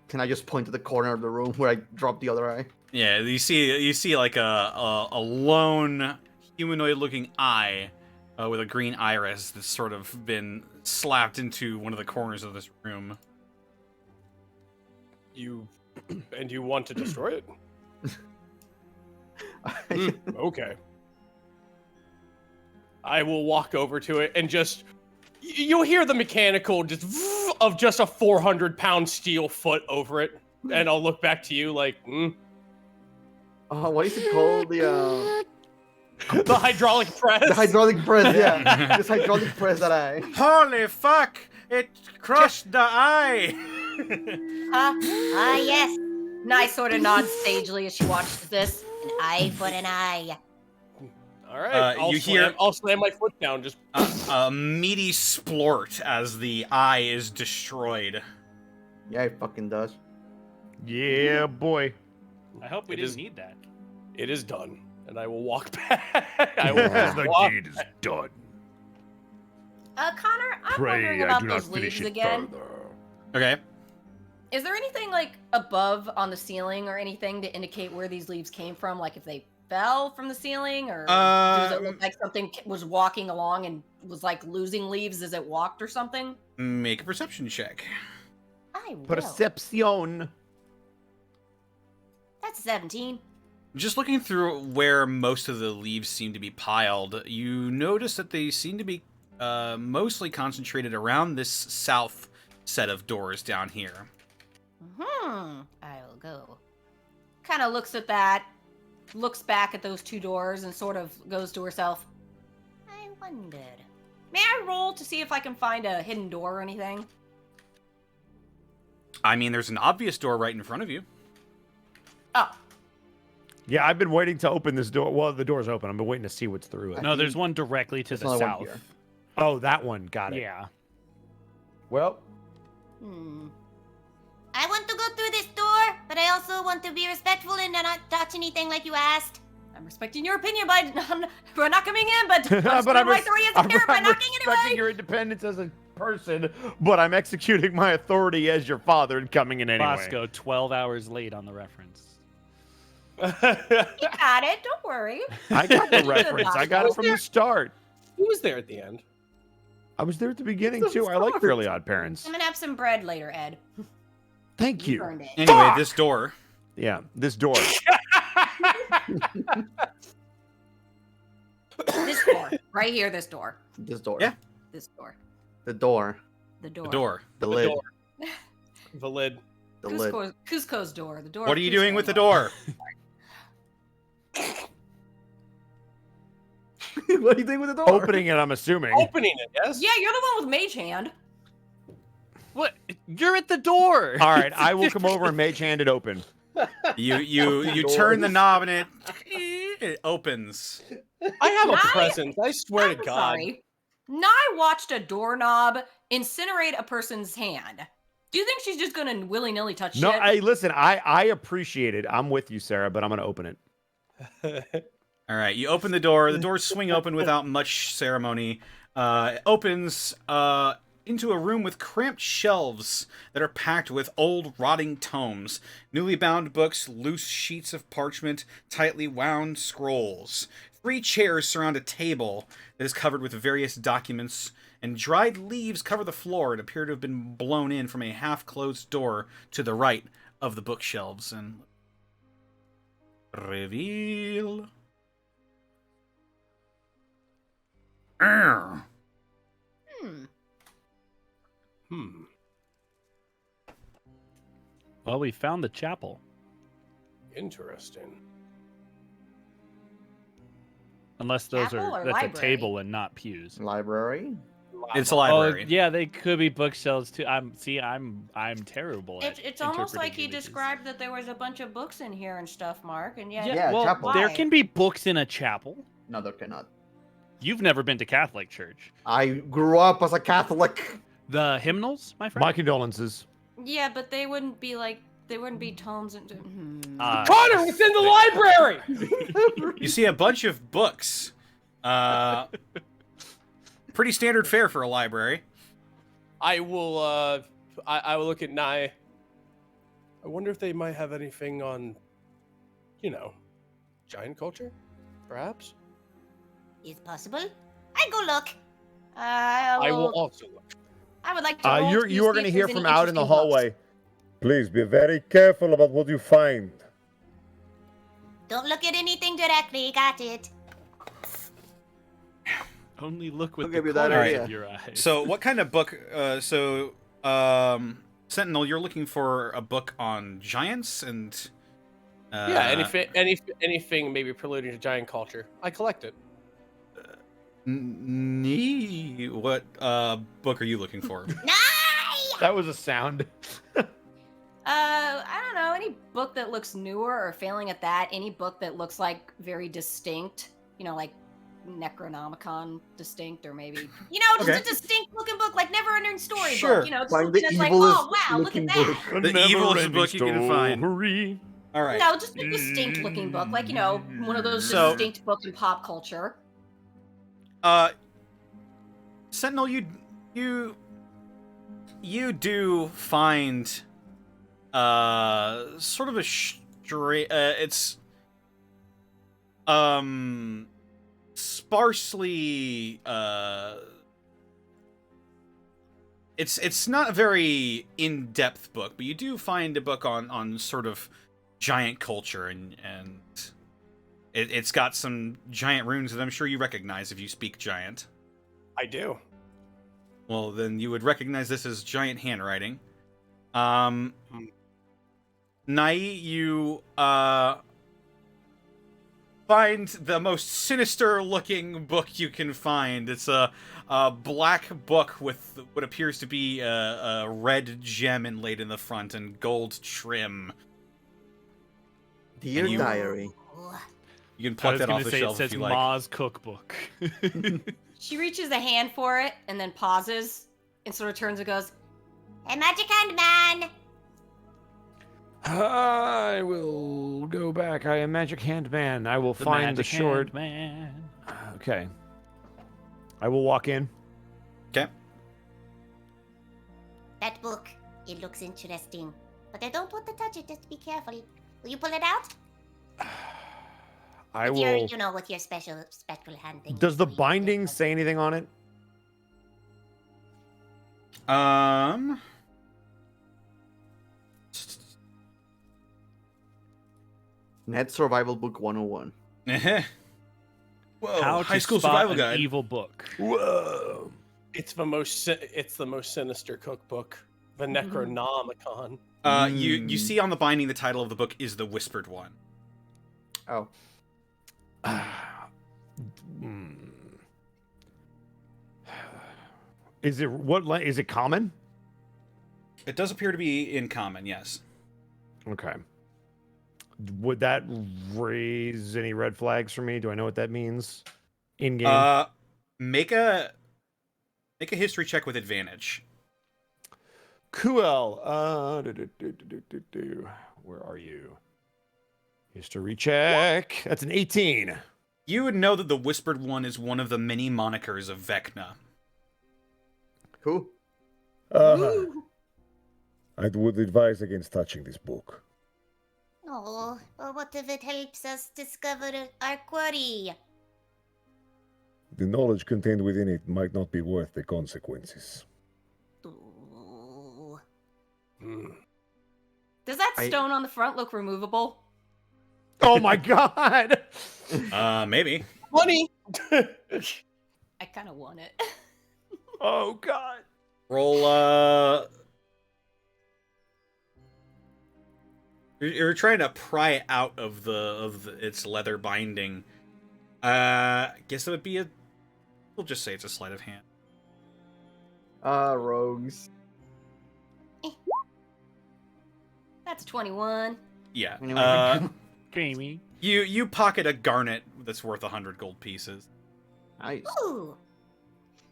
Can I just point to the corner of the room where I dropped the other eye? Yeah, you see like a lone humanoid-looking eye with a green iris that's sort of been slapped into one of the corners of this room. You want to destroy it? Okay. I will walk over to it and just... You'll hear the mechanical just of just a 400-pound steel foot over it, and I'll look back to you like, What is it called? the hydraulic press. The hydraulic press, yeah. Just hydraulic press that eye. Holy fuck! It crushed the eye! Yes. Nice sort of nods sagely as she watches this. An eye for an eye. All right, I'll slam my foot down. Just A meaty splort as the eye is destroyed. Yeah, it fucking does. Yeah, boy. I hope we It didn't is- need that. it is done, and I will walk back. I will The walk. deed is done. Connor, I'm wondering about those leaves again. Okay. Is there anything like above on the ceiling or anything to indicate where these leaves came from? Like if they fell from the ceiling, or does it look like something was walking along and was like losing leaves as it walked or something? Make a perception check. I will. Perception. That's 17. Just looking through where most of the leaves seem to be piled, you notice that they seem to be mostly concentrated around this south set of doors down here. I will go. Kind of looks at that, looks back at those two doors, and sort of goes to herself. I wondered. May I roll to see if I can find a hidden door or anything? I mean, there's an obvious door right in front of you. Oh, Yeah, I've been waiting to open this door. Well, the door's open. I've been waiting to see what's through it. No, there's one directly to There's the another one south. here. Oh, that one. Got it. Yeah. Well, I want to go through this door, but I also want to be respectful and not touch anything like you asked. I'm respecting your opinion by not coming in, but I'm but still I'm, my authority as a parent by knocking respecting anyway. your independence as a person, but I'm executing my authority as your father and coming in anyway. Bosco, 12 hours late on the reference. You got it. Don't worry. I got the reference. I got it from the start. Who was there at the end? I was there at the beginning too. I like Fairly Odd Parents. I'm gonna have some bread later, Ed. Thank you. Earned it. Anyway, this door. Yeah, this door. This door, right here. This door. This door. Yeah. This door. The door. The door. The door. The lid. door. The lid. The lid. Cusco's door. The door. What of are you Cusco. doing with the door? What are you doing with the door? Opening it, I'm assuming. Opening it, yes? Yeah, you're the one with mage hand. What? You're at the door. All right, I will come over and mage hand it open. You turn the knob and It opens. I have a Nai- presence. I swear to I'm God. sorry. Nye watched a doorknob incinerate a person's hand. Do you think she's just gonna willy-nilly touch No, shit? listen, I appreciate it. I'm with you, Sarah, but I'm gonna open it. All right, you open the door. The doors swing open without much ceremony. It opens into a room with cramped shelves that are packed with old, rotting tomes, newly bound books, loose sheets of parchment, tightly wound scrolls. 3 chairs surround a table that is covered with various documents, and dried leaves cover the floor and appear to have been blown in from a half-closed door to the right of the bookshelves. And reveal. Arr. Well, we found the chapel. Interesting. Unless those Chapel are or that's library? a table and not pews. Library. It's a library. Oh, yeah, they could be bookshelves too. I'm terrible at It's almost like interpreting he images. described that there was a bunch of books in here and stuff, Mark, and yet... Yeah, well, chapel. there Why? can be books in a chapel. No, there cannot. You've never been to Catholic church. I grew up as a Catholic. The hymnals, my friend. My condolences. Yeah, but they wouldn't be like... They wouldn't be tomes and... Connor, it's in the library! You see a bunch of books. Pretty standard fare for a library. I will I will look at Nye. I wonder if they might have anything on, giant culture, perhaps. Is possible? I go look. I will also look. I would like to roll to You are see going to if hear there's from any out in the interesting books. hallway. Please be very careful about what you find. Don't look at anything directly. Got it. Only look with I'll the give you that corners idea. of your eyes. So, what kind of book? Sentinel, you're looking for a book on giants and. Yeah, anything maybe preluding to giant culture. I collect it. What book are you looking for? That was a sound. I don't know, any book that looks newer or failing at that, any book that looks like very distinct, like Necronomicon distinct, or maybe, just Okay. a distinct looking book, like Never Ending Story Sure. book, just Find something the that's like, evilest oh wow, look at looking that. book. The evilest book you can find. Story. All right. No, just a distinct looking book, like, one of those So- distinct books in pop culture. Sentinel, you do find sort of a straight. It's sparsely. It's not a very in-depth book, but you do find a book on sort of giant culture, and it's got some giant runes that I'm sure you recognize if you speak giant. I do. Well, then you would recognize this as giant handwriting. Nai, you find the most sinister-looking book you can find. It's a black book with what appears to be a red gem inlaid in the front and gold trim. Dear you- diary. Ooh. You can I pluck was that gonna off the say shelf it says if you like. Ma's cookbook. She reaches a hand for it and then pauses and sort of turns and goes, Hey, Magic Hand Man. I will go back. I am Magic Hand Man. I will The find the Magic short. Hand Man. Okay. I will walk in. Okay. That book. It looks interesting. But I don't want to touch it. Just be careful. Will you pull it out? I With your, will. with your special hand thing. Does the So you pull it binding out. say anything on it? Net Survival Book 101. Whoa, How high to school spot survival an guide. evil book. Whoa. It's the most sinister cookbook, the Necronomicon. You see on the binding the title of the book is The Whispered One. Oh. Is it is it common? It does appear to be in common, yes. Okay. would that raise any red flags for me? Do I know what that means in game? Make a history check with advantage. Cool. Where are you? History check. That's an 18. You would know that the Whispered One is one of the many monikers of Vecna. Cool. I would advise against touching this book. Oh, well, what if it helps us discover our quarry? The knowledge contained within it might not be worth the consequences. Ooh. Does that stone on the front look removable? Oh my god! Maybe. Money. I kind of want it. Oh god. Roll, You're trying to pry it out of its leather binding. Guess it would be we'll just say it's a sleight of hand. Rogues. That's 21. Yeah. Gamey. You pocket a garnet that's worth 100 gold pieces. Nice. Ooh.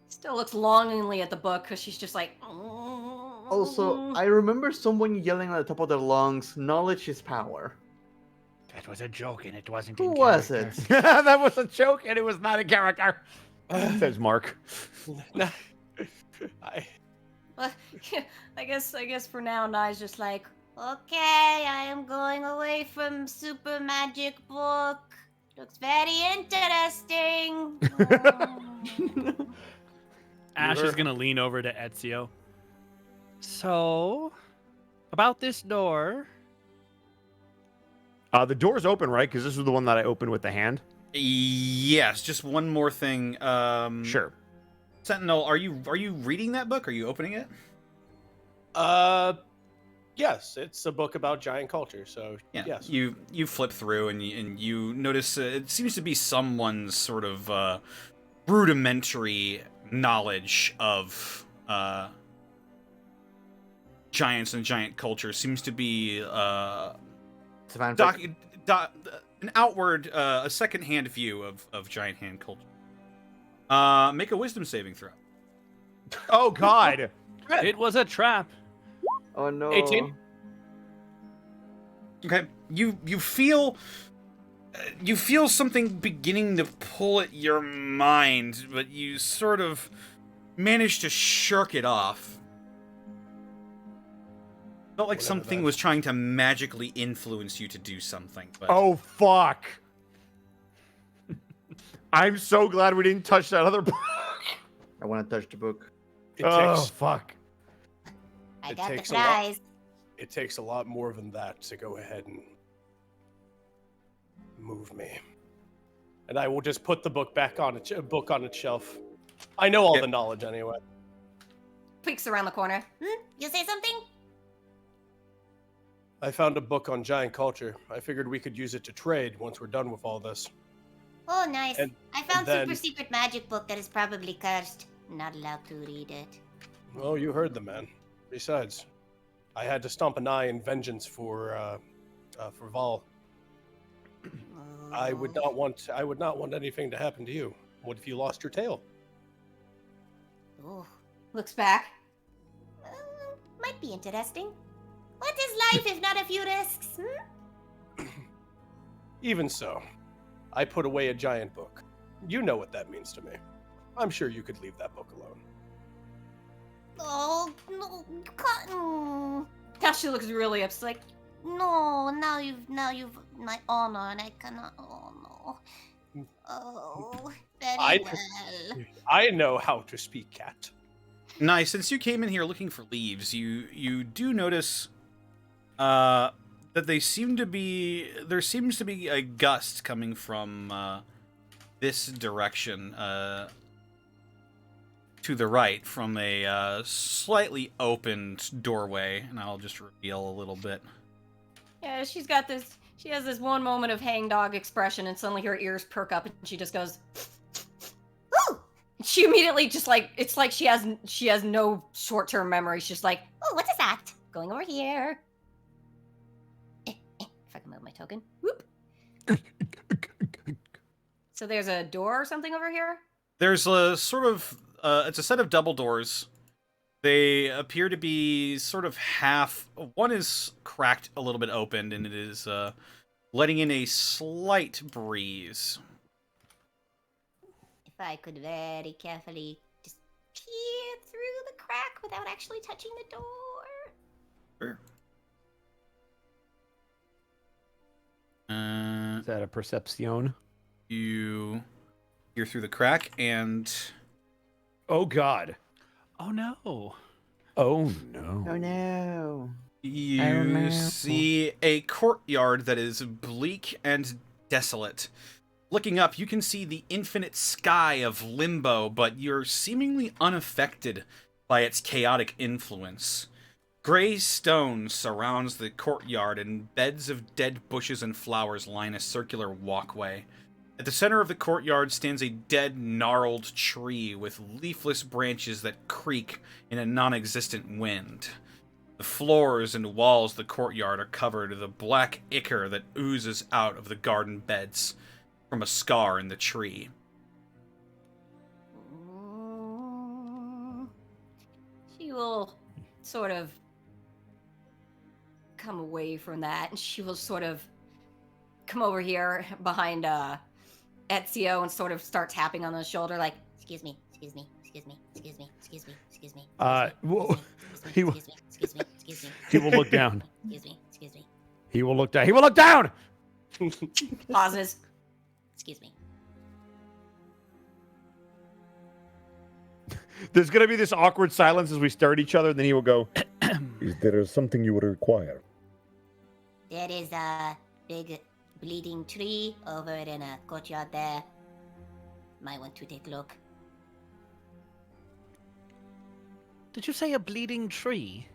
Still looks longingly at the book because she's just like. Also, I remember someone yelling at the top of their lungs, "Knowledge is power." That was a joke, and it wasn't. Who was it? That was a joke, and it was not a character. Says Mark. Well, I guess for now, Nai's just like, Okay, I am going away from Super Magic Book. Looks very interesting. Ash is gonna lean over to Ezio. So, about this door. The door's open, right? Because this was the one that I opened with the hand. Yes, just one more thing. Sure. Sentinel, are you reading that book? Are you opening it? Yes, it's a book about giant culture. So Yeah. yes, You flip through and you notice it seems to be someone's sort of rudimentary knowledge of giants and giant culture. Seems to be Fanfic. an outward, a second-hand view of giant hand culture. Make a wisdom saving throw. Oh god. It was a trap. Oh no. 18. Okay, you feel something beginning to pull at your mind, but you sort of manage to shirk it off. Felt like something was trying to magically influence you to do something. But... Oh fuck. I'm so glad we didn't touch that other book. I want to touch the book. Fuck. I It got the takes a lot. prize. It takes a lot more than that to go ahead and move me. And I will just put the book back on its shelf. I know all the knowledge anyway. peeks around the corner. You say something? I found a book on giant culture. I figured we could use it to trade once we're done with all this. Oh, nice. And- I found and then- super secret magic book that is probably cursed. Not allowed to read it. Oh, you heard the man. Besides, I had to stomp an eye in vengeance for Val. I would not want anything to happen to you. What if you lost your tail? Oh, Looks back. might be interesting. What is life if not a few risks? Even so, I put away a giant book. You know what that means to me. I'm sure you could leave that book alone. Oh, no, Cotton. Now she looks really upset. Like, No, now you've my honor, and I cannot. Oh no. Oh, very well. I know how to speak, cat. Nice. Since you came in here looking for leaves, you do notice that there seems to be a gust coming from this direction to the right from a slightly opened doorway, and I'll just reveal a little bit. yeah, she has this one moment of hangdog expression, and suddenly her ears perk up, and she just goes, Ooh! she immediately just like, it's like she has no short-term memory. She's just like, Oh, what is that? going over here. If I can move my token. Whoop. So there's a door or something over here? There's a sort of, it's a set of double doors. They appear to be sort of half, one is cracked a little bit open, and it is letting in a slight breeze. If I could very carefully just peer through the crack without actually touching the door. Sure. Is that a perception? You peer through the crack, and Oh God. Oh no. Oh no. Oh no. you see a courtyard that is bleak and desolate. Looking up, you can see the infinite sky of Limbo, but you're seemingly unaffected by its chaotic influence. Gray stone surrounds the courtyard, and beds of dead bushes and flowers line a circular walkway. At the center of the courtyard stands a dead, gnarled tree with leafless branches that creak in a non-existent wind. The floors and walls of the courtyard are covered with a black ichor that oozes out of the garden beds from a scar in the tree. She will sort of come away from that, and she will sort of come over here behind Ezio and sort of start tapping on the shoulder, like, Excuse me, excuse me, excuse me, excuse me, excuse me, excuse me. Well, he will- Excuse me, excuse me. He will look down. Excuse me, excuse me, He will look down. He will look down. pauses. excuse me. There's gonna be this awkward silence as we stare at each other. Then he will go. Is there something you would require? There is a big bleeding tree over in a courtyard there. Might want to take a look. Did you say a bleeding tree?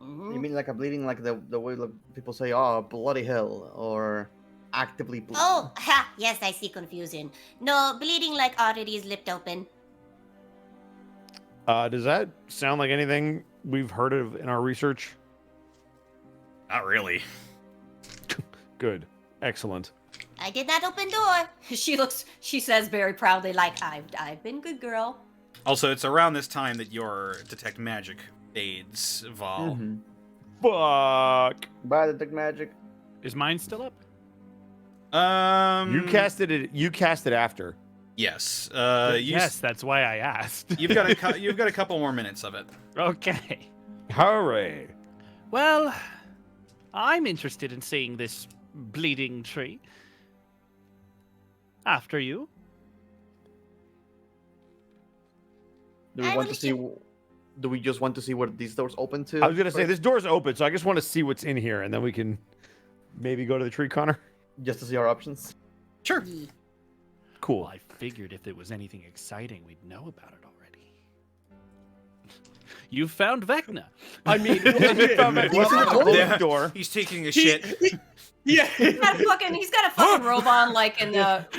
You mean like a bleeding, like the way like, people say, "Oh, bloody hell," or actively bleeding? Oh, ha! Yes, I see confusion. No, bleeding like arteries lipped open. Does that sound like anything we've heard of in our research? Not really. Good. Excellent. I did not open door. She says very proudly, like, I've been good girl. Also, it's around this time that your Detect Magic fades, Val. Mm-hmm. Fuck. By the Detect Magic. Is mine still up? You casted it. You cast it after. Yes. Yes, that's why I asked. You've got a couple more minutes of it. Okay. Hooray! Well, I'm interested in seeing this bleeding tree. After you. Do we I want to wish see? you- Do we just want to see what these doors open to? I was gonna say this door's open, so I just want to see what's in here, and then we can maybe go to the tree, Connor. just to see our options. Sure. Cool. I figured if it was anything exciting, we'd know about it already. You found Vecna. I mean, Yeah. door. He's taking a shit. yeah. He's got a fucking robe on, like in that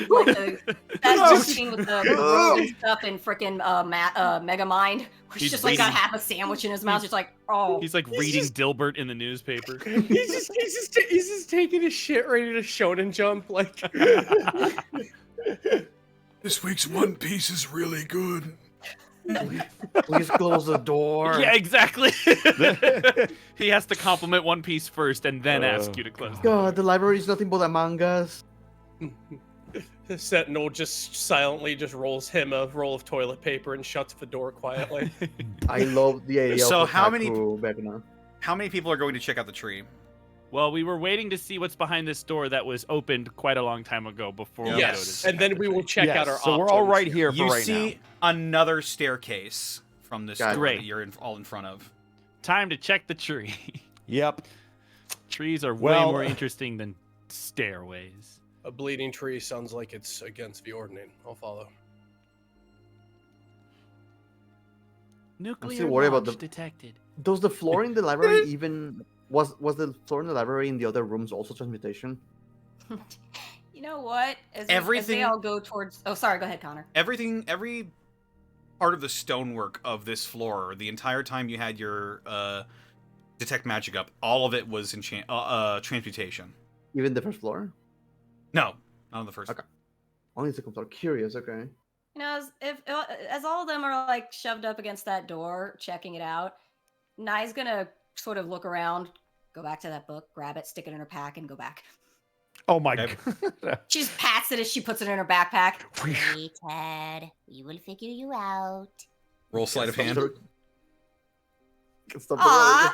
scene with the robe and stuff in frickin' Megamind. Where He's he's just like got reading- half a sandwich in his mouth, just like, oh. He's like reading Dilbert in the newspaper. He's just taking a shit ready to shonen jump like. This week's One Piece is really good. Please close the door. Yeah, exactly. He has to compliment One Piece first and then ask you to close. God, the library is nothing but Among Us. The Sentinel just silently just rolls him a roll of toilet paper and shuts the door quietly. I love the idea So of how many- Vecna. How many people are going to check out the tree? Well, we were waiting to see what's behind this door that was opened quite a long time ago before we go Yes, to and then we will check out our So we're all options. right here for You right see another staircase from this Got it. door Great. that you're all in front of. Time to check the tree. now. Yep. Trees are way Well- more interesting than stairways. A bleeding tree sounds like it's against the ordinance. I'll follow. Nuclear worried about launch the- detected. Does the floor in the library even was the floor in the library in the other rooms also transmutation? You know what? As Everything- they all go towards. Oh, sorry. Go ahead, Connor. Every part of the stonework of this floor, the entire time you had your Detect Magic up, all of it was transmutation. Even the first floor? No, not on the first. Okay. Only the second floor. Curious. Okay. You know, as all of them are like shoved up against that door, checking it out, Nai's gonna sort of look around, go back to that book, grab it, stick it in her pack, and go back. Oh my Okay. god. She just pats it as she puts it in her backpack. Wait, Ted. We will figure you out. Roll sleight of hand. Can stop the Aw! roll.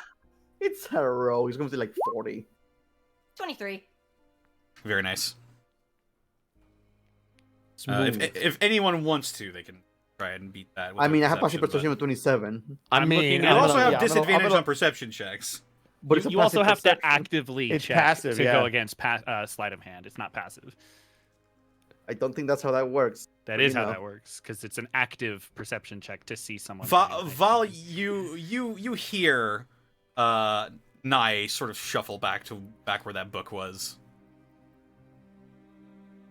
It's her roll. He's going to say like 40. 23. Very nice. Smooth. If anyone wants to, they can try and beat that. with I a mean, I have passive but- perception of 27. I I'm mean, looking You at also it. have yeah, disadvantage I'm on perception checks. But it's a You also passive have to perception. actively It's check passive, to yeah. go against sleight of hand. It's not passive. I don't think that's how that works. That But is you how know. that works because it's an active perception check to see someone. trying to take Val, something. you hear Nai sort of shuffle back where that book was.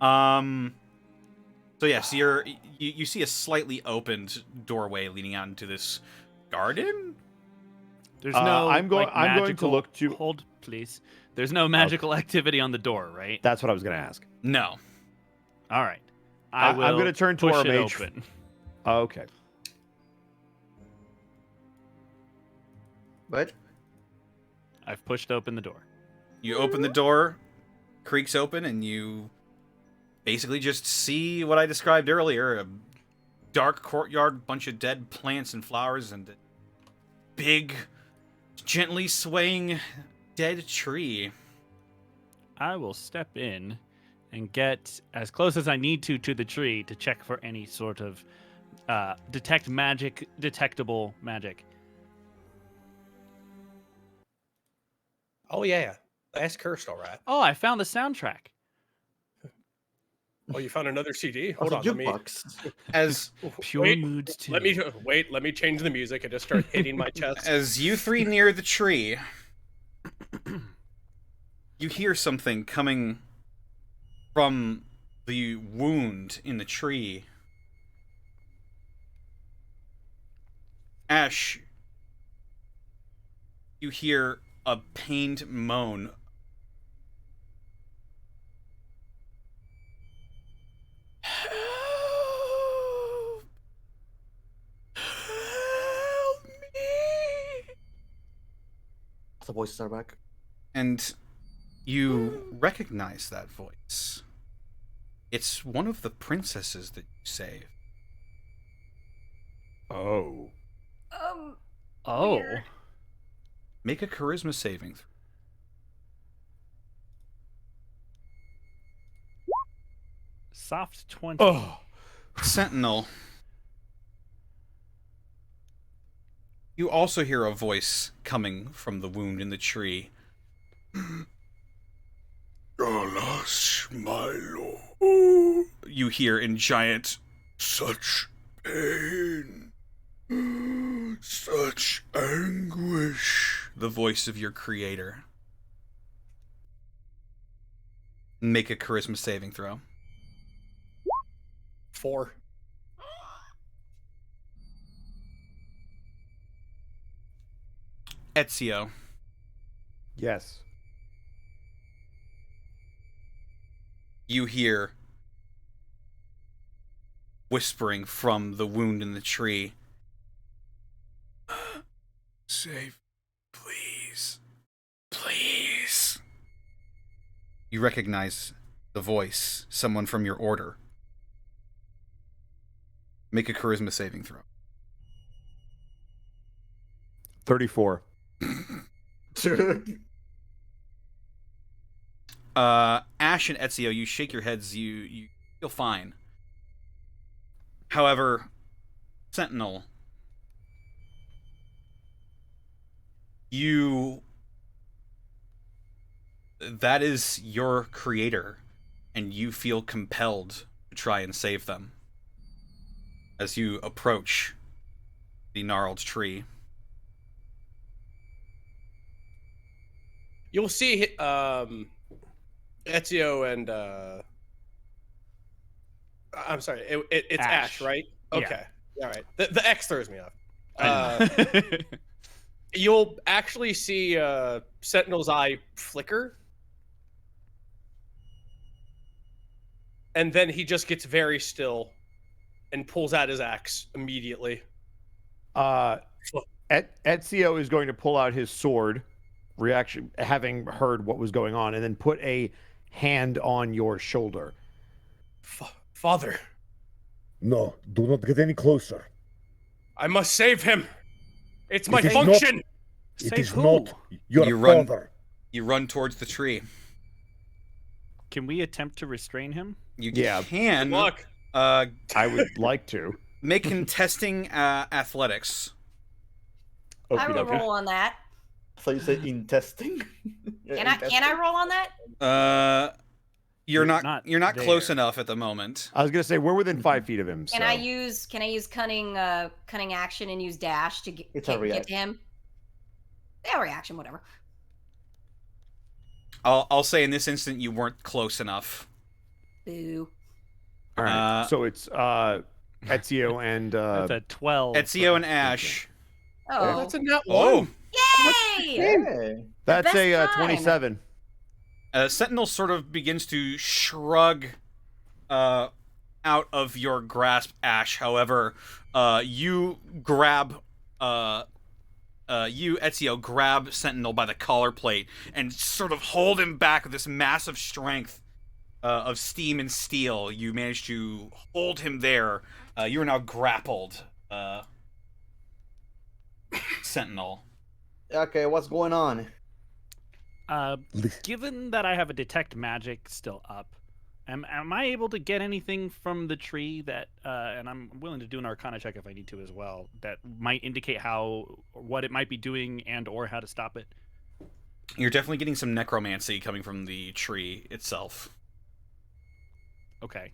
So yes, you see a slightly opened doorway leading out into this garden. There's no. I'm going to magical- look to. Hold, please. There's no magical activity on the door, right? That's what I was going to ask. No. All right. I'm going to turn to push our it mage. open. Okay. But I've pushed open the door. You open the door, creaks open, and you basically just see what I described earlier: a dark courtyard, bunch of dead plants and flowers, and a big, gently swaying dead tree. I will step in and get as close as I need to the tree to check for any sort of detectable magic. Oh yeah, that's cursed, all right. Oh, I found the soundtrack. Oh, you found another CD? Hold also on, let me jukebox. As Pure wait, Moods 2. let me change the music and just start hitting my chest. as you three near the tree, you hear something coming from the wound in the tree. Ash, you hear a pained moan. Help! Help me! The voices are back. And you recognize that voice. It's one of the princesses that you saved. Oh. Oh. Weird. Make a charisma saving throw. Soft 20. Oh. Sentinel. You also hear a voice coming from the wound in the tree. Alas, my lord. You hear in giant, such pain, such anguish. The voice of your creator. Make a charisma saving throw. 4. Ezio. Yes. You hear whispering from the wound in the tree. Save, please. Please. You recognize the voice, someone from your order. Make a charisma saving throw. 34. Ash and Ezio, you shake your heads, you feel fine. However, Sentinel, that is your creator, and you feel compelled to try and save them as you approach the gnarled tree. You'll see Ezio and I'm sorry, it's Ash, Ash. right? Yeah. Okay. All right. The X throws me off. I You'll actually see Sentinel's eye flicker, and then he just gets very still and pulls out his axe immediately. Ezio is going to pull out his sword, having heard what was going on, and then put a hand on your shoulder. Father, No, do not get any closer. I must save him. It's my It is function. It Save is who? not your You run- father. You run towards the tree. Can we attempt to restrain him? You Yeah. can. Good luck. I would like to. Make contesting athletics. I Okie will dokie. roll on that. I thought you said in testing. Can I roll on that? You're Not not close there. enough at the moment. I was gonna say we're within 5 feet of him. Can so. I use cunning action and use dash to It's a get reaction. to him? Yeah, reaction, whatever. I'll say in this instant you weren't close enough. Boo. All right. Uh, So it's Ezio and That's a 12. Ezio and Ash. Oh, Oh, that's a net Oh, one. yay! Hey. that's best a time. 27. Sentinel sort of begins to shrug out of your grasp, Ash. However, you Ezio, grab Sentinel by the collar plate and sort of hold him back with this massive strength of steam and steel. You manage to hold him there. You are now grappled, Sentinel. Okay, what's going on? Given that I have a detect magic still up, am I able to get anything from the tree that, and I'm willing to do an Arcana check if I need to as well, that might indicate what it might be doing and or how to stop it? You're definitely getting some necromancy coming from the tree itself. Okay.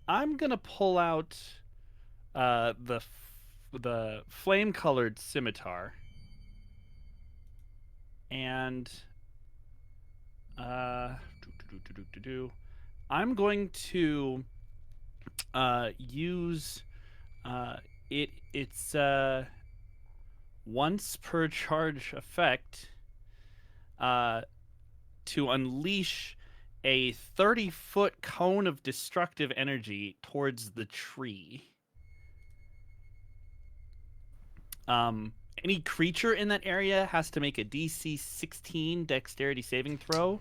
I'm gonna pull out the flame-colored scimitar, and I'm going to use it's once per charge effect to unleash a 30-foot cone of destructive energy towards the tree. Any creature in that area has to make a DC 16 dexterity saving throw,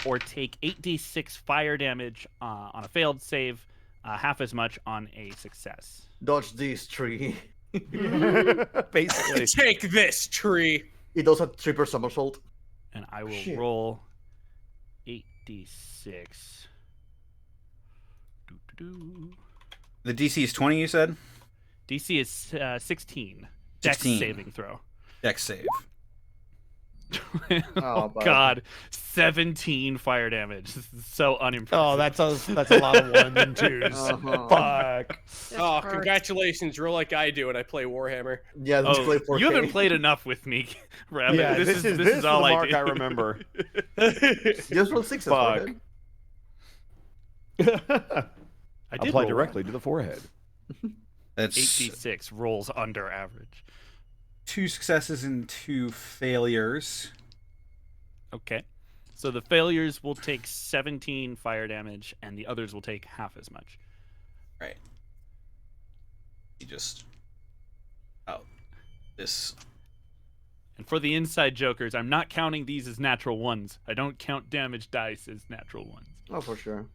or take 8d6 fire damage on a failed save, half as much on a success. Dodge this tree. Basically. Take this tree. It does a triple somersault. And I will Shit. roll 8d6. Doo-doo-doo. The DC is 20, you said? DC is 16. Dex 16. saving throw. Dex save. Oh, bud. God. 17 fire damage. This is so unimpressive. Oh, that's a lot of ones and twos. Uh-huh. Fuck. Oh, congratulations. You're like I do when I play Warhammer. Yeah, let's play 4K. You haven't played enough with me, Rev. Yeah, this is all the I mark do. I remember. Just roll 6s. Fuck. I did Apply roll directly to the forehead. That's 8d6 rolls under average. 2 successes and 2 failures. Okay. So the failures will take 17 fire damage, and the others will take half as much. Right. You just... Oh. This... And for the inside jokers, I'm not counting these as natural ones. I don't count damage dice as natural ones. Oh, for sure.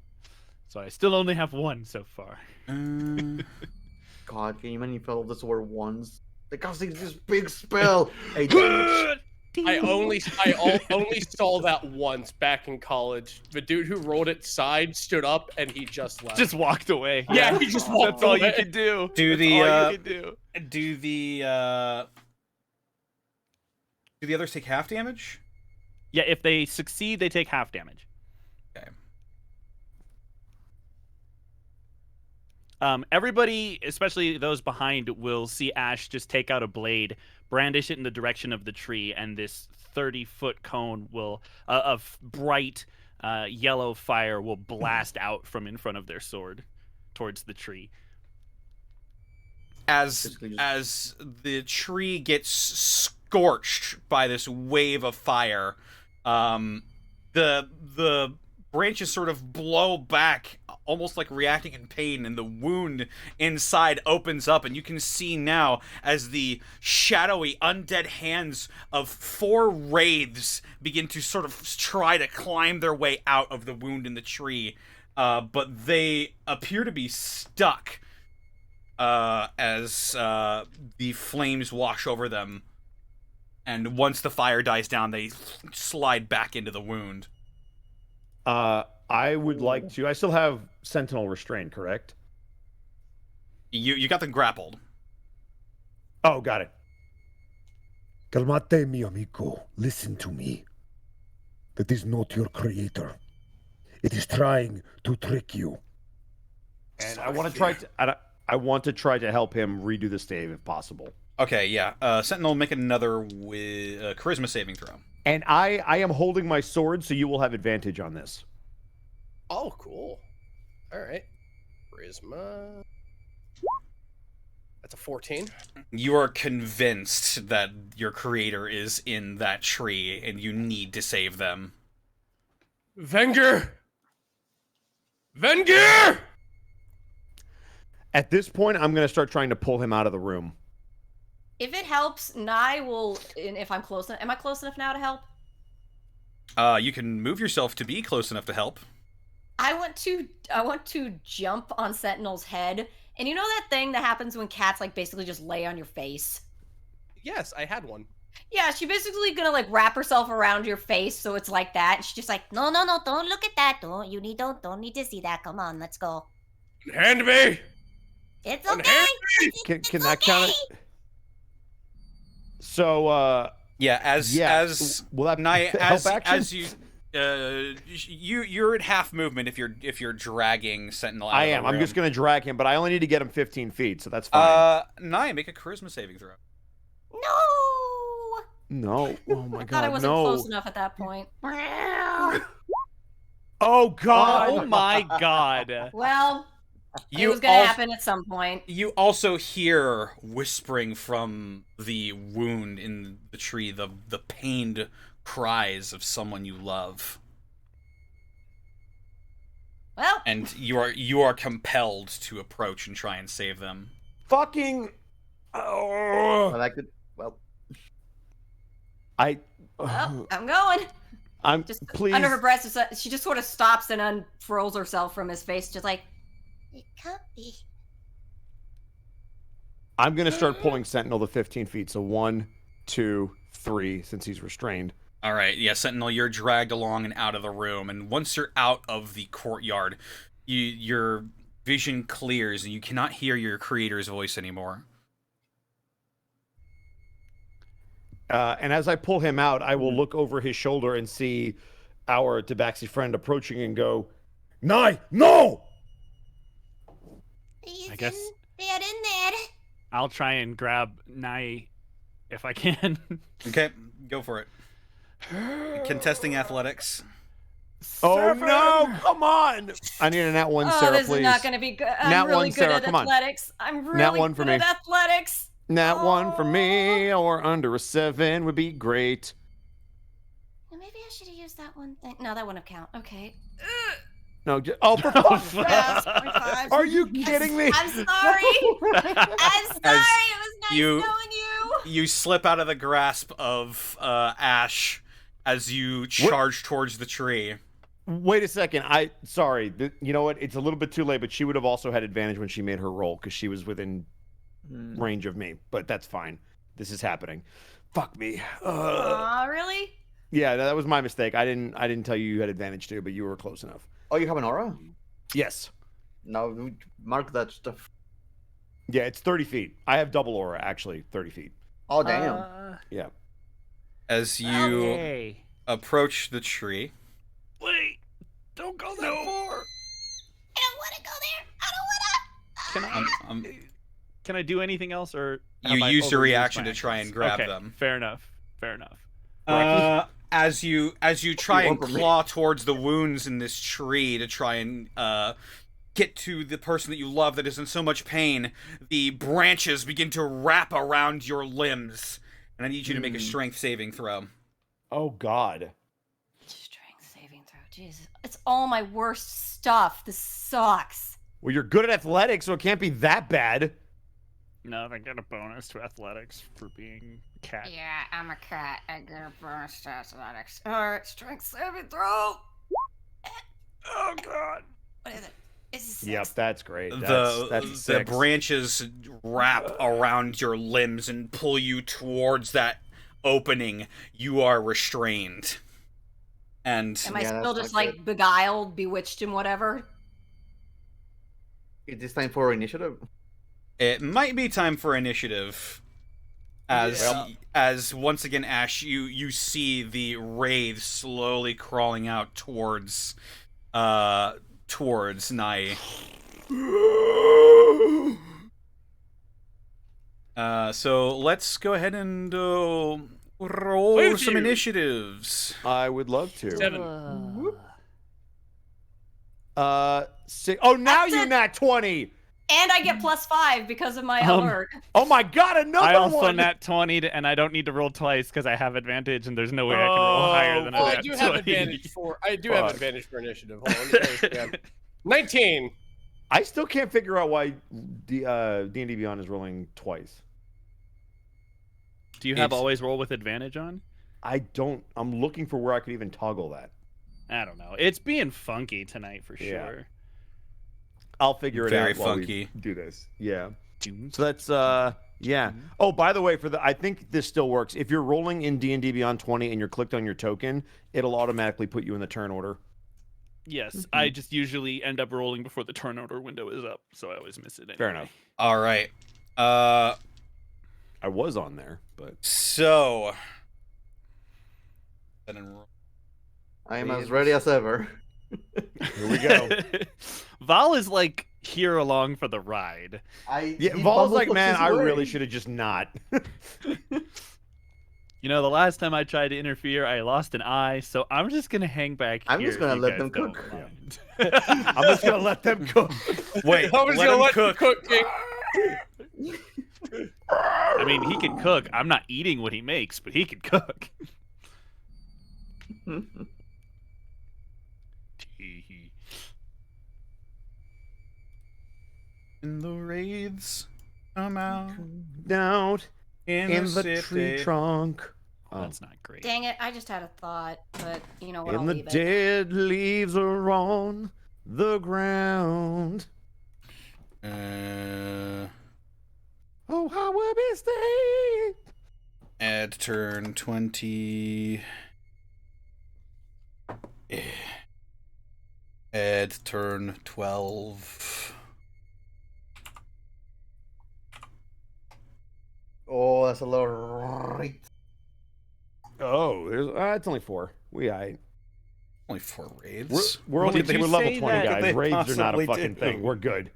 So I still only have one so far. God, can you imagine if all of this were ones? The casting this big spell. 8 damage. I only saw that once back in college. The dude who rolled it side stood up and he just left. Just walked away. Yeah, he just walked That's all you away. can do. Do That's the, all you can do. Do the others take half damage? Yeah, if they succeed, they take half damage. Okay. Everybody, especially those behind, will see Ash just take out a blade, brandish it in the direction of the tree, and this 30-foot cone will of bright yellow fire will blast out from in front of their sword towards the tree. As the tree gets scorched by this wave of fire. The branches sort of blow back, almost like reacting in pain, and the wound inside opens up, and you can see now as the shadowy undead hands of 4 wraiths begin to sort of try to climb their way out of the wound in the tree, but they appear to be stuck as the flames wash over them, and once the fire dies down, they slide back into the wound. I would like to. I still have Sentinel restrained, correct? You got them grappled. Oh, got it. Calmate, mi amigo. Listen to me. That is not your creator. It is trying to trick you. And I want to try to. I want to try to help him redo the stave if possible. Okay, yeah. Sentinel, make another with charisma saving throw. And I am holding my sword, so you will have advantage on this. Oh, cool. All right. Charisma. That's a 14. You are convinced that your creator is in that tree, and you need to save them. Venger! Venger! At this point, I'm going to start trying to pull him out of the room. If it helps, Nye will. If I'm close enough, am I close enough now to help? You can move yourself to be close enough to help. I want to jump on Sentinel's head, and you know that thing that happens when cats like basically just lay on your face. Yes, I had one. Yeah, she's basically gonna like wrap herself around your face, so it's like that. And she's just like, No, don't look at that. Don't need to see that. Come on, let's go. Hand me! It's Unhand okay. me! Can that count? So, Yeah, will that Nye, help action? as you're at half movement if you're dragging Sentinel out I of the am. I'm room. just going to drag him, but I only need to get him 15 feet, so that's fine. Nye, make a charisma saving throw. No. No. Oh my I god. thought I wasn't no. close enough at that point. Oh god. Oh my god. Well, it You was gonna also- happen at some point. You also hear whispering from the wound in the tree, the pained cries of someone you love, Well, and you are compelled to approach and try and save them. Fucking. Oh. Well, I could. Well, well, I'm going. I'm Just please. under her breath, she just sort of stops and unfurls herself from his face, just like. It can't be. I'm gonna start pulling Sentinel to 15 feet. So 1, 2, 3, since he's restrained. All right, yeah, Sentinel, you're dragged along and out of the room, and once you're out of the courtyard, your vision clears, and you cannot hear your creator's voice anymore. And as I pull him out, I will look over his shoulder and see our Tabaxi friend approaching and go, Nye, no! He's guess- in there. I'll try and grab Nye if I can. Okay, go for it. Contesting athletics. "Oh no, come on! I need a nat 1, Oh, Sarah, this please. is not going to be good. I'm Nat really 1, good Sarah, at come on. athletics. I'm really Nat 1 good for me. at athletics. Nat 1 for me, or under a 7 would be great." Maybe I should have used that one thing. No, that wouldn't count. Okay. No, oh, for fuck's Yeah, 45. Are you kidding me? I'm sorry. I'm sorry. It was nice you- knowing you. You slip out of the grasp of Ash as you charge towards the tree. Wait a second. Sorry. You know what? It's a little bit too late, but she would have also had advantage when she made her roll because she was within range of me. But that's fine. This is happening. Fuck me. Aw, really? Yeah, that was my mistake. I didn't tell you had advantage too, but you were close enough. oh, you have an aura? Yes. No, mark that stuff. Yeah, it's 30 feet. I have double aura, actually, 30 feet. Oh, damn. Yeah. As you Yay. approach the tree, Wait. Don't go that far. I don't want to go there. I don't want to. Can I do anything else, or you have I use your overused reaction my to try actions? and grab Okay, them. Fair enough. Fair enough. As you try and Over me. claw towards the wounds in this tree to try and get to the person that you love that is in so much pain, the branches begin to wrap around your limbs. And and I need you to make a strength saving throw. Oh God. Strength saving throw. Jesus, it's all my worst stuff. This sucks. Well, you're good at athletics, so it can't be that bad. No, they get a bonus to athletics for being a cat. Yeah, I'm a cat. I get a bonus to athletics. All right, strength saving throw. Oh God. What is it? It's a 6. Yep, that's great. The That's 6. branches wrap around your limbs and pull you towards that opening. You are restrained. And Am I Yeah, still that's just not like beguiled, bewitched, and whatever? Is this time for initiative? it might be time for initiative. As once again, Ash, you see the wraith slowly crawling out towards Nai. So let's go ahead and roll Please some you. initiatives. I would love to. 7. 6. Oh, now That's you're it. not 20. And I get +5 because of my alert. Oh my God, another I also one. nat 20, and I don't need to roll twice because I have advantage, and there's no way I can roll higher than a Well, I nat do 20. have advantage for. I do have Fuck. advantage for initiative. Hold on, let me finish again. 19. I still can't figure out why D&D Beyond is rolling twice. Do you have It's- always roll with advantage on? I don't. I'm looking for where I could even toggle that. I don't know. It's being funky tonight for Yeah. sure. I'll figure it Very out while funky. we do this. Yeah. So that's yeah. Oh, by the way, I think this still works. If you're rolling in D&D Beyond 20 and you're clicked on your token, it'll automatically put you in the turn order. Yes, I just usually end up rolling before the turn order window is up, so I always miss it anyway. Fair enough. All right. I was on there, but So. I am as ready as ever. here we go. Val is like here along for the ride. Yeah, Vol's like, man, I really should have just not. You know, the last time I tried to interfere, I lost an eye, so I'm just gonna hang back I'm here. just gonna if you let guys them don't cook. mind. I'm just gonna let them cook. Wait, I was let gonna him let cook. you cook, King. I mean, he can cook. I'm not eating what he makes, but he can cook. And the wraiths come out Down in, in the the tree city. trunk. Oh. That's not great. Dang it, I just had a thought, but you know what, I'll And the leave it. dead leaves are on the ground. Oh, how will we stay? Add turn 20. Add turn 12. Oh, that's a little right. Oh, there's it's only 4. We aight. Only 4 wraiths. We're What only did we're they level say 20 that guys. they Raids are not a possibly fucking do? thing. We're good.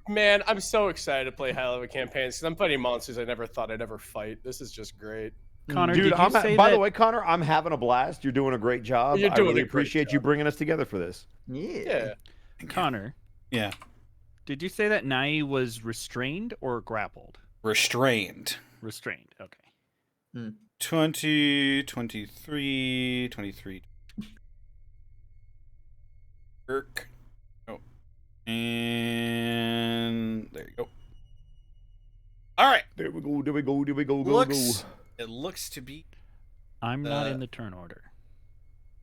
Man, I'm so excited to play high level campaigns because I'm fighting monsters I never thought I'd ever fight. This is just great. Connor, Dude, did you say by that... the way, Connor, I'm having a blast. You're doing a great job. You're I doing really a great appreciate you bringing us together for this. Yeah. Connor, Yeah. did you say that Nai was restrained or grappled? Restrained. Restrained. Okay. 20, 23, 23. Irk. Oh. And there you go. All right. There we go. There we go. There we go. Go Looks, go. it looks to be I'm not in the turn order.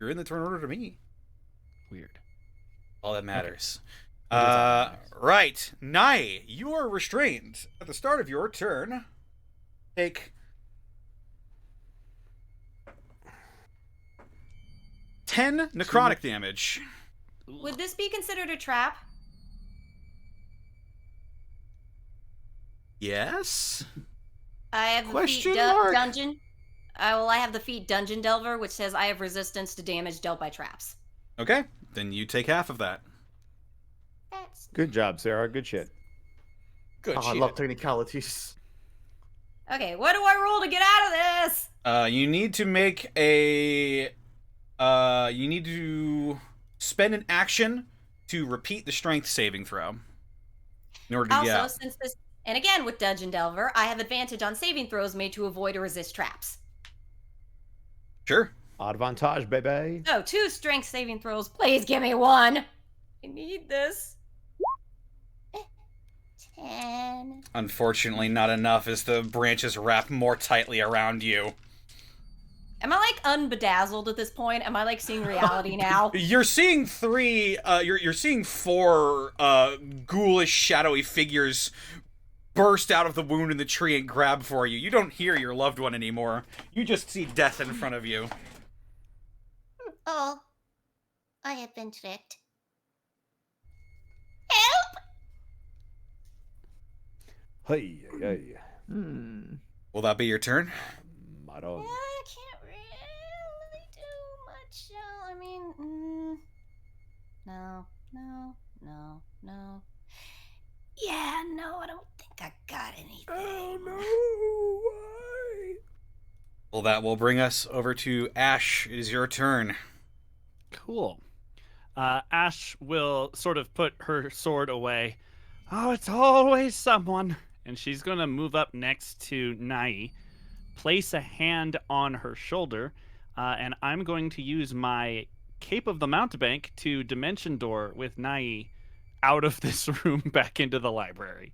you're in the turn order to me. Weird. All that matters. It is all that matters. Right. Nai, you are restrained. At the start of your turn, take 10 necrotic damage. Would this be considered a trap? Yes? I have the Question feat mark? dungeon. I have the feat Dungeon Delver, which says I have resistance to damage dealt by traps. Okay. Then you take half of that. That's Good job, Sarah. Good shit. Good Oh, I shit. love technicalities. okay. What do I roll to get out of this? You need to make a... you need to spend an action to repeat the strength saving throw. In order to get Also, out. since this And again, with Dungeon Delver, I have advantage on saving throws made to avoid or resist traps. Sure. Advantage, baby. So, 2 strength saving throws. Please give me 1. I need this. 10. Unfortunately, not enough as the branches wrap more tightly around you. Am I like unbedazzled at this point? Am I like seeing reality now? You're seeing 3. You're seeing 4 ghoulish, shadowy figures burst out of the wound in the tree and grab for you. You don't hear your loved one anymore. You just see death in front of you. Oh, I have been tricked. Help! Hey, hey. Will that be your turn? I don't. Yeah, I can't really do much. I mean, no. Yeah, no, I don't think I got anything. Oh no! Why? Well, that will bring us over to Ash. It is your turn. Cool. Ash will sort of put her sword away. Oh, it's always someone. And she's going to move up next to Nai, place a hand on her shoulder, and I'm going to use my Cape of the Mountebank to Dimension Door with Nai out of this room back into the library.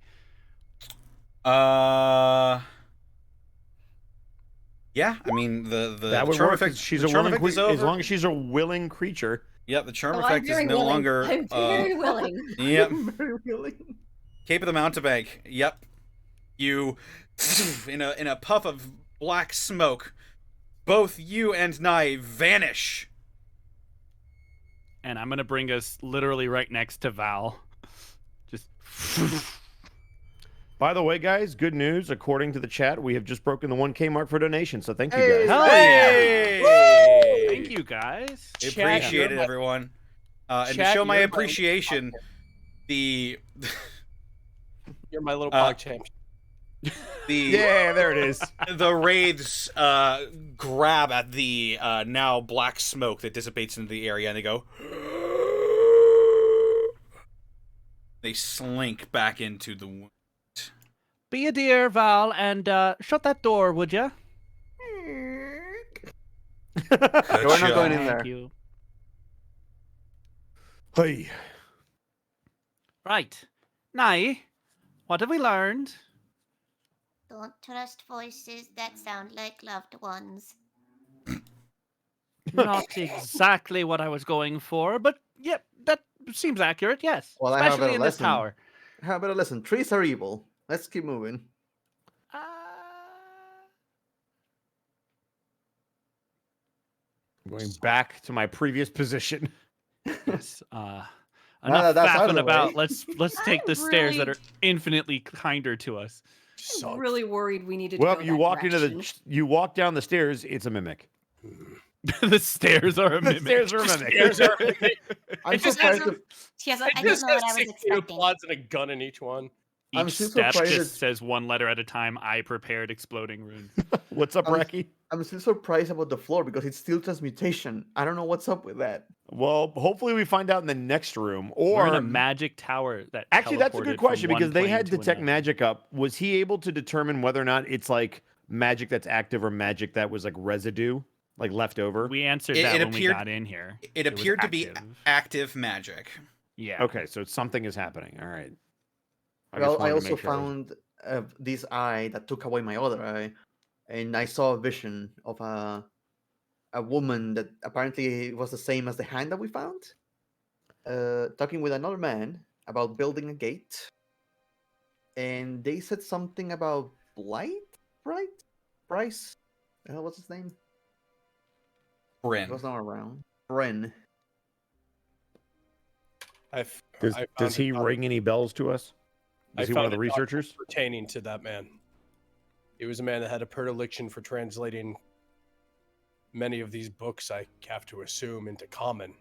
Yeah, I mean That would charm work. effect. She's the a charm willing effect is as over. long as she's a willing creature. Yep, the charm Oh, I'm effect is very no willing. longer. I'm very willing. Yep, Very willing. Cape of the Mountebank. Yep, you in a puff of black smoke, both you and Nai vanish. And I'm going to bring us literally right next to Val. Just... By the way, guys, good news. According to the chat, we have just broken the 1K mark for donations, so thank you guys. Hell Hey! yeah! Thank you, guys. Appreciate it, everyone. And to Chat, show my you're appreciation, the You're my little pog champ. Yeah, there it is. the wraiths grab at the now black smoke that dissipates into the area, and they go. They slink back into the wound. Be a dear, Val, and shut that door, would ya? We're not going in Thank there. you. Hey. Right. Nai, what have we learned? Don't trust voices that sound like loved ones. Not exactly what I was going for, but yep, that seems accurate, yes. Well, I have Especially a in this lesson. tower. How about a lesson? Trees are evil. Let's keep moving. Going back to my previous position. Yes. Now Enough that that's out of faffing the about. way. Let's take the stairs that really- are infinitely kinder to us. I'm really worried we needed to Well, go you that walk direction. into you walk down the stairs. It's a mimic. The stairs are a The mimic. stairs are a mimic. Stairs are a mimic. I'm It just has surprised. Yes, I It don't just know what has I was 6 expecting. plots and a gun in each one. I'm Each still step surprised just that- says one letter at a time. I prepared exploding runes. What's up, I'm- Reki? I'm still surprised about the floor because it's still transmutation. I don't know what's up with that. Well, hopefully we find out in the next room. We're in Or a magic tower that actually, that's a teleported good from question one because they plane had to detect another. magic up. Was he able to determine whether or not it's like magic that's active or magic that was like residue, like left over? We answered It- that it when appeared- we got in here. It was appeared to be active. active magic. Yeah. Okay, so something is happening. All right. just Well, I wanted to also make sure. found this eye that took away my other eye, and I saw a vision of a woman that apparently was the same as the hand that we found, talking with another man about building a gate, and they said something about Bryce. What's his name? Bryn. He was not around. Bren. Does he ring any bells to us? Is he one of the researchers? Pertaining to that man. He was a man that had a predilection for translating many of these books, I have to assume, into common.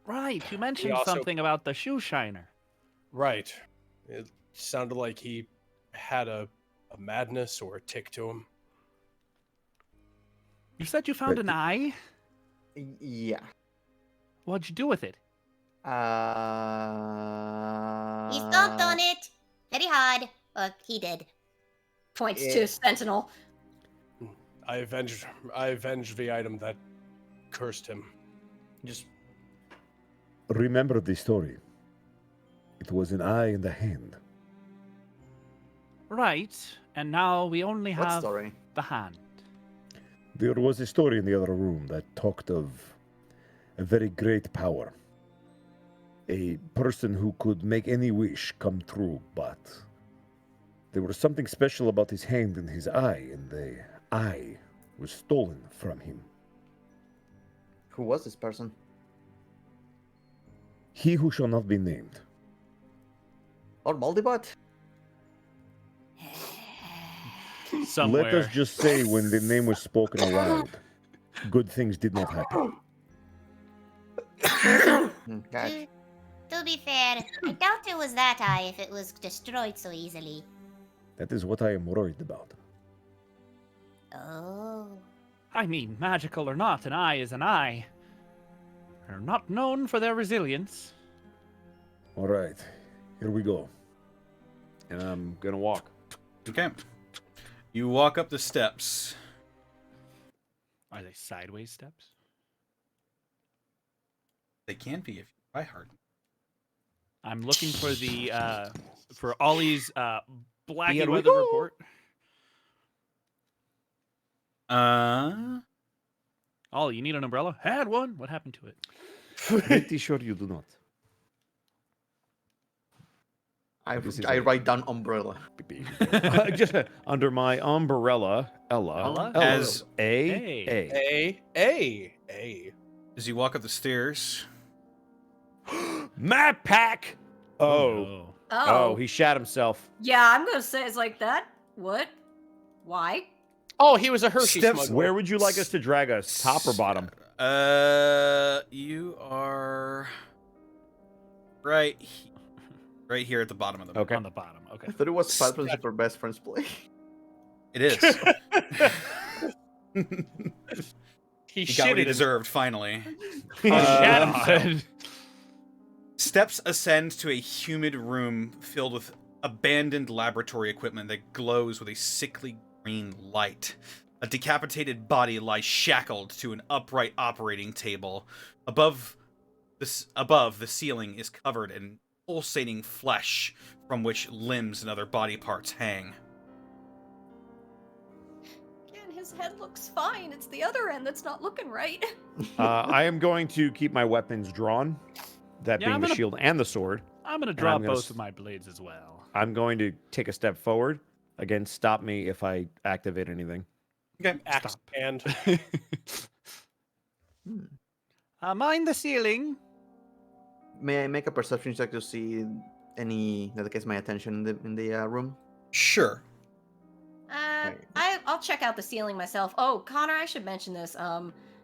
Right. You mentioned also- something about the shoe shiner. Right. It sounded like he had a madness or a tick to him. You said you found an eye? Yeah. What'd you do with it? He stomped on it. Very hard. He did. Points Yeah. to Sentinel. I avenged the item that cursed him. Just Remember the story. It was an eye and a hand. Right, and now we only what have story? the hand. There was a story in the other room that talked of a very great power. A person who could make any wish come true, but there was something special about his hand and his eye, and the eye was stolen from him. Who was this person? He who shall not be named. Or Moldybot? Somewhere. Let us just say when the name was spoken aloud, good things did not happen. Gotcha. To be fair, I doubt it was that eye if it was destroyed so easily. That is what I am worried about. Oh. I mean, magical or not, an eye is an eye. They're not known for their resilience. All right, here we go. And I'm gonna walk. Okay. You walk up the steps. Are they sideways steps? They can be if you try hard. I'm looking for the for Ollie's Blackie Here we weather go. report. Ollie, you need an umbrella? Had one. What happened to it? Pretty sure you do not. This is I a- write down umbrella. Just under my umbrella, Ella. As- A. As you walk up the stairs, Map pack. Oh. no. Oh, he shat himself. Yeah, I'm gonna say it's like that. What? Why? Oh, he was a Hershey Steps- smuggler. Where would you like us to drag us? Top or bottom? you are right here at the bottom of the map. Okay. On the bottom. Okay. I thought it was Five Friends for Best Friends play. It is. He You got what he shitted. deserved, finally. He shat himself. Steps ascend to a humid room filled with abandoned laboratory equipment that glows with a sickly green light. A decapitated body lies shackled to an upright operating table. Above, the ceiling is covered in pulsating flesh from which limbs and other body parts hang. Again, his head looks fine. It's the other end that's not looking right. I am going to keep my weapons drawn, that Yeah, being I'm the gonna- shield and the sword. I'm gonna drop I'm gonna both s- of my blades as well. I'm going to take a step forward. Again, stop me if I activate anything. Okay. Axe Stop. and Mind the ceiling. May I make a perception check to see any that gets my attention in the room? Sure. I'll check out the ceiling myself. Oh, Connor, I should mention this.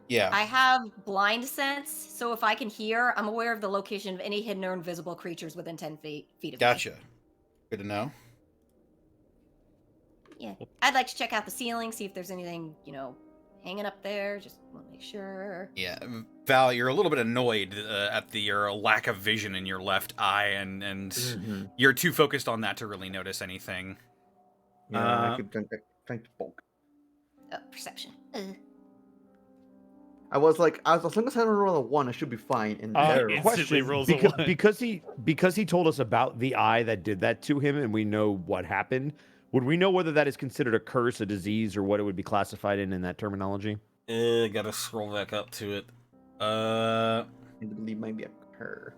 Yeah. I have blind sense, so if I can hear, I'm aware of the location of any hidden or invisible creatures within 10 feet of me. Gotcha. Good to know. Yeah. I'd like to check out the ceiling, see if there's anything, hanging up there. Just want to make sure. Yeah, Val, you're a little bit annoyed at your lack of vision in your left eye, and you're too focused on that to really notice anything. Yeah, I keep trying to poke. Perception. I was like, as long as I don't roll a 1, I should be fine. And there. Instantly rolls a because, one. because he told us about the eye that did that to him, and we know what happened. Would we know whether that is considered a curse, a disease, or what it would be classified in that terminology? Gotta scroll back up to it. I believe maybe a her.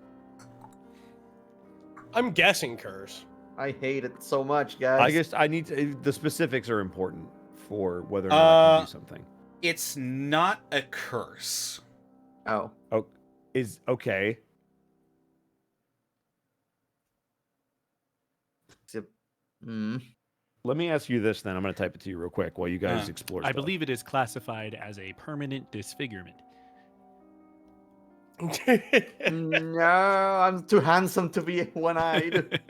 I'm guessing curse. I hate it so much, guys. I guess I need to, the specifics are important for whether or not I can do something. It's not a curse. Oh. Is okay. Let me ask you this then. I'm going to type it to you real quick while you guys explore. I stuff. believe it is classified as a permanent disfigurement. No, I'm too handsome to be one-eyed.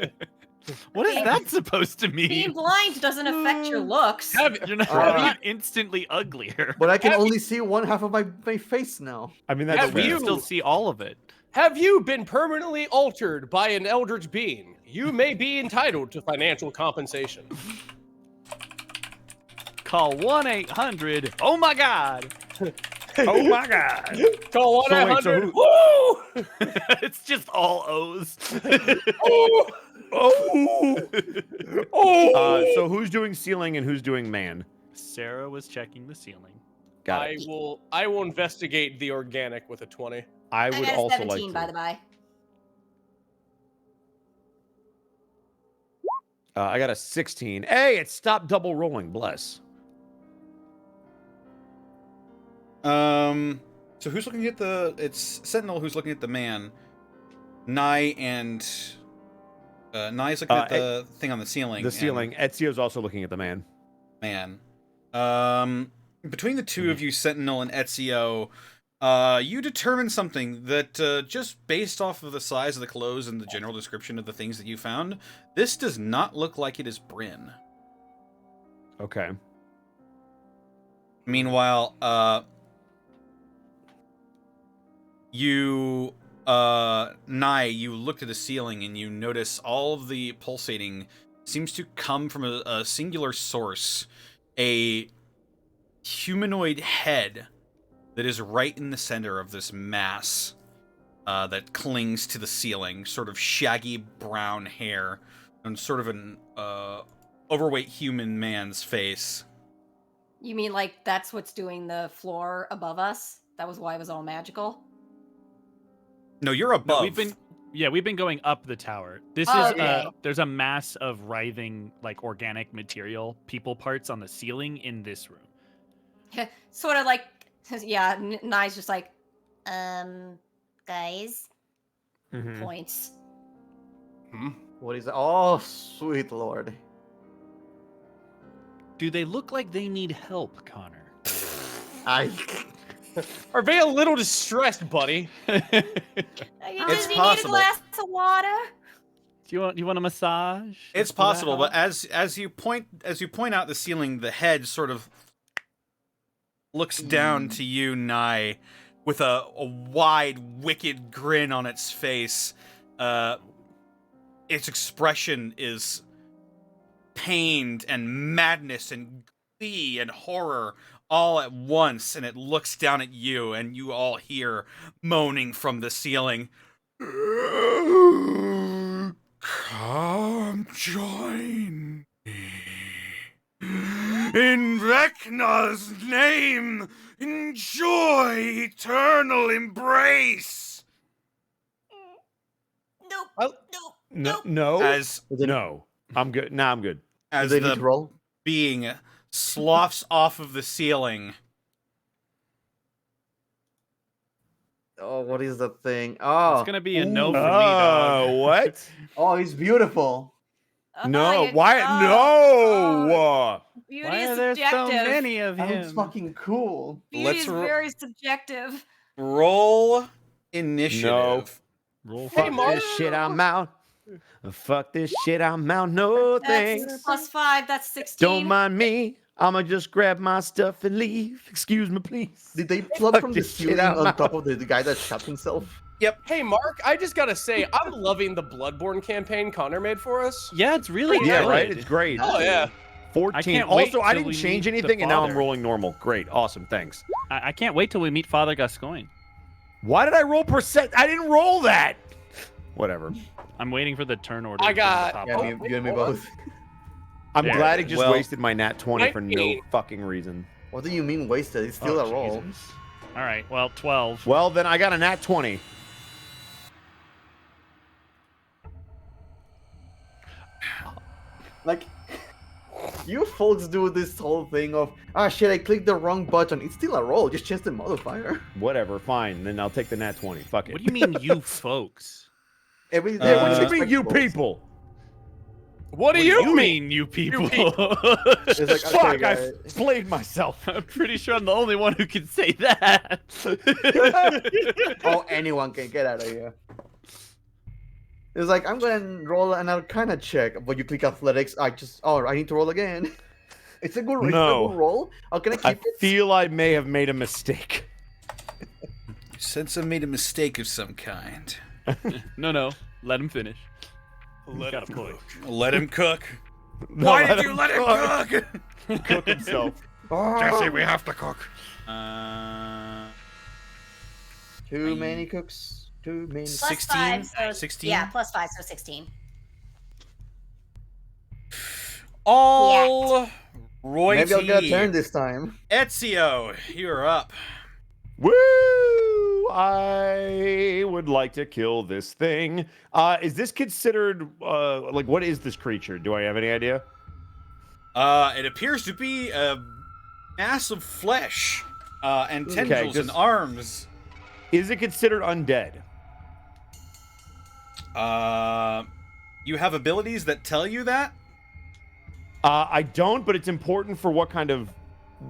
What is that supposed to Being mean? blind doesn't affect your looks. You're not Uh, instantly uglier. But I can only see one half of my face now. I mean, Yeah, that's we fair. can still see all of it. Have you been permanently altered by an eldritch being? You may be entitled to financial compensation. Call 1-800. Oh my God. Oh my God. Call So wait, so 1-800. Woo! It's just all O's. Oh! Oh! So who's doing ceiling and who's doing man? Sarah was checking the ceiling. Got it. I will investigate the organic with a 20. I I would got a also 17, like by to. the by. I got a 16. Hey, it stopped double rolling. Bless. So who's looking at the? It's Sentinel who's looking at the man. Nye and Nye's looking at the thing on the ceiling. The ceiling. Ezio's also looking at the man. Man. Between the two of you, Sentinel and Ezio, you determine something that just based off of the size of the clothes and the general description of the things that you found, this does not look like it is Bryn. Okay. Meanwhile, you, Nye, you look at the ceiling and you notice all of the pulsating seems to come from a singular source. A humanoid head that is right in the center of this mass that clings to the ceiling. Sort of shaggy brown hair and sort of an overweight human man's face. You mean like that's what's doing the floor above us? That was why it was all magical? No, you're above. No, we've been going up the tower. This Oh, is okay. there's a mass of writhing like organic material, people parts on the ceiling in this room. Sort of like, yeah, Nye's just like, Guys. points. What is that? Oh, sweet lord. Do they look like they need help, Connor? Are they a little distressed, buddy? Does It's he possible. need a glass of water? Do you want a massage? It's possible, but as you point out the ceiling, the head sort of looks down to you, Nye, with a wide, wicked grin on its face. Its expression is pained and madness and glee and horror all at once, and it looks down at you, and you all hear moaning from the ceiling. Come join me. In Vecna's name, enjoy eternal embrace. Nope. No. No. No. I'm good. Nah, I'm good. As Do they need to the roll? being sloughs off of the ceiling. Oh, what is that thing? Oh. It's gonna be a no for me, dog. What? Oh, he's beautiful. No. you- Why? oh, No. Beauty Why is are there subjective. so many of That looks him? fucking cool. Beauty Let's is ro- very subjective. Roll initiative. Roll Hey, Fuck Mario. this shit. I'm out. Fuck this shit. I'm out. No thanks. That's +5. That's 16. Don't mind me. I'ma just grab my stuff and leave. Excuse me, please. Did they plug Fuck from the this shit ceiling out on loud. top of the guy that shot himself? Hey, Mark, I just gotta say, I'm loving the Bloodborne campaign Connor made for us. Yeah, it's really Yeah, good. right. It's great. Oh, yeah. 14. I can't wait Also, I till didn't we change meet the anything, and now I'm father. rolling normal. Great. Awesome. Thanks. I can't wait till we meet Father Gascoigne. Why did I roll percent? I didn't roll that. Whatever. I'm waiting for the turn order. I to got- pop Yeah, up. you and me both. I'm Yeah. glad he just Well- wasted my nat 20 for no 19. fucking reason. What do you mean wasted? It's still Oh, a roll. Jesus. All right. Well, 12. Well, then I got a nat 20. Like, you folks do this whole thing of, ah shit, I clicked the wrong button. It's still a roll. Just change the modifier. Whatever. Fine. Then I'll take the nat 20. Fuck it. What do you mean, you folks? Every, Hey, what everyone you mean, you expects people? What do you mean? you people? It's like, Fuck, okay, I guys. splayed myself. I'm pretty sure I'm the only one who can say that. Oh, anyone can get out of here. It's like, I'm gonna roll an Arcana check, but you click athletics. I need to roll again. It's a good, No. it's a good roll. How can I I keep it? feel I may have made a mistake. Sense I made a mistake of some kind. No. Let him finish. Let Got him a point. cook. Let him cook. No, Why did you let him cook? Cook himself. Jesse, we have to cook. Too many cooks. Too many. Plus 16? 5, so 16? Yeah, plus 5, so 16. All righty. Maybe I'll get a turn this time. Ezio, you're up. Woo! I would like to kill this thing. Is this considered like what is this creature? Do I have any idea? It appears to be a mass of flesh and tendrils and arms. Is it considered undead? You have abilities that tell you that? I don't, but it's important for what kind of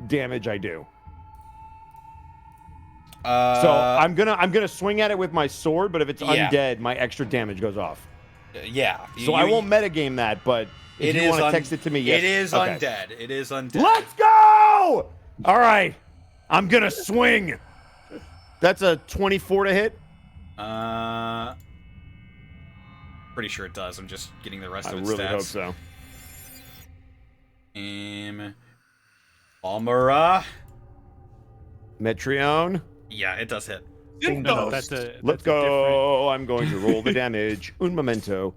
damage I do. So I'm gonna swing at it with my sword, but if it's undead, my extra damage goes off. Yeah. So I won't metagame that, but if you want to text it to me, yes. It is undead. It is undead. Let's go! All right, I'm gonna swing. That's a 24 to hit. Pretty sure it does. I'm just getting the rest I of its really stats. hope so. Almara. Metrione. Yeah, it does hit. No, that's a. Let's go. I'm going to roll the damage. Un momento.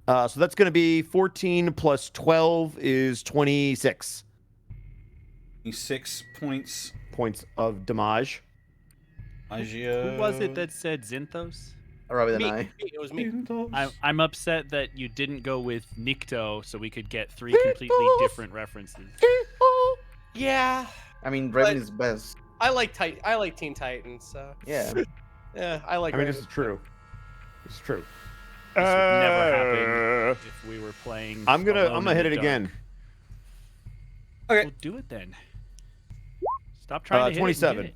So that's going to be 14 plus 12 is 26 6 points. points of damage. Who was it that said Zinthos? Rather than Me. I. It was me. I'm upset that you didn't go with Nikto, so we could get 3 completely different references. Yeah. I mean, Raven is best. I like Teen Titans, so Yeah. yeah, I like. I mean, this Raven. is true. It's true. This would never happen if we were playing. I'm gonna Alone hit in it the again. Dark. Okay. We'll do it then. Stop trying to hit 27. it.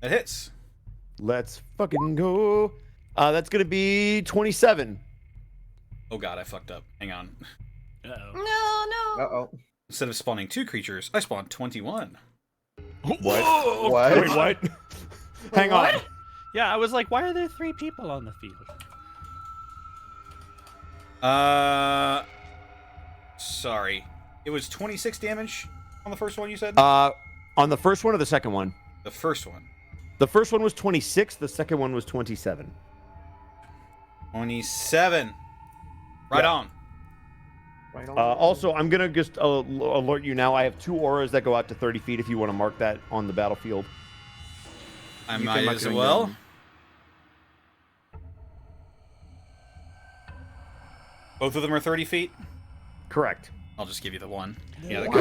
And It hits. Let's fucking go. That's gonna be 27. Oh god, I fucked up. Hang on. get it. Uh-oh. No. Uh-oh. Instead of spawning 2 creatures, I spawned 21. What? What? Wait, what? Hang on. Yeah, I was like, why are there 3 people on the field? Sorry. It was 26 damage on the first one, you said? On the first one or the second one? The first one. The first one was 26. The second one was 27. 27. Right Yeah. on. Right on. Also, I'm gonna just alert you now. I have 2 auras that go out to 30 feet. If you want to mark that on the battlefield. I You can might mark as it on well. your- Both of them are 30 feet? Correct. I'll just give you the one. Yeah, that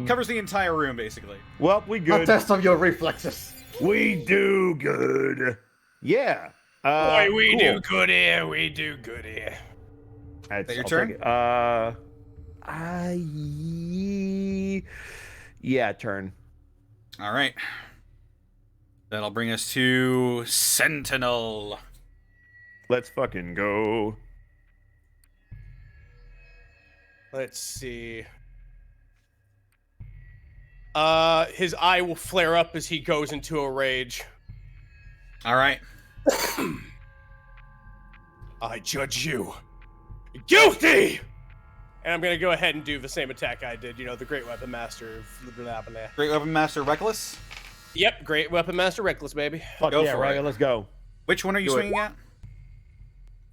covers the entire room, basically. Well, we A good. test of your reflexes. We do good. Yeah. Boy, we cool. do good here. We do good here. That's, that your I'll turn? take it. Yeah, turn. All right. That'll bring us to Sentinel. Let's fucking go. Let's see. His eye will flare up as he goes into a rage. All right. I judge you guilty. And I'm gonna go ahead and do the same attack I did. You know, the Great Weapon Master. Great Weapon Master Reckless. Yep, Great Weapon Master Reckless, baby. Fuck Go yeah, for right. it. Let's go. Which one are you Do it. swinging at?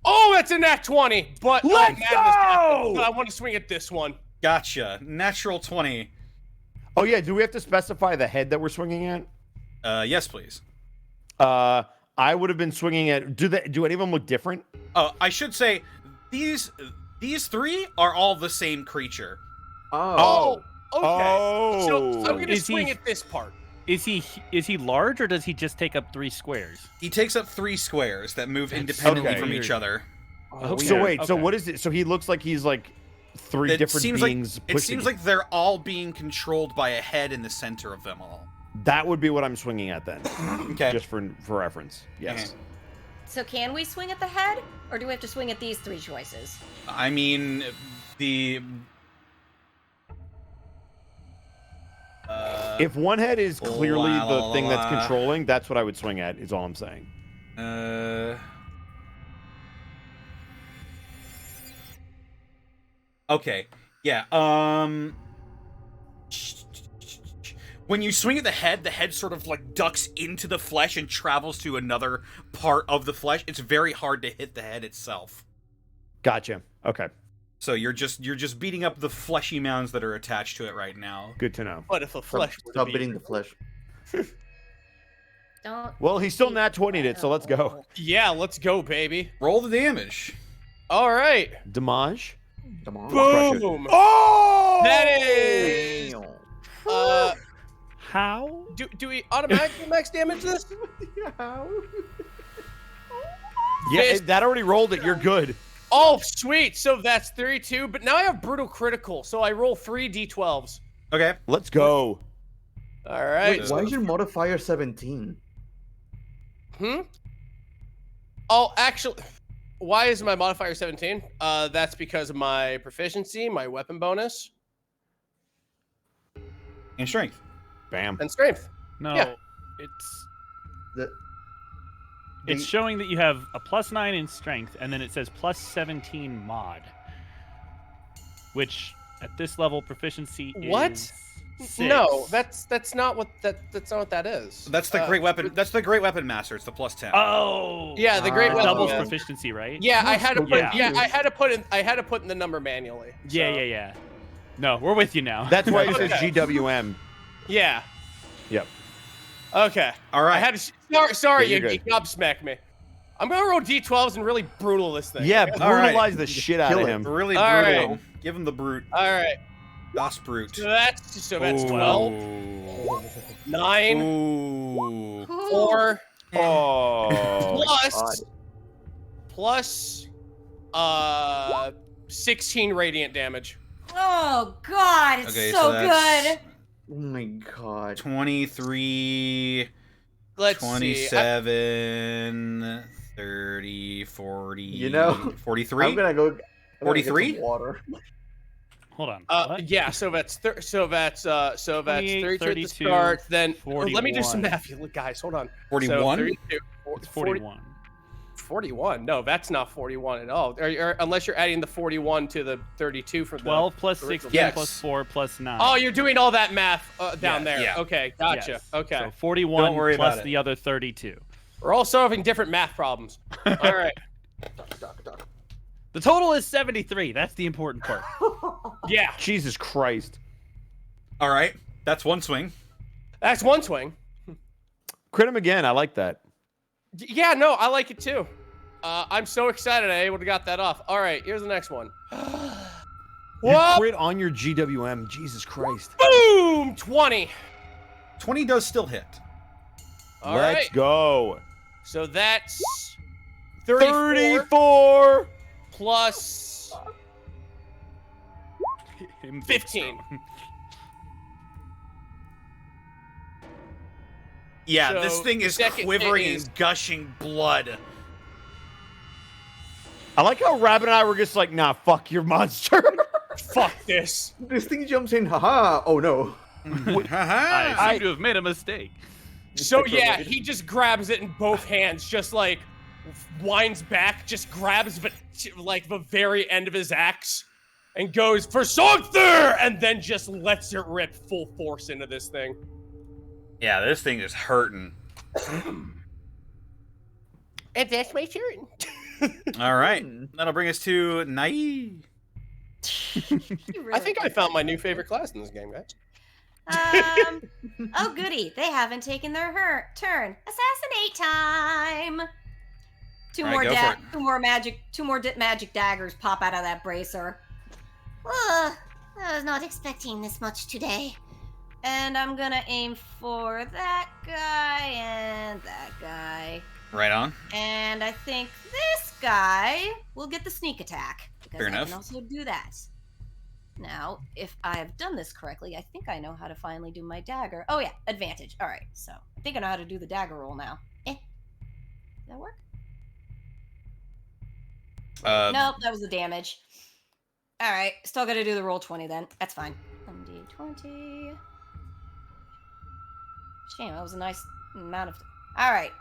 Oh, that's a nat 20. But Let's madness go! happened, but I want to swing at this one. Gotcha. Natural 20. Oh yeah, do we have to specify the head that we're swinging at? Yes, please. I would have been swinging at. Do any of them look different? I should say these 3 are all the same creature. Oh, okay. Oh. So I'm gonna Is swing he- at this part. Is he large or does he just take up 3 squares? He takes up 3 squares that move independently okay. from each other. Okay. So wait, so Okay. what is it? So he looks like he's like 3 different beings. It seems like they're all being controlled by a head in the center of them all. that would be what I'm swinging at then. Okay. Just for reference. Yes. Okay. So can we swing at the head, or do we have to swing at these 3 choices? I mean, the If one head is clearly la, la, the thing la, that's la. controlling, that's what I would swing at. Is all I'm saying. Okay. Yeah. When you swing at the head sort of like ducks into the flesh and travels to another part of the flesh. It's very hard to hit the head itself. Gotcha. Okay. So you're just beating up the fleshy mounds that are attached to it right now. Good to know. But if a flesh were to Stop be beating the flesh. Don't. Well, he's still nat 20'd it, so let's go. Yeah, let's go, baby. Roll the damage. All right. Damage. Come on. Crush it. Boom. Oh! That is. How? Do we automatically max damage this? Yeah, Fist. that already rolled it. You're good. Oh, sweet. So that's 32. But now I have brutal critical, so I roll 3 d12s. Okay. Let's go. All right. Wait, why is your modifier 17? Oh, actually, why is my modifier 17? That's because of my proficiency, my weapon bonus, And strength. Bam. and strength. No, Yeah. it's showing that you have a +9 in strength, and then it says +17 mod, which at this level proficiency What? is 6. No, that's not what that's not what that is. That's the great weapon. That's the great weapon master. It's the +10. Oh. Yeah, the great Ah. weapon. doubles master. proficiency, right? Yeah, I had to put. Yeah. Yeah, I had to put in the number manually. Yeah, so- yeah, yeah. No, we're with you now. That's why it says Okay. GWM. Yeah. Yep. Okay. All right. I had to. Sorry, Yeah, you you're good. gobsmacked me. I'm gonna roll d12s and really brutal this thing. Yeah, okay? All right. brutalize the shit out of Kill it. him. Really All brutal. right. Give him the brute. All right. Das brute. So that's 12, 9, Ooh. 4, Oh. plus 16 radiant damage. Oh God, it's Okay, so that's good. Oh my god. 23, Let's see. 27, 30, 40. You know, 43? I'm gonna go. 43? Water. Hold on. what? Yeah, so that's 32 at the 32, start. Then let me do 41. some math, guys. Hold on. 41? So 32, It's 41. 41. No, that's not 41 at all. Unless you're adding the 41 to the 32 for 12 the plus original 16 Yes. plus 4 plus 9. Oh, you're doing all that math down there. yeah. Okay, gotcha. Yes. Okay. So 41 Don't worry plus about it. the other 32. We're all solving different math problems. All right. The total is 73. That's the important part. Yeah, Jesus Christ. All right. That's one swing. that's one swing. Crit him again. I like that. Yeah, no, I like it too. I'm so excited I able to got that off. All right, here's the next one. You Whoa! crit on your GWM. Jesus Christ. Boom! 20. 20 does still hit. All Let's right. go. So that's 34 34. plus Him 15. Yeah, So, this thing is second quivering hit is- and gushing blood. I like how Rabbit and I were just like, nah, fuck your monster. Fuck this. This thing jumps in. Haha. Oh no. I seem to have made a mistake. So yeah, he just grabs it in both hands, just like winds back, just grabs like the very end of his axe and goes for something, and then just lets it rip full force into this thing. Yeah, this thing is hurting. And that's my turn. All right. That'll bring us to Nai. I think I found my new favorite class in this game, guys. Oh goody, they haven't taken their turn. Assassinate time. Two All right, go for it. two more magic daggers pop out of that bracer. I was not expecting this much today. And I'm gonna aim for that guy and that guy. Right on. And I think this guy will get the sneak attack. Because Fair I enough. can also do that. Now, if I have done this correctly, I think I know how to finally do my dagger. Oh yeah, advantage. Alright, so I think I know how to do the dagger roll now. Did that work? Nope, that was the damage. Alright, still gotta do the roll 20 then. That's fine. 1d20. Shame, that was a nice amount of. All right.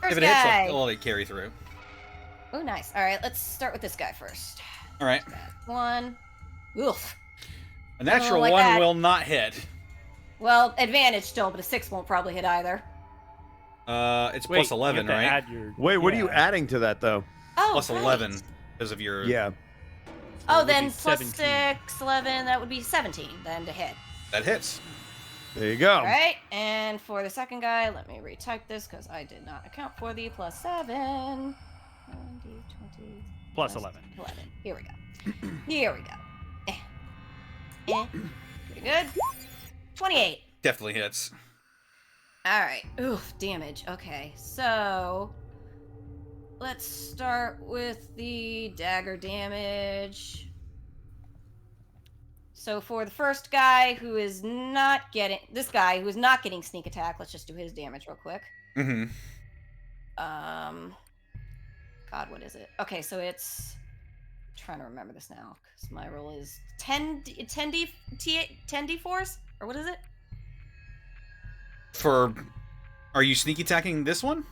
First If it hits, guy. I'll let it carry through. Oh, nice. All right, let's start with this guy first. All right. One. Oof. A natural like one that. will not hit. Well, advantage still, but a 6 won't probably hit either. It's Wait, plus 11, you have to right? add your- Wait, what are you yeah. adding to that though? Oh, Plus right. 11 because of your. Yeah. Oh, it would then be plus 17. 6, 11, that would be 17 then to hit. That hits. There you go. All right, and for the second guy, let me retype this because I did not account for the plus 7. 1d20 Plus 11. 11. Here we go. Here we go. Pretty good. 28. Definitely hits. All right. Oof, damage. Okay, so let's start with the dagger damage. So for the first guy who is not getting sneak attack, let's just do his damage real quick. Mm-hmm. God, what is it? Okay, so it's I'm trying to remember this now because my roll is 10d4s or what is it? Are you sneak attacking this one?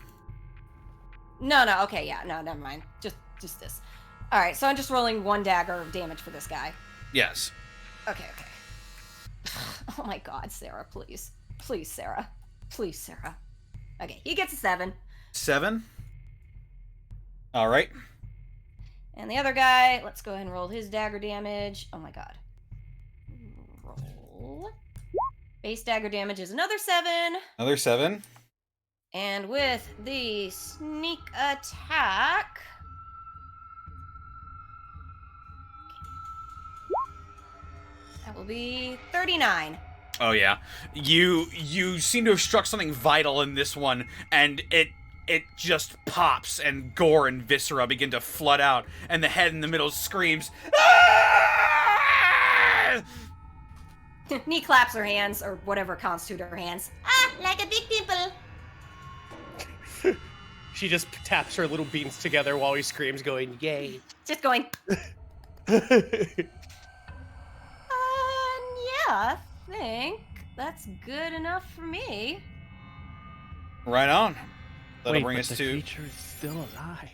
No. Okay, yeah, no, never mind. Just this. All right, so I'm just rolling 1 dagger of damage for this guy. Yes. Okay. Oh my God, Sarah, please, Sarah, please, Sarah. Okay, he gets a 7. 7. All right. And the other guy, let's go ahead and roll his dagger damage. Oh my God. Roll. Base dagger damage is another 7. Another 7. And with the sneak attack. That will be 39. Oh yeah. You seem to have struck something vital in this one, and it just pops, and gore and viscera begin to flood out, and the head in the middle screams. "Ah!" Knee claps her hands, or whatever constitute her hands. Ah, like a big pimple. She just taps her little beans together while he screams, going, "Yay!" Just going. Yeah, I think that's good enough for me. Right on. That'll Wait, bring but us the to. creature is still alive.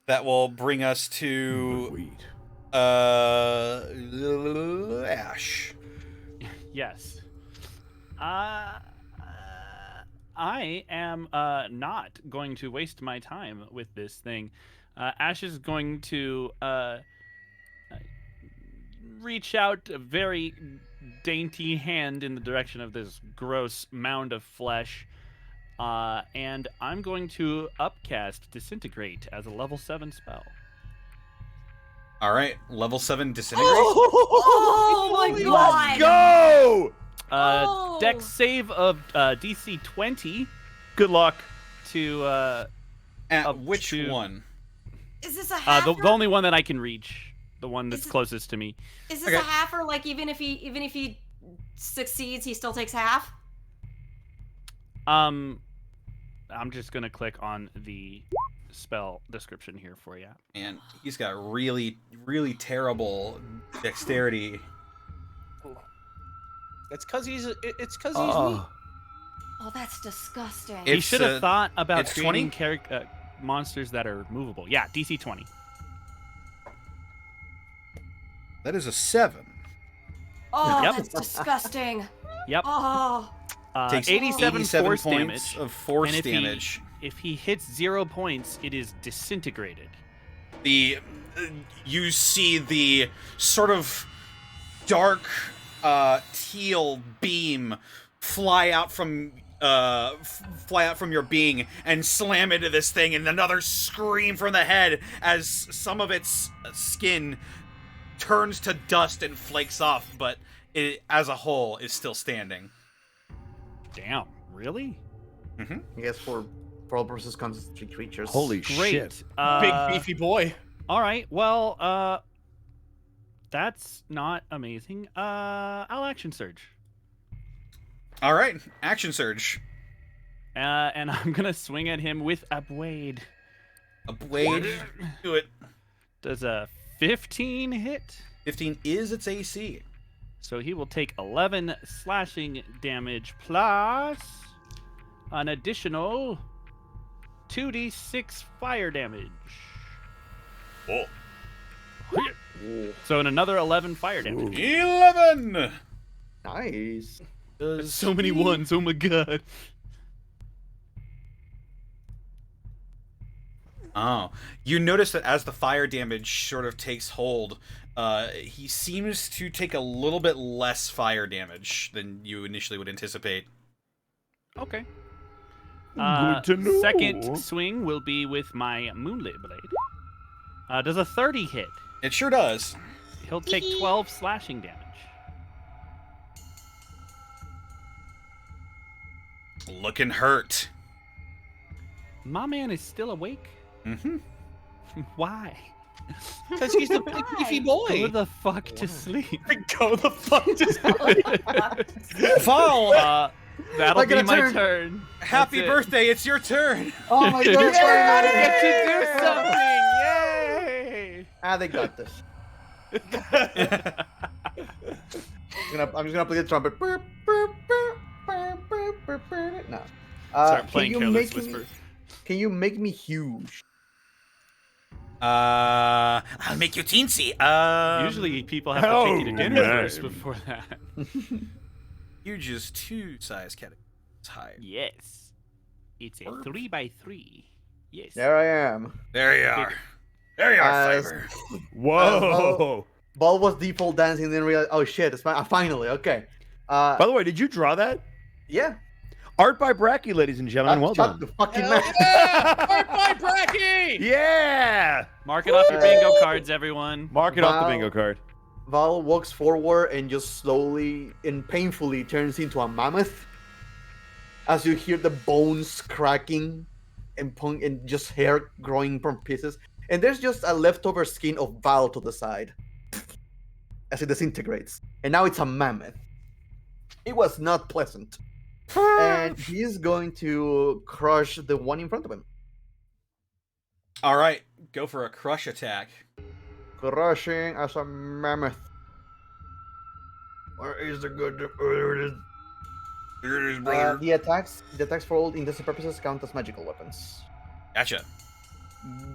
That will bring us to. Wait. Ash. Yes. I am not going to waste my time with this thing. Ash is going to reach out a very dainty hand in the direction of this gross mound of flesh. And I'm going to upcast Disintegrate as a level 7 spell. All right, level 7 disintegrate. Oh my God! Go! Oh. Dex save of DC 20 Good luck. to At up which to- one? Is this a half? the only one that I can reach. The one that's Is it- closest to me. Is this Okay. a halfer? Like even if he succeeds, he still takes half. I'm just gonna click on the spell description here for you. And he's got really, really terrible dexterity. It's because he's neat. Oh. Oh, that's disgusting. He It's, should have thought about it's creating monsters that are movable. Yeah, DC 20. That is a 7. Oh, Yep. that's disgusting. Yep. Oh, Takes 87 force points damage. of force And if damage. If he hits 0 points, it is disintegrated. You see the sort of dark teal beam fly out from your being and slam into this thing, and another scream from the head as some of its skin turns to dust and flakes off, but it as a whole is still standing. Damn, really? I guess for all purposes comes as 3 creatures. Holy Great. shit. Big beefy boy. All right. Well, that's not amazing. I'll action surge. All right, action surge. And I'm gonna swing at him with a blade. A blade. Do it. Does a 15 hit? 15 is its AC. So he will take 11 slashing damage plus an additional 2d6 fire damage. Oh. So another 11 fire damage. 11! Nice. That's so many ones. Oh my god. Oh, you notice that as the fire damage sort of takes hold, he seems to take a little bit less fire damage than you initially would anticipate. Okay. Good to know. Second swing will be with my Moonlit Blade. Does a 30 hit? It sure does. He'll take 12 slashing damage. Looking hurt. My man is still awake? Mm-hmm. Why? Because he's the big beefy boy. Go the fuck to sleep. Go the fuck to sleep. Val, That'll Like be a my turn. turn. happy That's it. birthday, it's your turn. Oh my god. I finally. get to do something! Yay! They got this. I'm just gonna play the trumpet. No. Start playing can you Careless make me- Whisper. Can you make me huge? I'll make you teensy. Usually people have to take you to dinner first before that. Huge is 2 size categories higher. Yes. It's a 3x3. Yes. There I am. There you are. There you are, As- Fiber. Whoa. Ball was default dancing, then realized, oh shit, it's finally, okay. By the way, did you draw that? Yeah. Art by Bracky, ladies and gentlemen. Well Shut done. the fucking Hell mouth. yeah! Art by Bracky! Yeah. Mark it off your bingo cards, everyone. Mark it off the Wow. bingo card. Val walks forward and just slowly and painfully turns into a mammoth. As you hear the bones cracking and just hair growing from pieces. And there's just a leftover skin of Val to the side. As it disintegrates. And now it's a mammoth. It was not pleasant. And he's going to crush the one in front of him. All right, go for a crush attack. Crushing as a mammoth. Where is the good? There it is. Here it is, The attacks for all intents and purposes count as magical weapons. Gotcha.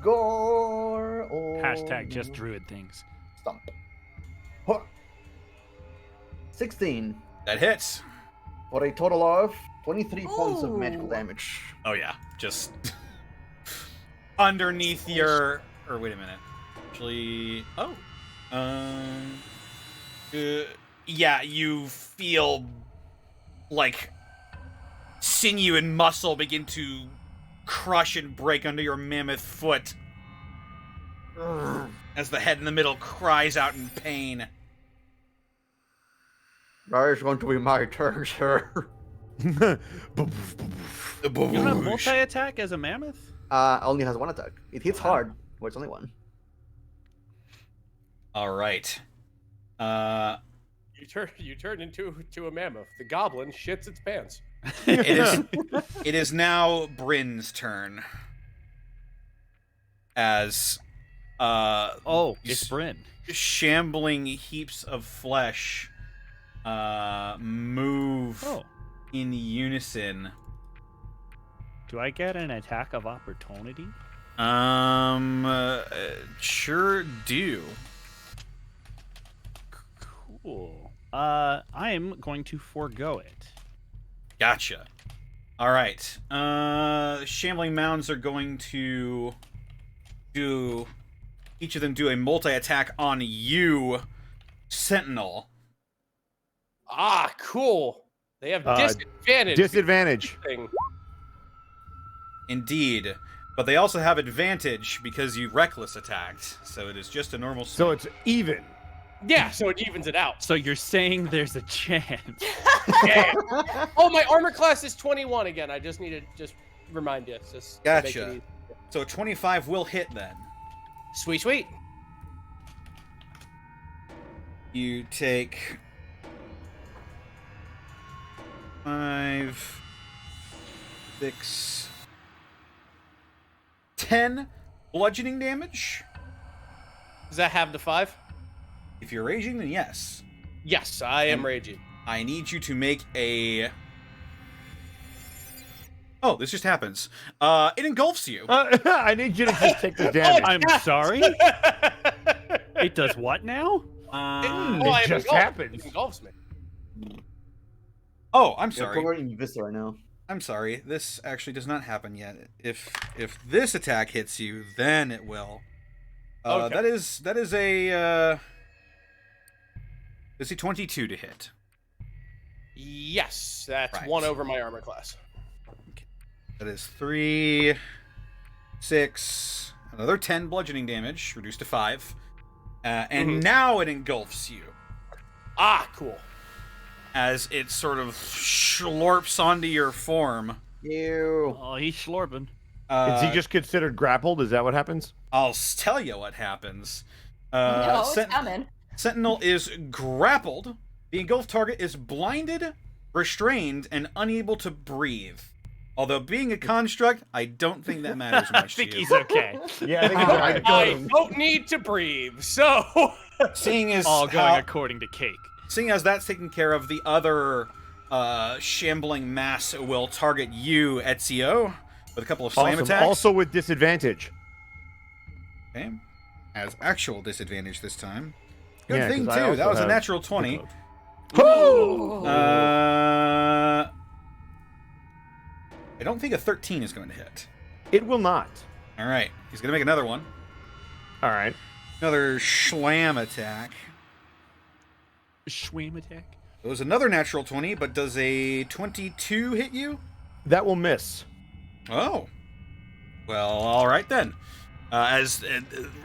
Gore or Hashtag just druid things. stump. Huh. 16 That hits. for a total of 23 points of magical Ooh. damage. Oh yeah, just underneath your. Or wait a minute. Actually, yeah, you feel like sinew and muscle begin to crush and break under your mammoth foot as the head in the middle cries out in pain. That is going to be my turn, sir. You don't have multi-attack as a mammoth? Only has one attack. It hits hard, but it's only one. All right. You turn into a mammoth. The goblin shits its pants. It is now Bryn's turn. As It's Bryn. shambling heaps of flesh move in unison. Do I get an attack of opportunity? Sure do. Cool. I am going to forego it. Gotcha. All right. Shambling mounds are going to do. Each of them do a multi-attack on you, Sentinel. Ah, cool. They have disadvantage. Disadvantage. Thing. Indeed. But they also have advantage because you reckless attacked. So it is just a normal So swing. it's even. Yeah, so it evens it out. So you're saying there's a chance? Yeah. Oh, my armor class is 21 again. I just need to remind you. Just to make it Gotcha. easy. So 25 will hit then. Sweet, sweet. You take 5, 6, 10 bludgeoning damage. Does that have the 5? If you're raging, then yes. Yes, I am raging. I need you to make a... Oh, this just happens. It engulfs you. I need you to just take this damage. I'm sorry? It does what now? It just happens. It engulfs me. Oh, I'm Yeah, sorry. we're in Vista right now. I'm sorry. This actually does not happen yet. If this attack hits you, then it will. Okay. That is a 22 to hit. Yes, that's Right. 1 over my armor class. That is 3, 6, another 10 bludgeoning damage, reduced to 5. And now it engulfs you Ah, cool. as it sort of slurps onto your form. Ew. Oh, he's slorping. Is he just considered grappled? Is that what happens? I'll tell you what happens. No, it's coming. Sentinel is grappled. The engulfed target is blinded, restrained, and unable to breathe. Although being a construct, I don't think that matters I much think to you. he's okay. Yeah, I think he's alright. I don't need to breathe, so... Seeing as All going according to cake. seeing as that's taken care of, the other shambling mass will target you, Ezio, with a couple of slam Awesome. attacks. Also with disadvantage. Okay. Has actual disadvantage this time. Good Yeah, thing 'cause I too. also That was a have natural 20. Woo! I don't think a 13 is going to hit. It will not. All right, he's going to make another one. All right. Another slam attack. Schwam attack. It was another natural 20, but does a 22 hit you? That will miss. Oh. Well, all right then. As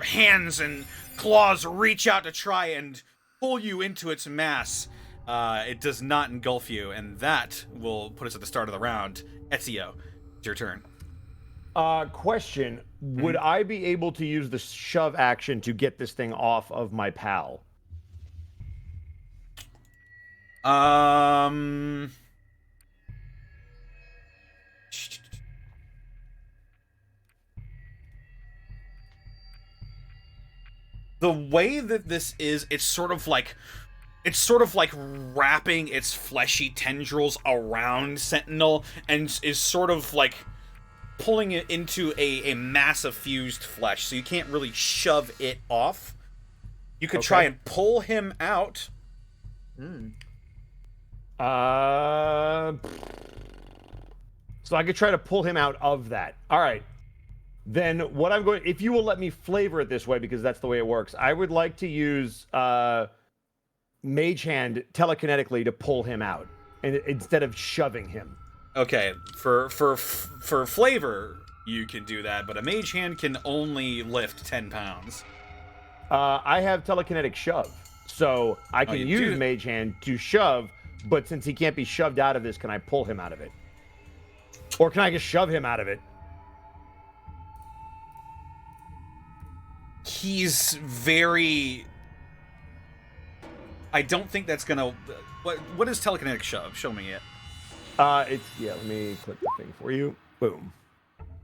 hands and claws reach out to try and pull you into its mass, it does not engulf you, and that will put us at the start of the round. Ezio, it's your turn. Question. Would I be able to use the shove action to get this thing off of my pal? The way that this is, it's sort of like wrapping its fleshy tendrils around Sentinel and is sort of like pulling it into a mass of fused flesh, so you can't really shove it off. You could try and pull him out. So I could try to pull him out of that. All right. Then what I'm going, if you will let me flavor it this way, because that's the way it works, I would like to use Mage Hand telekinetically to pull him out, and instead of shoving him. Okay, for flavor, you can do that, but a mage hand can only lift 10 pounds. I have telekinetic shove, so I can you use do? Mage Hand to shove, but since he can't be shoved out of this, can I pull him out of it? Or can I just shove him out of it? He's very... I don't think that's gonna... What is telekinetic shove? Show me it. It's, yeah, let me click the thing for you. Boom.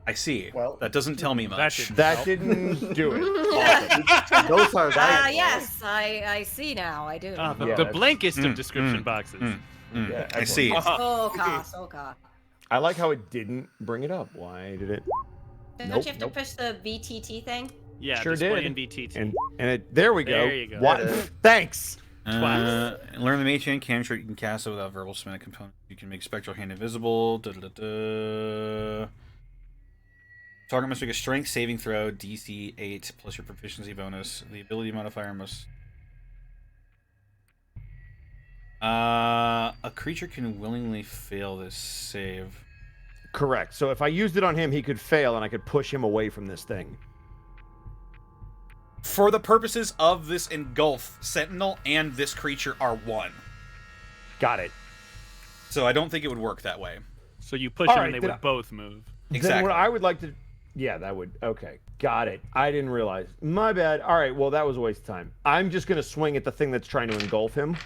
I see. Well, that doesn't tell me much. That didn't do it. Awesome. Those are valuable. Yes, I see now. I do. The blankest of description boxes. Yeah, I see. Soka. I like how it didn't bring it up. Why did it? Don't Nope, you have to push the VTT thing? Yeah, Sure display did. in VTT. And it, there we go. There you go. What? Thanks. Learn the mage hand cantrip. You can cast it without verbal spell component. You can make spectral hand invisible. Target must make a strength saving throw, DC 8 plus your proficiency bonus. The ability modifier must. A creature can willingly fail this save. Correct. So if I used it on him, he could fail, and I could push him away from this thing. For the purposes of this engulf, Sentinel and this creature are one. Got it. So I don't think it would work that way. So you push All them right, and they then would both move. Exactly. Then what I would like to... Yeah, that would... Okay. Got it. I didn't realize. My bad. All right, well, that was a waste of time. I'm just going to swing at the thing that's trying to engulf him.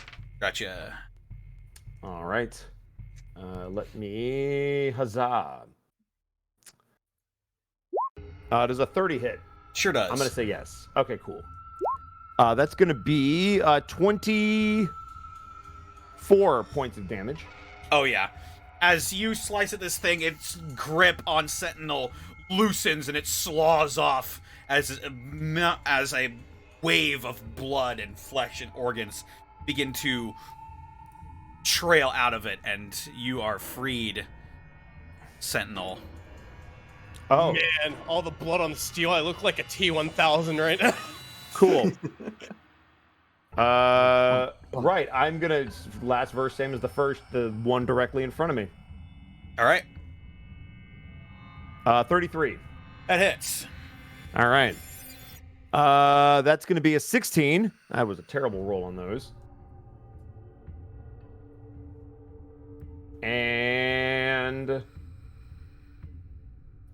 Gotcha. All right. Let me... Huzzah. Does a 30 hit? Sure does. I'm going to say yes. Okay, cool. That's going to be 24 4 points of damage. Oh yeah. As you slice at this thing, its grip on Sentinel loosens and it slaws off as a wave of blood and flesh and organs begin to trail out of it, and you are freed, Sentinel. Oh, Man, all the blood on the steel. I look like a T-1000 right now. cool. Right. I'm gonna last verse same as the first, the one directly in front of me. All right. 33. That hits. All right. That's gonna be a 16. That was a terrible roll on those. And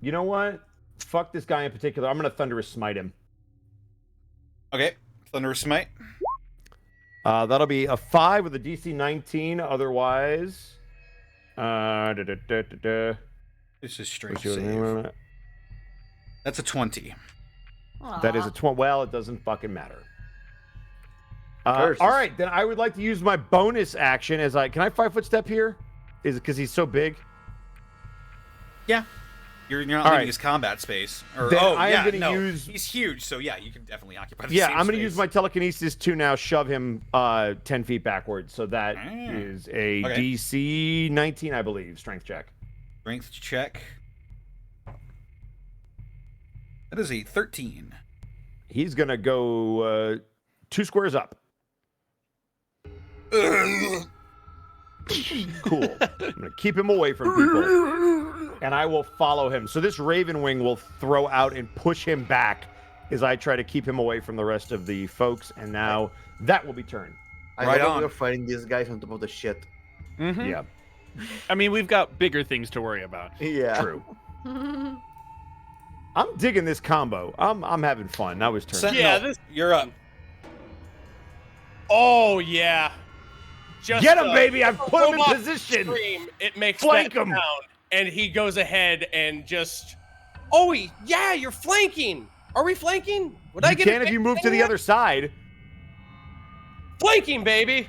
you know what? Fuck this guy in particular. I'm gonna Thunderous Smite him. Okay. Thunderous Smite. That'll be a 5 with a DC 19. Otherwise, This is straight save. That's a 20. That is a 20. Well, it doesn't fucking matter. All right, then I would like to use my bonus action as can I 5-foot step here? Is it because he's so big? Yeah. You're not All leaving right. his combat space. Or, Then oh, I am yeah, gonna no. use- He's huge, so yeah, you can definitely occupy the Yeah, same I'm going to space. use my telekinesis to now shove him 10 feet backwards. So that is a Okay. DC 19, I believe, strength check. Strength check. That is a 13. He's going to go 2 squares up. Cool. I'm going to keep him away from people. And I will follow him. So this Raven Wing will throw out and push him back as I try to keep him away from the rest of the folks. And now that will be turned. I Right love on. that we're fighting these guys on top of the shit. Mm-hmm. Yeah, I mean, we've got bigger things to worry about. Yeah. true. I'm digging this combo. I'm having fun. Now his turn. Sentinel, Yeah, this- you're up. Oh yeah. Just Get him, baby! I've put him in robot position. Scream, it makes Flank that him. sound, and he goes ahead and just. Oh, yeah, you're flanking. Are we flanking? Would I You get can if you move to the other side. flanking, baby?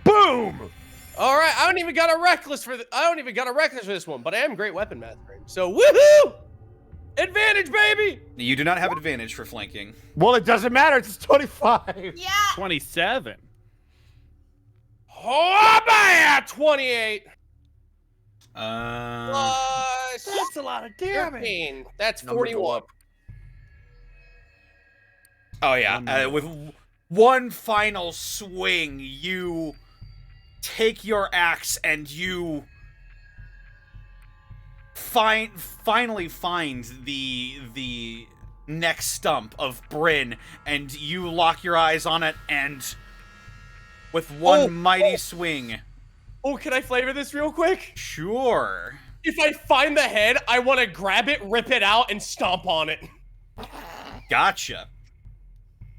Boom! All right, I don't even got a reckless for this one, but I am great weapon mastering. So woohoo! Advantage, baby! You do not have advantage for flanking. Well, it doesn't matter. It's 25. Yeah. 27. Oh, yeah, 28 Uh, plus That's a lot of damage. 13. That's Numbers go 41. up. oh yeah. With one final swing, you take your axe and you finally find the neck stump of Bryn, and you lock your eyes on it, and with one mighty swing, Oh, can I flavor this real quick? sure. If I find the head, I want to grab it, rip it out, and stomp on it. Gotcha.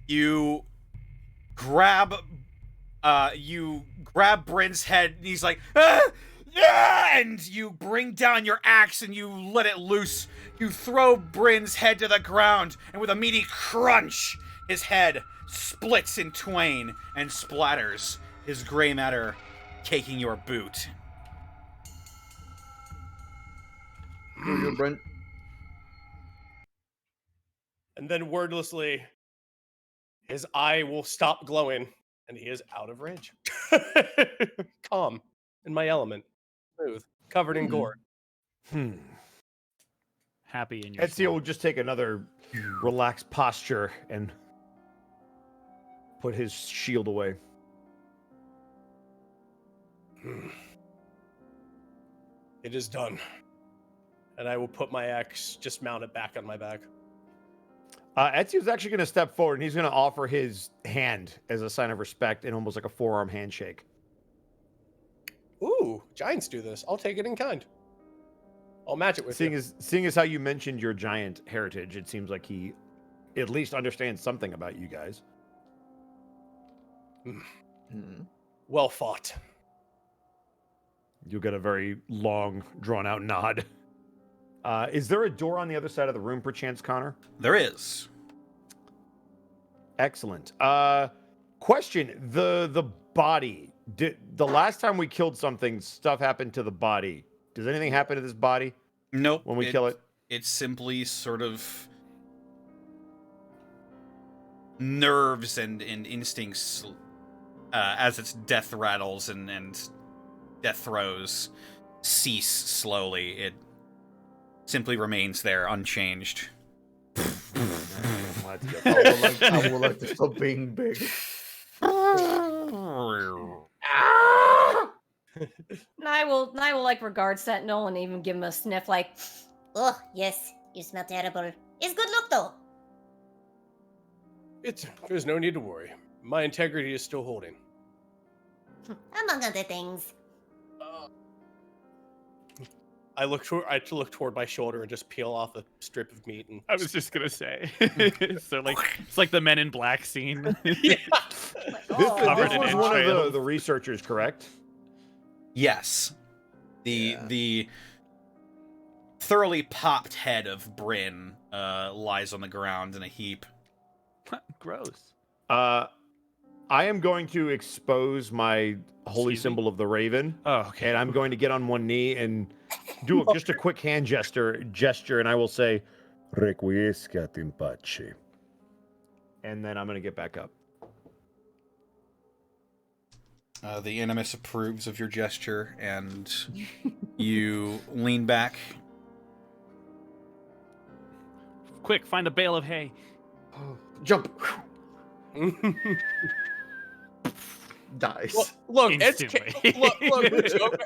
You grab Bryn's head, and he's like, ah! Ah! And you bring down your axe and you let it loose. You throw Bryn's head to the ground, and with a meaty crunch, his head splits in twain and splatters, his gray matter caking your boot. You, Brent. And then wordlessly, his eye will stop glowing, and he is out of range. Calm, in my element, smooth, covered in gore. Happy in your Ezio will just take another relaxed posture and put his shield away. It is done. And I will put my axe, just mount it back on my back. Ezio's actually going to step forward, and he's going to offer his hand as a sign of respect in almost like a forearm handshake. Ooh, giants do this. I'll take it in kind. I'll match it with you. Seeing as how you mentioned your giant heritage, it seems like he at least understands something about you guys. Well fought. You'll get a very long, drawn-out nod. Is there a door on the other side of the room, perchance, Connor? There is. Excellent. Question: the body the last time we killed something, stuff happened to the body. Does anything happen to this body Nope. when we kill it? It's simply sort of nerves and instincts as its death rattles and death throes cease slowly. It simply remains there, unchanged. Let's go. I would like to stop being big. I will like regard Sentinel and even give him a sniff like, Oh, yes, you smell terrible. It's good look, though. There's no need to worry. My integrity is still holding. Among other things. I look toward my shoulder and just peel off a strip of meat. And I was just gonna say. So like it's like the Men in Black scene. This Covered in was one of entrails. the researchers, correct? Yes. The thoroughly popped head of Bryn lies on the ground in a heap. Gross. I am going to expose my holy Excuse me? symbol of the raven, Oh, okay. and I'm going to get on one knee and do just a quick hand gesture, and I will say, Requiescat in pace. and then I'm going to get back up. The Animus approves of your gesture, and you lean back. Quick, find a bale of hay. Jump. Dies. look, Instantly.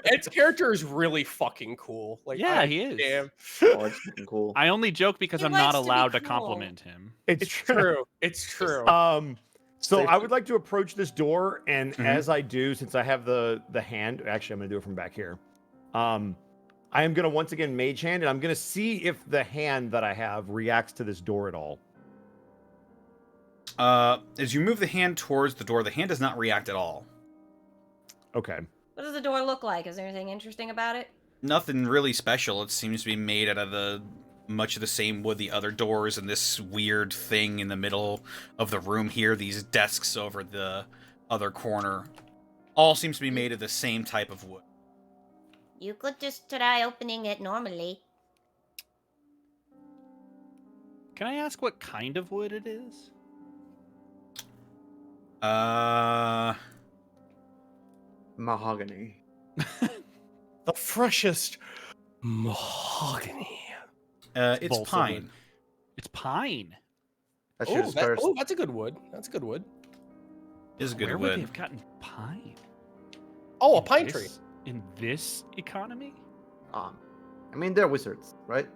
Ed's character is really fucking cool. Like, Yeah, he is. Damn, Oh, it's fucking cool. I only joke because He I'm not likes to be allowed to cool. compliment him. it's true. It's true. So Safe. I would like to approach this door, and Mhm. as I do, since I have the hand, actually I'm going to do it from back here. I am going to once again mage hand, and I'm going to see if the hand that I have reacts to this door at all. As you move the hand towards the door, the hand does not react at all. Okay. what does the door look like? Is there anything interesting about it? Nothing really special. It seems to be made out of much of the same wood the other doors, and this weird thing in the middle of the room here, these desks over the other corner, all seems to be made of the same type of wood. You could just try opening it normally. Can I ask what kind of wood it is? Mahogany. The freshest mahogany. It's balsa pine. wood. It's pine. That shit is cursed. That's a good wood. That's a good wood. Is a good Where would they wood. have gotten pine? Oh, a In pine this- tree. In this economy? I mean, they're wizards, right?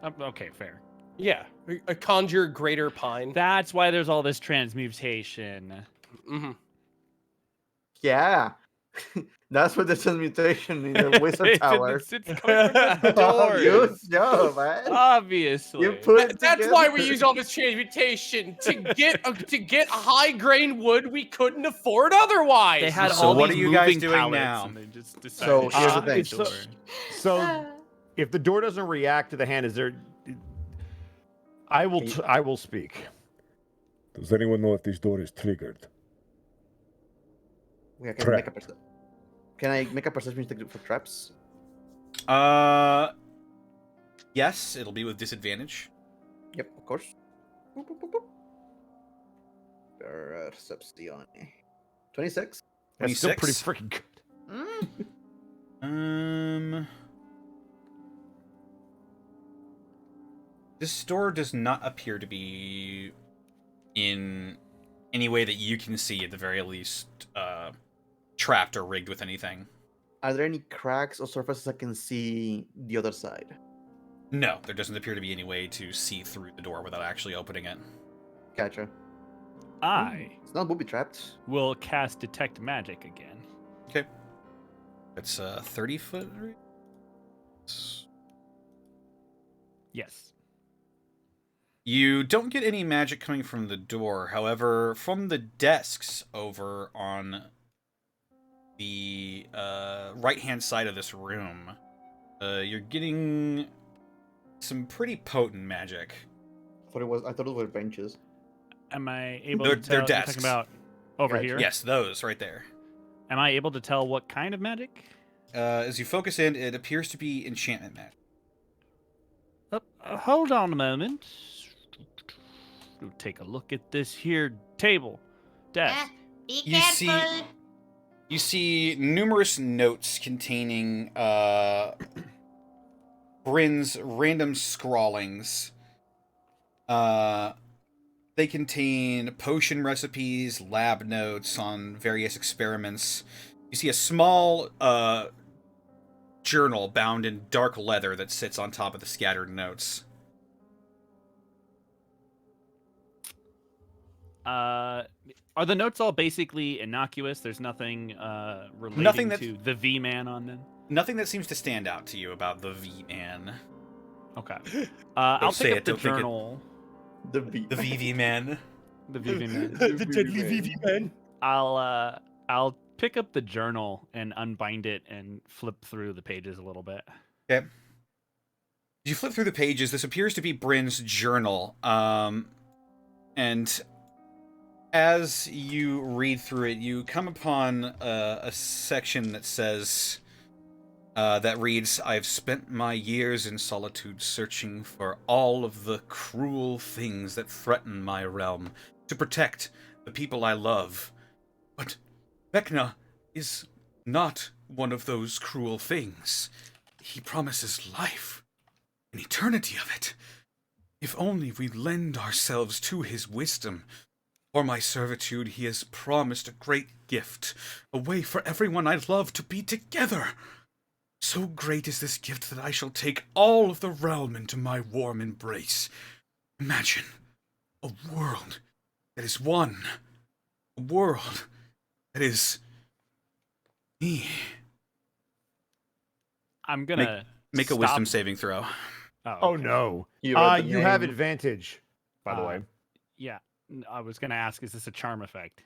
Okay, fair. Yeah, a conjure greater pine. That's why there's all this transmutation. Mm-hmm. Yeah. That's what the transmutation in the wizard tower. It's coming from the doors. Good job, man. Obviously. You put it That's why we together. use all this transmutation to get high grain wood we couldn't afford otherwise. They had So all what these are you guys moving doing pallets, now? and they just So, decided here's the to thing. shut the door. So if the door doesn't react to the hand, is there? I will speak. Does anyone know if this door is triggered? Yeah, Trap. Can I make a perception check for traps? Yes, it'll be with disadvantage. Yep, of course. Boop, boop, boop, boop. Perception. 26. That's still 26? pretty freaking good. This door does not appear to be in any way that you can see, at the very least, trapped or rigged with anything. Are there any cracks or surfaces I can see the other side? No, there doesn't appear to be any way to see through the door without actually opening it. Gotcha. I It's not booby trapped. will cast Detect Magic again. Okay. It's 30-foot radius? Yes. You don't get any magic coming from the door. However, from the desks over on the right-hand side of this room, you're getting some pretty potent magic. I thought it were benches. Am I able They're to tell? You're desks. talking about over Gotcha. here? Yes, those right there. Am I able to tell what kind of magic? As you focus in, it appears to be enchantment magic. Hold on a moment. We'll take a look at this here table, desk. Be You see- careful. You see numerous notes containing Bryn's random scrawlings. They contain potion recipes, lab notes on various experiments. You see a small journal bound in dark leather that sits on top of the scattered notes. Are the notes all basically innocuous? There's nothing relating Nothing that's- to the V-Man on them? Nothing that seems to stand out to you about the V-Man. Okay. I'll say pick it, up the don't think it- journal. The V. The VV-Man. The V-Man. The deadly Vivi man. I'll pick up the journal and unbind it and flip through the pages a little bit. Okay. You flip through the pages. This appears to be Bryn's journal. And as you read through it, you come upon a section that says, that reads, "I've spent my years in solitude searching for all of the cruel things that threaten my realm, to protect the people I love. But Vecna is not one of those cruel things. He promises life, an eternity of it. If only we lend ourselves to his wisdom. For my servitude, he has promised a great gift, a way for everyone I love to be together. So great is this gift that I shall take all of the realm into my warm embrace. Imagine a world that is one. A world that is me." I'm gonna Make a stop- wisdom saving throw. Oh okay. no. You wrote the You have name. advantage, by the way. Yeah, I was gonna ask, is this a charm effect?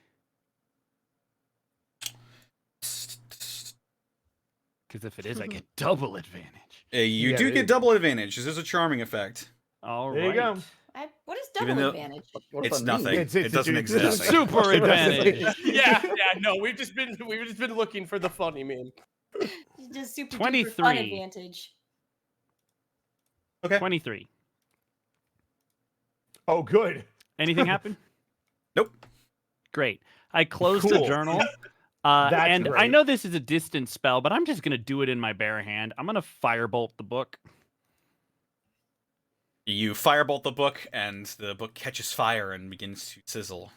Because if it is, I get double advantage. You Yeah, do it get is. double advantage. This is a charming effect. All There you go. What is Even double though- advantage? What does It's that mean? nothing. It's It doesn't it's exist. Super advantage. Yeah, no, we've just been looking for the funny meme. Just super 23. duper fun advantage. Okay. 23. Oh, good. Anything happen? Nope. Great. I closed the Cool. journal. That's and I great. know this is a distant spell, but I'm just going to do it in my bare hand. I'm going to firebolt the book. You firebolt the book, and the book catches fire and begins to sizzle.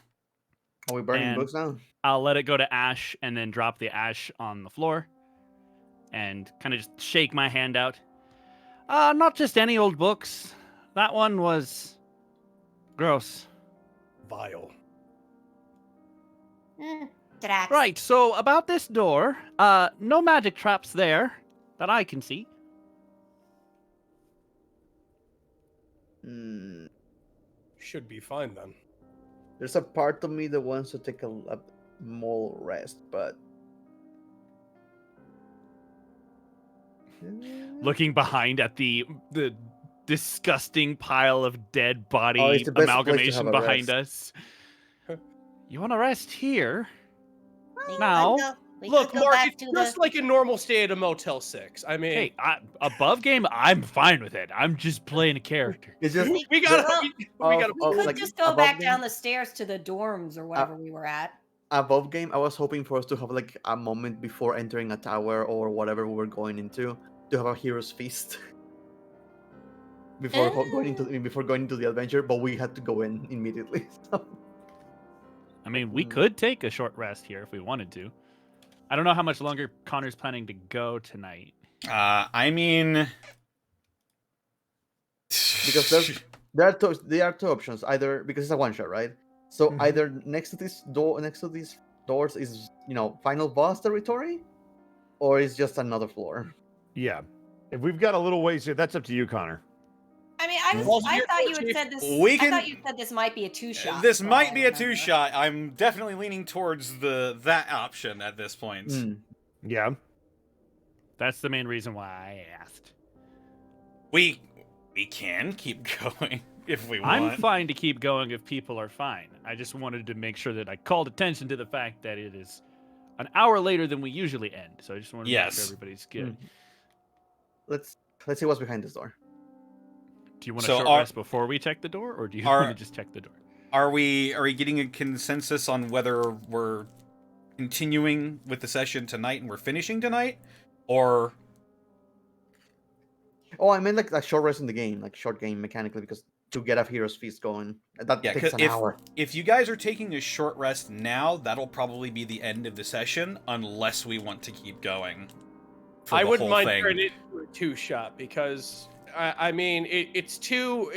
Are we burning And- books now? I'll let it go to ash and then drop the ash on the floor and kind of just shake my hand out. Not just any old books. That one was gross. Vile. Drax. Right, so about this door, no magic traps there that I can see. Hmm. Should be fine then. There's a part of me that wants to take a small rest, but Looking behind at the disgusting pile of dead body Oh, it's the best place to amalgamation have a behind rest. us. You want to rest here? We Now, could go- we Look, could go Mark, back it's to just the... like a normal stay at a Motel 6. I mean, Hey, above game, I'm fine with it. I'm just playing a character. it's just we gotta, Well, we gotta. Oh, We could like, just go above back them? down the stairs to the dorms or whatever we were at. above game. I was hoping for us to have like a moment before entering a tower or whatever we were going into to have a hero's feast before going into the adventure, but we had to go in immediately. So. I mean, we could take a short rest here if we wanted to. I don't know how much longer Connor's planning to go tonight. I mean... Because there are two options. Either because it's a one shot, right? So either next to these doors is final boss territory, or it's just another floor. Yeah. If we've got a little ways here, that's up to you, Connor. I mean, Well, I you're thought you had Chief. said this. We I can- thought you said this might be a two-shot. This for all might I be a remember. two-shot. I'm definitely leaning towards that option at this point. Hmm. Yeah. That's the main reason why I asked. We can keep going if we want. I'm fine to keep going if people are fine. I just wanted to make sure that I called attention to the fact that it is an hour later than we usually end. So I just want to make Yes. sure everybody's good. Let's see what's behind this door. Do you want So a short rest before we check the door, or do you want to just check the door? Are we getting a consensus on whether we're continuing with the session tonight and we're finishing tonight, or? Oh, I meant like a short rest in the game, like short game mechanically, because to get a Hero's Feast going, that takes an hour. If you guys are taking a short rest now, that'll probably be the end of the session, unless we want to keep going. I wouldn't mind turning it into a 2-shot because I mean it's 2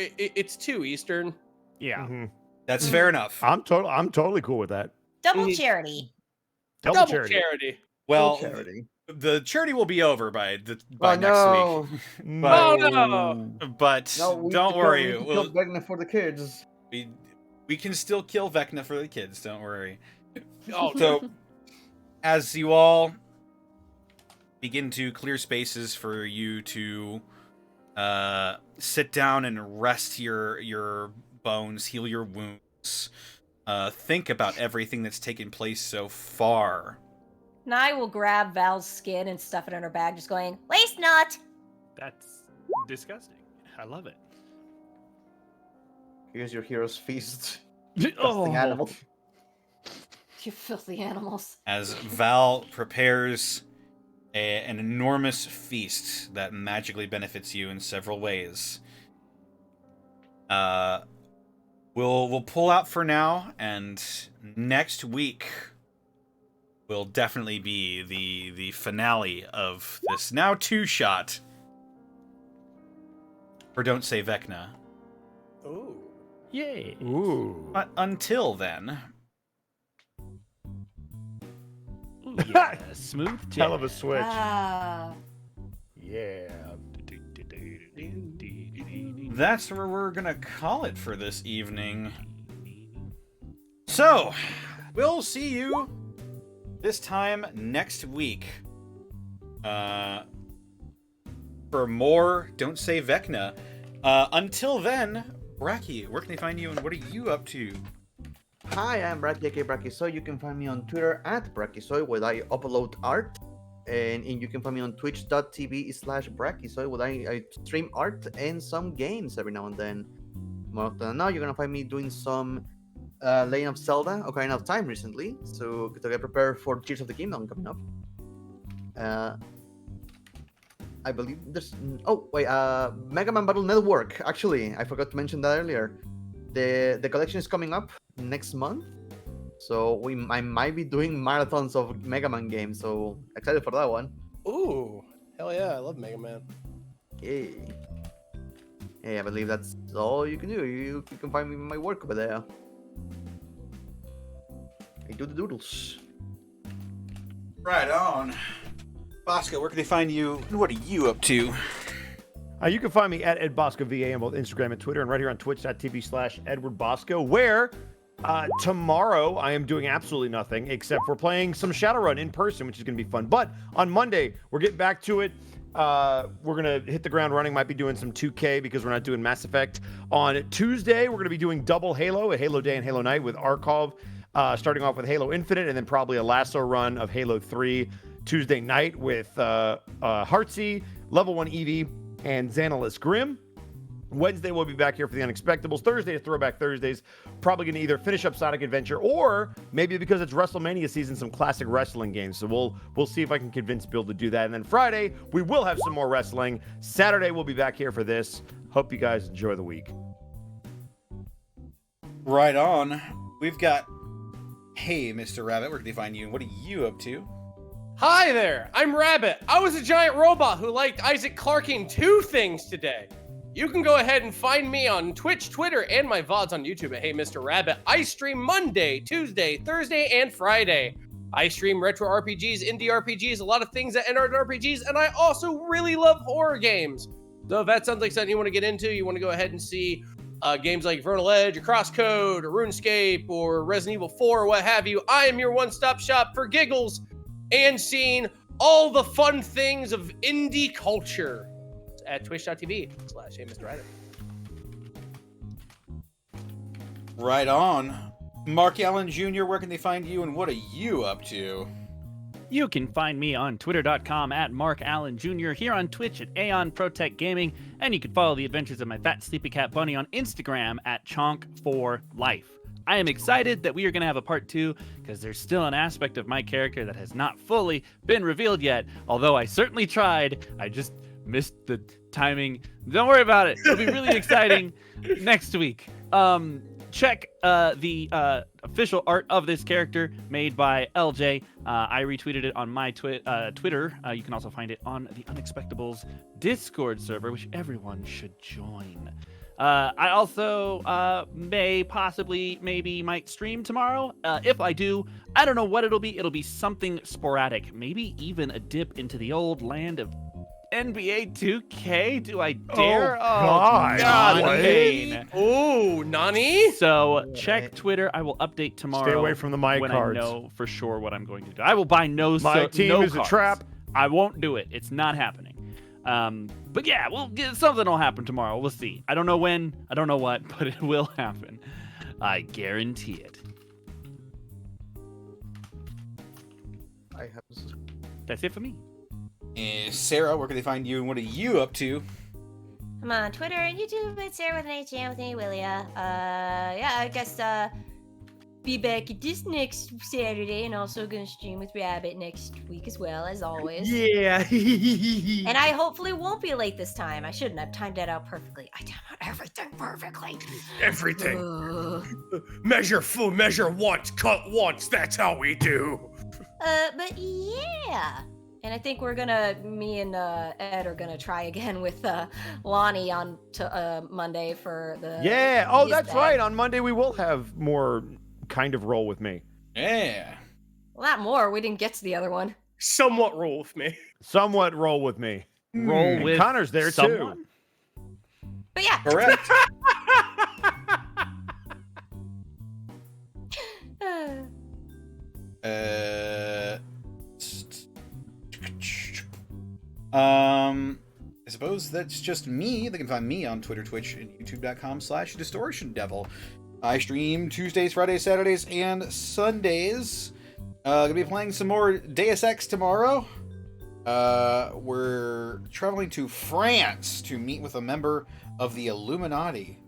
Eastern. Yeah, that's fair enough. I'm totally cool with that. Double charity. Double charity. Well, charity. The charity will be over by next week. Oh no! But don't worry, we'll kill Vecna for the kids. We can still kill Vecna for the kids. Don't worry. Oh, so as you all begin to clear spaces for you to sit down and rest your bones, heal your wounds, think about everything that's taken place so far. And I will grab Val's skin and stuff it in her bag, just going, waste not! That's disgusting. I love it. Here's your Hero's Feast. Oh. Animal. You filthy animals. As Val prepares an enormous feast that magically benefits you in several ways. We'll pull out for now, and next week will definitely be the finale of this now 2-shot for Don't Say Vecna. Oh. Yay. Ooh. But until then... Ooh, yeah. Smooth jazz. Hell of a switch. Ah. Yeah. That's where we're gonna call it for this evening. So, we'll see you this time next week. For more Don't Say Vecna. Until then, Bracky, where can they find you and what are you up to? Hi, I'm Bracky, aka Brackysoy. You can find me on Twitter at Brackysoy, where I upload art. And you can find me on twitch.tv/Brackysoy, where I stream art and some games every now and then. More often than not, you're gonna find me doing some Legend of Zelda Ocarina of Time recently, so to get prepared for Tears of the Kingdom coming up. I believe there's Mega Man Battle Network. Actually, I forgot to mention that earlier. The collection is coming up next month, so I might be doing marathons of Mega Man games. So excited for that one. Ooh, hell yeah! I love Mega Man. Yay! Hey, I believe that's all you can do. You can find me my work over there. I do the doodles. Right on. Bosco, where can they find you and what are you up to? You can find me at EdBoscoVA on both Instagram and Twitter, and right here on twitch.tv/EdwardBosco, where tomorrow I am doing absolutely nothing except for playing some Shadowrun in person, which is going to be fun. But on Monday, we're getting back to it. We're going to hit the ground running, might be doing some 2K because we're not doing Mass Effect. On Tuesday, we're going to be doing double Halo, a Halo Day and Halo Night with Arkhov, starting off with Halo Infinite, and then probably a lasso run of Halo 3 Tuesday night with Heartsy, Level 1 Eevee, and Xanalis Grimm. Wednesday, we'll be back here for the Unexpectables. Thursday is Throwback Thursdays. Probably going to either finish up Sonic Adventure or maybe because it's WrestleMania season, some classic wrestling games. So we'll see if I can convince Bill to do that. And then Friday, we will have some more wrestling. Saturday, we'll be back here for this. Hope you guys enjoy the week. Right on. We've got... Hey, Mr. Rabbit, where can they find you and what are you up to? Hi there, I'm Rabbit. I was a giant robot who liked Isaac Clarking 2 things today. You can go ahead and find me on Twitch, Twitter, and my VODs on YouTube at Hey Mr. Rabbit. I stream Monday, Tuesday, Thursday, and Friday. I stream retro RPGs, indie RPGs, a lot of things that enter RPGs, and I also really love horror games. So if that sounds like something you want to get into, you want to go ahead and see games like Vernal Edge, or Crosscode, or RuneScape, or Resident Evil 4, or what have you, I am your one-stop shop for giggles and seeing all the fun things of indie culture at twitch.tv/HeyMrRabbit. Right on. Mark Allen Jr., where can they find you and what are you up to? You can find me on twitter.com at Mark Allen Jr., here on Twitch at Aeon Protect Gaming, and you can follow the adventures of my fat sleepy cat bunny on Instagram at Chonk4Life. I am excited that we are going to have a part 2 because there's still an aspect of my character that has not fully been revealed yet, although I certainly tried. I just missed the timing. Don't worry about it. It'll be really exciting next week. Check the official art of this character made by LJ. I retweeted it on my Twitter. You can also find it on the Unexpectables Discord server, which everyone should join. I also might stream tomorrow. If I do, I don't know what it'll be. It'll be something sporadic. Maybe even a dip into the old land of NBA 2K? Do I dare? God. Pain. Oh, Nani? So check Twitter. I will update tomorrow. Stay away from the my when cards. I know for sure what I'm going to do. I will buy no My team no is cards. a trap. I won't do it. It's not happening. But yeah, something will happen tomorrow. We'll see. I don't know when. I don't know what, but it will happen. I guarantee it. I have. That's it for me. And Sarah, where can they find you, and what are you up to? I'm on Twitter and YouTube at Sarah with an H and with an Willie. Yeah, I guess be back at this next Saturday, and also gonna stream with Rabbit next week as well, as always. Yeah. And I hopefully won't be late this time. I shouldn't. I've timed that out perfectly. I timed out everything perfectly. Everything. Ugh. Measure full, measure once, cut once. That's how we do. But yeah. And I think me and Ed are gonna try again with Lonnie on Monday for the. Yeah. Oh, his that's bag. right. On Monday we will have more kind of roll with me. Yeah. Well, not more. We didn't get to the other one. Somewhat roll with me. Somewhat roll with me. Roll And with Connor's there someone? too. But yeah. Correct. I suppose that's just me. They can find me on Twitter, Twitch, and YouTube.com/DistortionDevil. I stream Tuesdays, Fridays, Saturdays, and Sundays. Gonna be playing some more Deus Ex tomorrow. We're traveling to France to meet with a member of the Illuminati.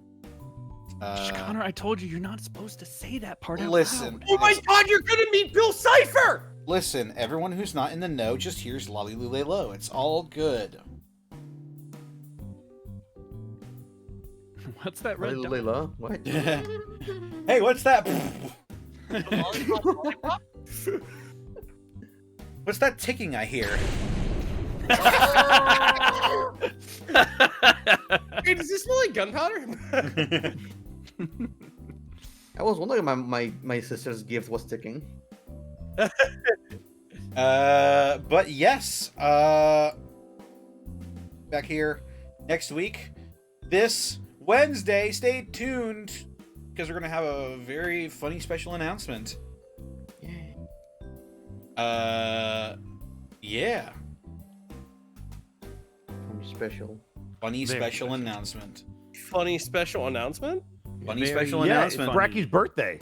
Connor, I told you you're not supposed to say that part out Listen. loud. Oh my God, you're gonna meet Bill Cipher! Listen, everyone who's not in the know just hears lolly lule low. It's all good. What's that red dot? Layla, what? Hey, what's that? What's that ticking I hear? Hey, does this smell like gunpowder? I was wondering my sister's gift was ticking. But yes, back here next week, this Wednesday. Stay tuned because we're gonna have a very funny special announcement. Yeah. Special. Funny Very special special. announcement. Funny special announcement? Funny special Yeah, announcement. it's Bracky's birthday.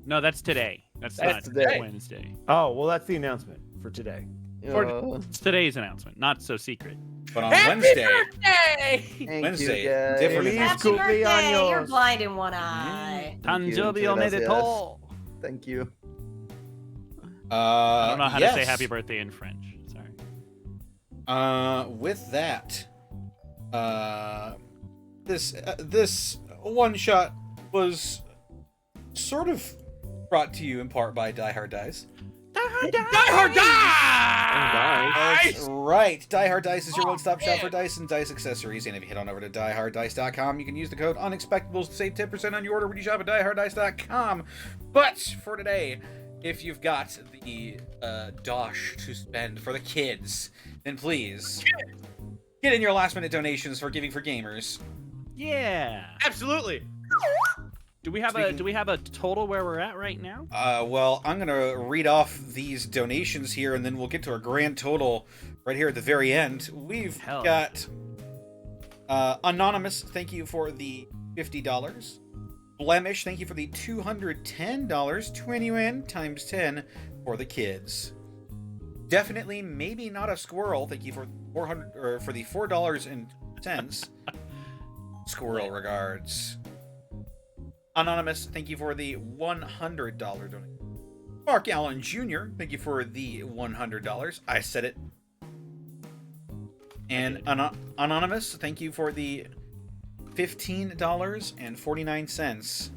No, that's today. That's not today. Wednesday. Oh, well, that's the announcement for today. It's today's announcement. Not so secret. But on Happy Wednesday, birthday! Thank Wednesday, you, guys. different Please Happy cook me birthday! on You're yours. blind in one eye. Tanjobi Gracias. omedetou. Thank you. I don't know how to say yes. happy birthday in French. Sorry. With that, this one shot was sort of brought to you in part by Die Hard Dice. Die Hard That's right. Die Hard Dice is your one-stop shop for dice and dice accessories. And if you head on over to dieharddice.com, you can use the code Unexpectables to save 10% on your order when you shop at dieharddice.com. But for today, if you've got the dosh to spend for the kids, then please get in your last-minute donations for Giving for Gamers. Yeah. Absolutely. Do we have a total where we're at right now? Well, I'm gonna read off these donations here, and then we'll get to our grand total right here at the very end. We've Hell. got Anonymous, thank you for the $50. Blemish, thank you for the $210. 20 times 10 for the kids. Definitely, maybe not a squirrel. Thank you for the $4.10. Squirrel regards. Anonymous, thank you for the $100 donation. Mark Allen Jr., thank you for the $100. I said it. And Anonymous, thank you for the $15.49.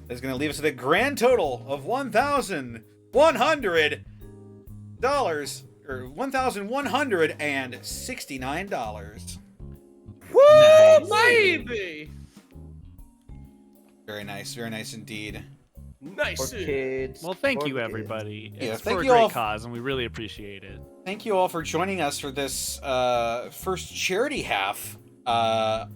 That's going to leave us with a grand total of $1,100 or $1,169. Woo, Nice. baby! Very nice indeed. Nice. For kids. Well, thank for you, kids. everybody. Yeah, It's thank for a you all great cause, and we really appreciate it. Thank you all for joining us for this first charity half of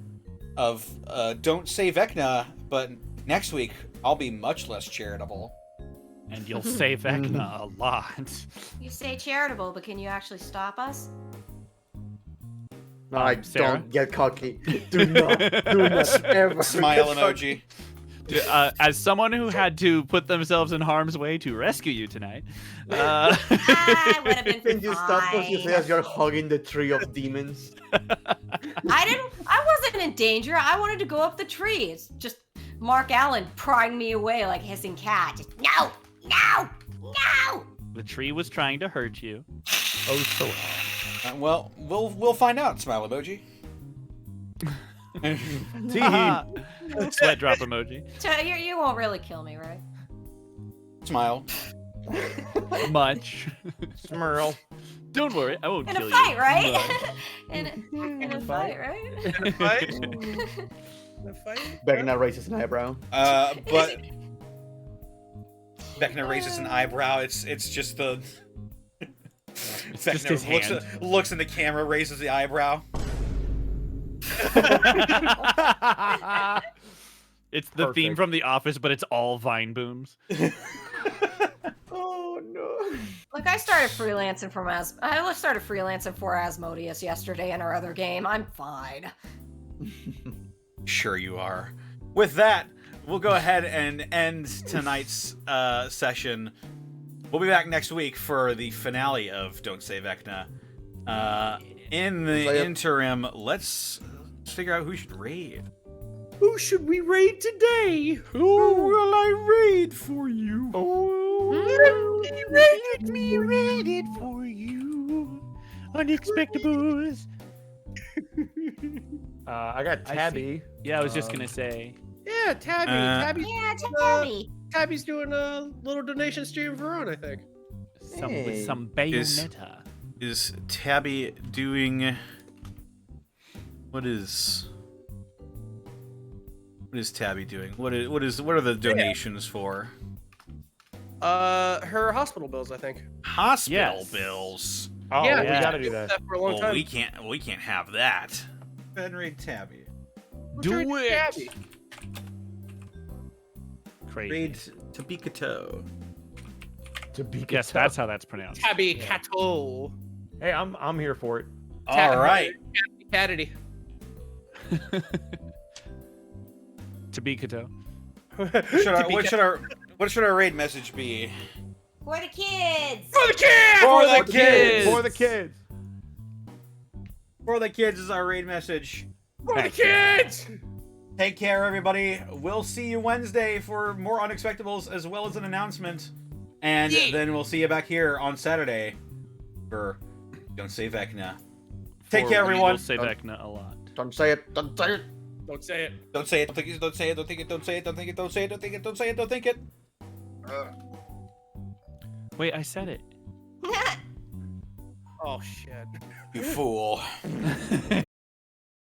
Don't Say Vecna, but next week I'll be much less charitable. And you'll say Vecna a lot. You say charitable, but can you actually stop us? No, I Sarah? don't get cocky. Do not ever. Smile get cocky. emoji. As someone who had to put themselves in harm's way to rescue you tonight, I would have been Can you stop what you say fine. as you're hugging the tree of demons? I wasn't in danger. I wanted to go up the tree. It's just Mark Allen prying me away like a hissing cat. Just, no! the tree was trying to hurt you. Oh, so Well, we'll find out. Smile emoji. Sweat drop emoji. So you won't really kill me, right? Smile. Much. Smurl. Don't worry, I won't In kill a fight, you. right? Much. in a fight, right? In a fight? In a fight? Vecna raises an eyebrow. But Vecna raises an eyebrow. It's just the. It's just his hand. Looks in the camera, raises the eyebrow. It's the theme Perfect. from The Office, but it's all Vine booms. Oh no. Look, I started freelancing for Asmodeus yesterday in our other game. I'm fine. Sure you are. With that, we'll go ahead and end tonight's session. We'll be back next week for the finale of Don't Say Vecna. In the interim, let's figure out who should raid. Who should we raid today? Who will I raid for you? Let me read it for you. Unexpectables. I got Tabby. Yeah, I was just gonna say. Yeah, Tabby. Yeah, Tabby. Tabby's doing a little donation stream for Ron, I think. With Hey. some bayonetta. Is Tabby doing? What is Tabby doing? What are the donations for? Her hospital bills, I think. Hospital Yes. bills. Oh, Yeah, we yeah. gotta do that. For a long Well, time. we can't have that. Go ahead and raid Tabby. Let's Do raid it. Tabby. Crazy. Raid Tabikato. To be Yes, that's how that's pronounced. Tabby Cato. Hey, I'm here for it. All right. Catity. Tabikato. What should our raid message be? For the kids. For the kids! For the kids! For the kids. For the kids is our raid message. For the kids! Take care, everybody. We'll see you Wednesday for more Unexpectables as well as an announcement. And then we'll see you back here on Saturday for Don't Say Vecna. Take care, everyone. We'll say Vecna a lot. Don't say it. Don't say it. Don't say it. Don't say it. Don't think it. Don't say it. Don't think it. Don't say it. Don't think it. Don't say it. Don't think it. Don't say it. Don't think it. Wait, I said it. Oh, shit. You fool.